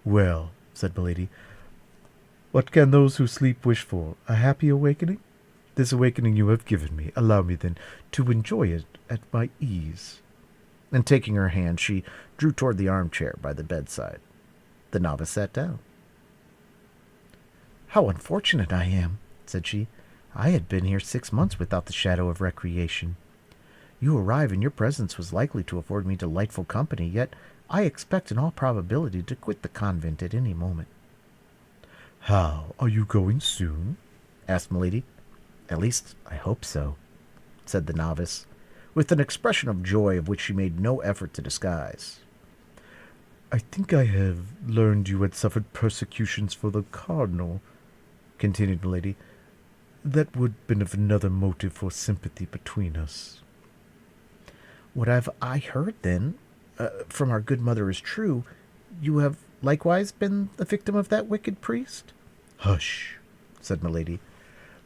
"Well," said Milady, "what can those who sleep wish for? A happy awakening? This awakening you have given me. Allow me, then, to enjoy it at my ease." And taking her hand, she drew toward the armchair by the bedside. The novice sat down. "How unfortunate I am," said she. "I had been here 6 months without the shadow of recreation. You arrive, and your presence was likely to afford me delightful company, yet I expect in all probability to quit the convent at any moment." "How? Are you going soon?" asked Milady. "At least I hope so," said the novice, with an expression of joy of which she made no effort to disguise. "I think I have learned you had suffered persecutions for the cardinal," continued Milady. "That would have been of another motive for sympathy between us." "What have I heard, then, from our good mother is true? You have likewise been the victim of that wicked priest?" "Hush," said Milady.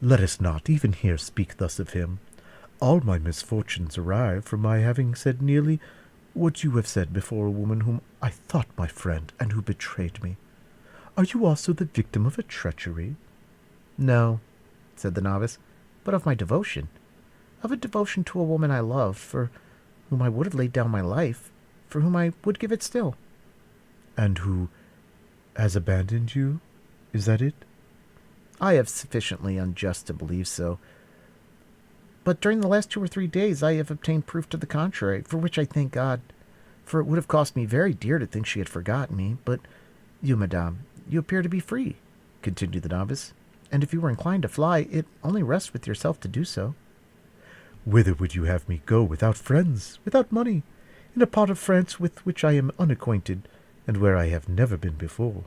"Let us not, even here, speak thus of him. All my misfortunes arrive from my having said nearly what you have said before a woman whom I thought my friend, and who betrayed me. Are you also the victim of a treachery?" "No," said the novice, "but of my devotion. Of a devotion to a woman I love, for whom I would have laid down my life, for whom I would give it still." "And who has abandoned you? Is that it?" "I have sufficiently unjust to believe so. But during the last 2 or 3 days I have obtained proof to the contrary, for which I thank God, for it would have cost me very dear to think she had forgotten me. But you, madame, you appear to be free," continued the novice, "and if you were inclined to fly, it only rests with yourself to do so." "Whither would you have me go, without friends, without money, in a part of France with which I am unacquainted, and where I have never been before?"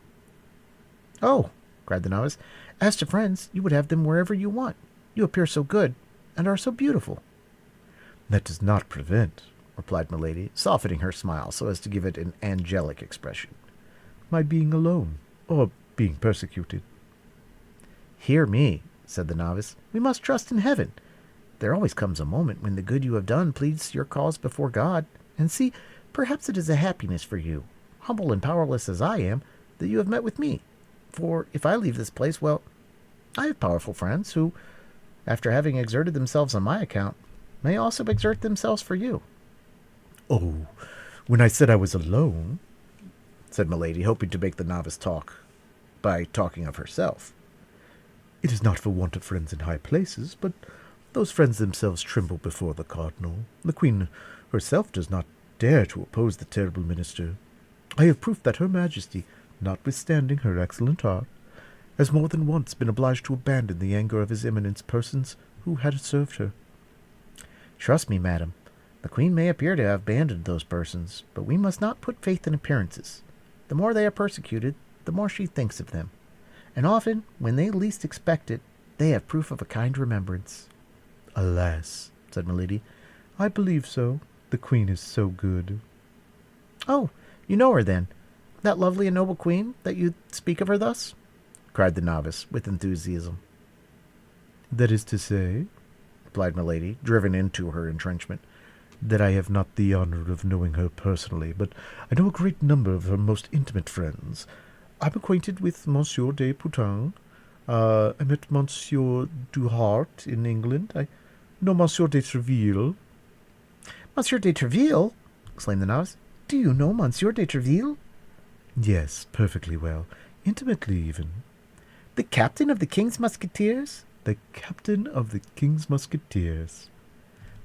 "Oh," cried the novice, "as to friends, you would have them wherever you want. You appear so good, and are so beautiful." "That does not prevent," replied Milady, softening her smile so as to give it an angelic expression, "my being alone, or being persecuted." "Hear me," said the novice. "We must trust in heaven. There always comes a moment when the good you have done pleads your cause before God. And see, perhaps it is a happiness for you, humble and powerless as I am, that you have met with me. For if I leave this place, well, I have powerful friends who, after having exerted themselves on my account, may also exert themselves for you." "Oh, when I said I was alone," said Milady, hoping to make the novice talk by talking of herself, "it is not for want of friends in high places, but those friends themselves tremble before the cardinal. The queen herself does not dare to oppose the terrible minister. I have proof that her majesty, notwithstanding her excellent heart, has more than once been obliged to abandon the anger of his eminence persons who had served her." "Trust me, madam, the queen may appear to have abandoned those persons, but we must not put faith in appearances. The more they are persecuted, the more she thinks of them, and often, when they least expect it, they have proof of a kind remembrance." "Alas," said Milady, "I believe so. The queen is so good." "Oh, you know her, then? That lovely and noble queen, that you speak of her thus?" cried the novice, with enthusiasm. "That is to say," replied Milady, driven into her entrenchment, that I have not the honor of knowing her personally, but I know a great number of her most intimate friends. I'm acquainted with Monsieur de Poutin. I met Monsieur Duhart in England. I know Monsieur de Treville. Monsieur de Treville? Exclaimed the novice. Do you know Monsieur de Treville? Yes, perfectly well. Intimately, even. The captain of the King's Musketeers? The captain of the King's Musketeers.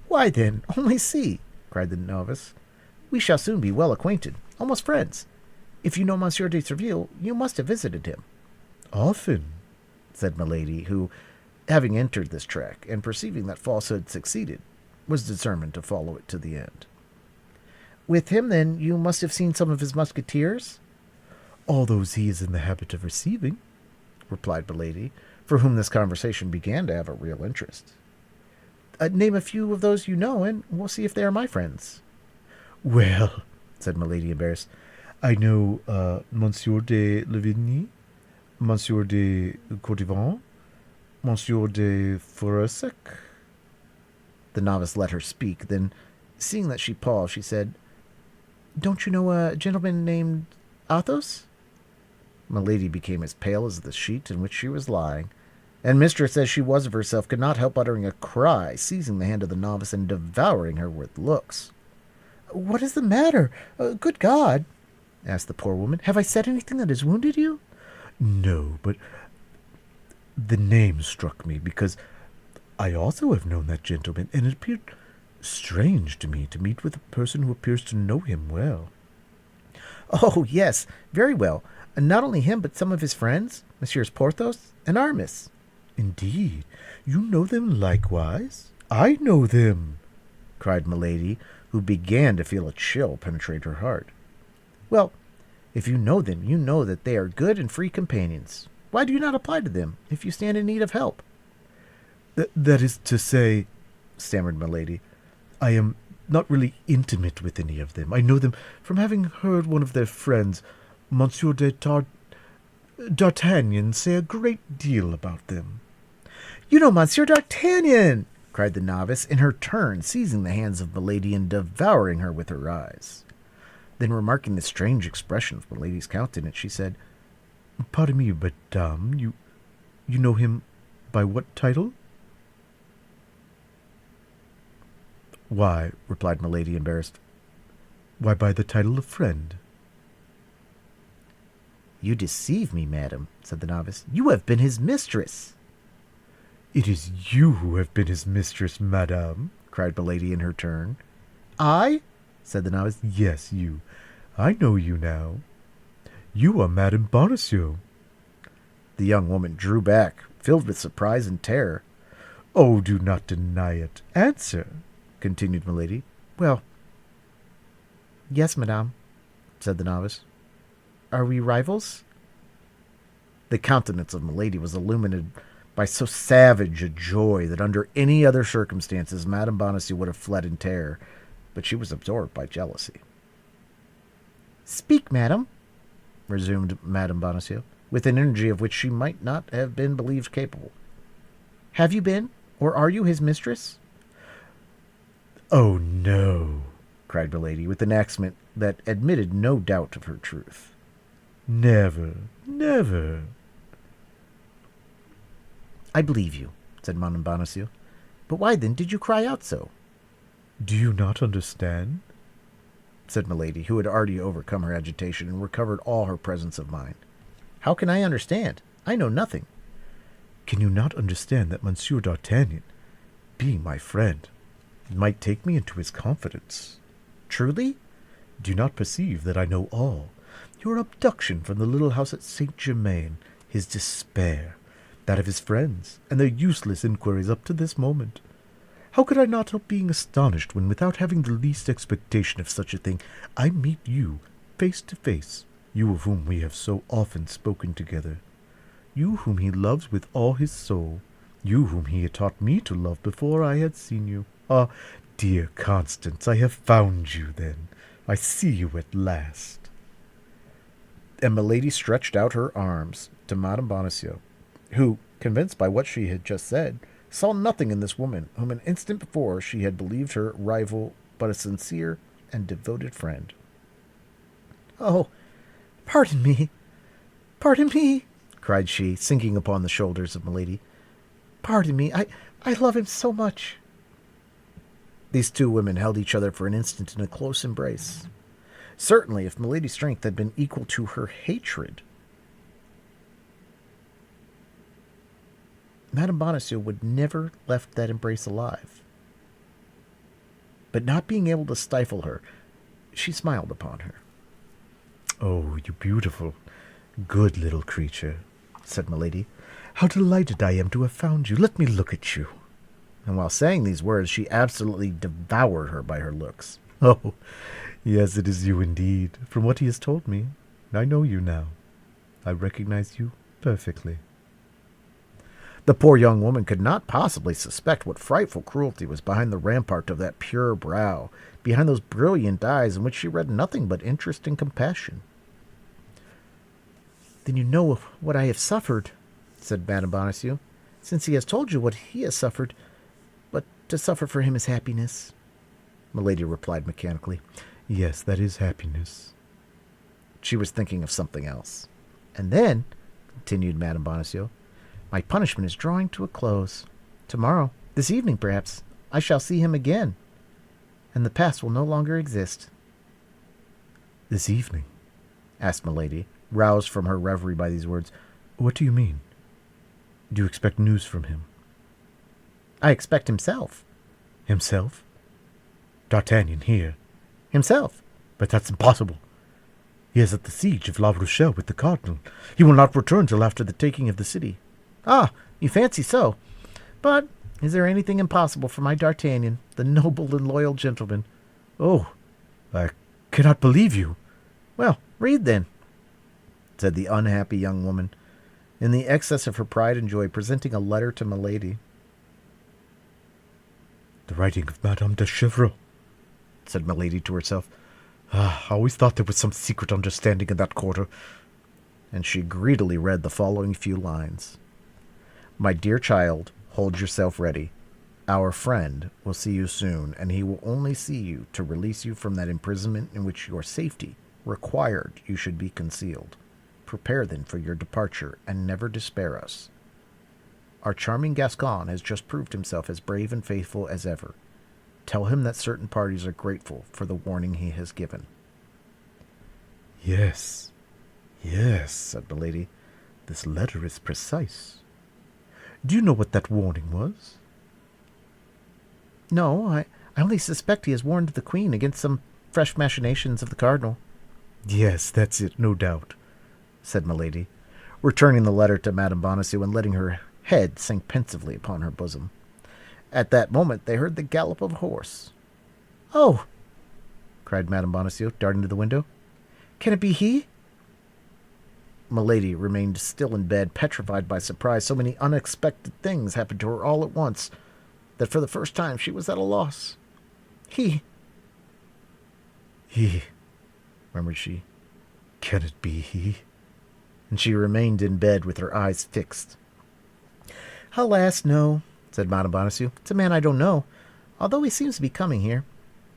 Why, then, only see, cried the novice. We shall soon be well acquainted, almost friends. If you know Monsieur de Treville, you must have visited him. Often, said Milady, who, having entered this track, and perceiving that falsehood succeeded, was determined to follow it to the end. With him, then, you must have seen some of his musketeers? All those he is in the habit of receiving, replied Milady, for whom this conversation began to have a real interest. Name a few of those you know, and we'll see if they are my friends. Well, said Milady, embarrassed, I know Monsieur de Levigny, Monsieur de Courtivant, Monsieur de Foressac. The novice let her speak, then, seeing that she paused, she said, Don't you know a gentleman named Athos? Milady became as pale as the sheet in which she was lying, and mistress as she was of herself could not help uttering a cry, seizing the hand of the novice and devouring her with looks. What is the matter? Good God! Asked the poor woman. Have I said anything that has wounded you? No, but the name struck me, because I also have known that gentleman, and it appeared strange to me to meet with a person who appears to know him well. Oh, yes, very well. And not only him, but some of his friends, Messieurs Porthos and Aramis. Indeed, you know them likewise? I know them, cried Milady, who began to feel a chill penetrate her heart. Well, if you know them, you know that they are good and free companions. Why do you not apply to them, if you stand in need of help? That is to say, stammered Milady, I am not really intimate with any of them. I know them from having heard one of their friends, Monsieur de D'Artagnan, say a great deal about them. You know Monsieur d'Artagnan! Cried the novice, in her turn seizing the hands of Milady and devouring her with her eyes. Then, remarking the strange expression of Milady's countenance, she said, Pardon me, madame, you know him by what title? Why, replied Milady, embarrassed. Why, by the title of friend. You deceive me, madam, said the novice. You have been his mistress. It is you who have been his mistress, madame, cried Milady in her turn. I? said the novice. Yes, you. I know you now. You are Madame Bonacieux. The young woman drew back, filled with surprise and terror. Oh, do not deny it. Answer, continued Milady. Well, yes, madame, said the novice. Are we rivals? The countenance of Milady was illuminated by so savage a joy that under any other circumstances Madame Bonacieux would have fled in terror, but she was absorbed by jealousy. Speak, madam, resumed Madame Bonacieux, with an energy of which she might not have been believed capable. Have you been, or are you his mistress? Oh, no, cried Milady, with an accent that admitted no doubt of her truth. Never, never. I believe you, said Madame Bonacieux. But why, then, did you cry out so? Do you not understand? Said Milady, who had already overcome her agitation and recovered all her presence of mind. How can I understand? I know nothing. Can you not understand that Monsieur d'Artagnan, being my friend, might take me into his confidence? Truly? Do you not perceive that I know all? Your abduction from the little house at Saint-Germain, his despair, that of his friends, and their useless inquiries up to this moment. How could I not help being astonished when, without having the least expectation of such a thing, I meet you face to face, you of whom we have so often spoken together, you whom he loves with all his soul, you whom he had taught me to love before I had seen you. Ah, dear Constance, I have found you then. I see you at last. And Milady stretched out her arms to Madame Bonacieux, who, convinced by what she had just said, saw nothing in this woman, whom an instant before she had believed her rival but a sincere and devoted friend. "Oh, pardon me, cried she, sinking upon the shoulders of Milady. "Pardon me, I love him so much." These two women held each other for an instant in a close embrace. Certainly, if Milady's strength had been equal to her hatred, Madame Bonacieux would never left that embrace alive. But not being able to stifle her, she smiled upon her. "Oh, you beautiful, good little creature," said Milady. "How delighted I am to have found you. Let me look at you." And while saying these words, she absolutely devoured her by her looks. "Oh, yes, it is you indeed. From what he has told me, I know you now. I recognize you perfectly." The poor young woman could not possibly suspect what frightful cruelty was behind the rampart of that pure brow, behind those brilliant eyes in which she read nothing but interest and compassion. "Then you know what I have suffered," said Madame Bonacieux, "since he has told you what he has suffered. But to suffer for him is happiness." Milady replied mechanically, "Yes, that is happiness." She was thinking of something else. "And then," continued Madame Bonacieux, "my punishment is drawing to a close. Tomorrow, this evening perhaps, I shall see him again, and the past will no longer exist." "This evening?" asked Milady, roused from her reverie by these words. "What do you mean? Do you expect news from him?" "I expect himself." "Himself? D'Artagnan here?" "Himself." "But that's impossible. He is at the siege of La Rochelle with the cardinal. He will not return till after the taking of the city." "Ah, you fancy so. But is there anything impossible for my D'Artagnan, the noble and loyal gentleman?" "Oh, I cannot believe you." "Well, read then," said the unhappy young woman, in the excess of her pride and joy, presenting a letter to Milady. "The writing of Madame de Chevreuse," said Milady to herself. "Ah, I always thought there was some secret understanding in that quarter." And she greedily read the following few lines. "My dear child, hold yourself ready. Our friend will see you soon, and he will only see you to release you from that imprisonment in which your safety required you should be concealed. Prepare then for your departure, and never despair us. Our charming Gascon has just proved himself as brave and faithful as ever. Tell him that certain parties are grateful for the warning he has given." "Yes, yes," said Milady. "This letter is precise. Do you know what that warning was?" "No, I only suspect he has warned the Queen against some fresh machinations of the cardinal." "Yes, that's it, no doubt," said Milady, returning the letter to Madame Bonacieux and letting her head sink pensively upon her bosom. At that moment they heard the gallop of a horse. "Oh!" cried Madame Bonacieux, darting to the window. "Can it be he?" Milady remained still in bed, petrified by surprise. So many unexpected things happened to her all at once that for the first time she was at a loss. He, murmured she. "Can it be he?" And she remained in bed with her eyes fixed. "Alas, no," said Madame Bonacieux. "It's a man I don't know, although he seems to be coming here.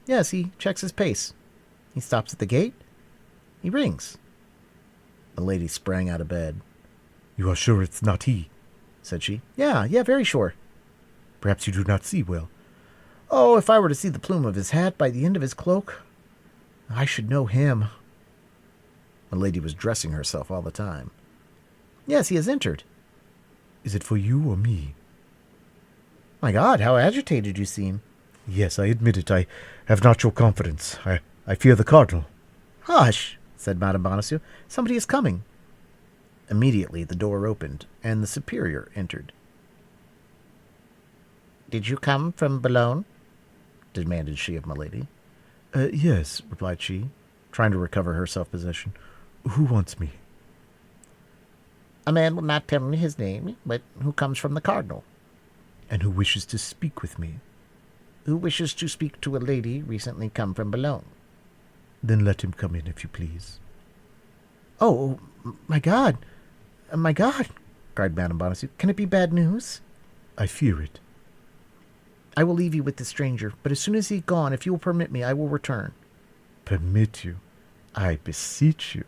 Yes, he checks his pace. He stops at the gate. He rings." Milady sprang out of bed. "You are sure it's not he?" said she. Yeah, very sure." "Perhaps you do not see well." "Oh, if I were to see the plume of his hat by the end of his cloak, I should know him." Milady was dressing herself all the time. "Yes, he has entered." "Is it for you or me?" "My God, how agitated you seem." "Yes, I admit it. I have not your confidence. I fear the cardinal." "Hush!" said Madame Bonacieux. "Somebody is coming." Immediately the door opened, and the superior entered. "Did you come from Boulogne?" demanded she of Milady. Yes," replied she, trying to recover her self-possession. "Who wants me?" "A man will not tell me his name, but who comes from the cardinal." "And who wishes to speak with me?" "Who wishes to speak to a lady recently come from Boulogne." "Then let him come in, if you please." "Oh, my God! My God!" cried Madame Bonacieux. "Can it be bad news?" "I fear it." I will leave you with the stranger, but as soon as he is gone, if you will permit me, I will return. Permit you? I beseech you.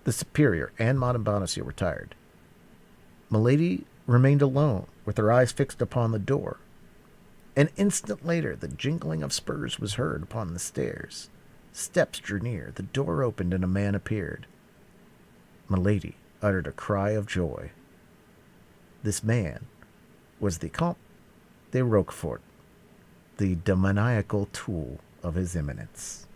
The superior and Madame Bonacieux retired. Milady remained alone, with her eyes fixed upon the door. An instant later, the jingling of spurs was heard upon the stairs. Steps drew near, the door opened, and a man appeared. Milady uttered a cry of joy. This man was the Comte de Roquefort, the demoniacal tool of his Eminence.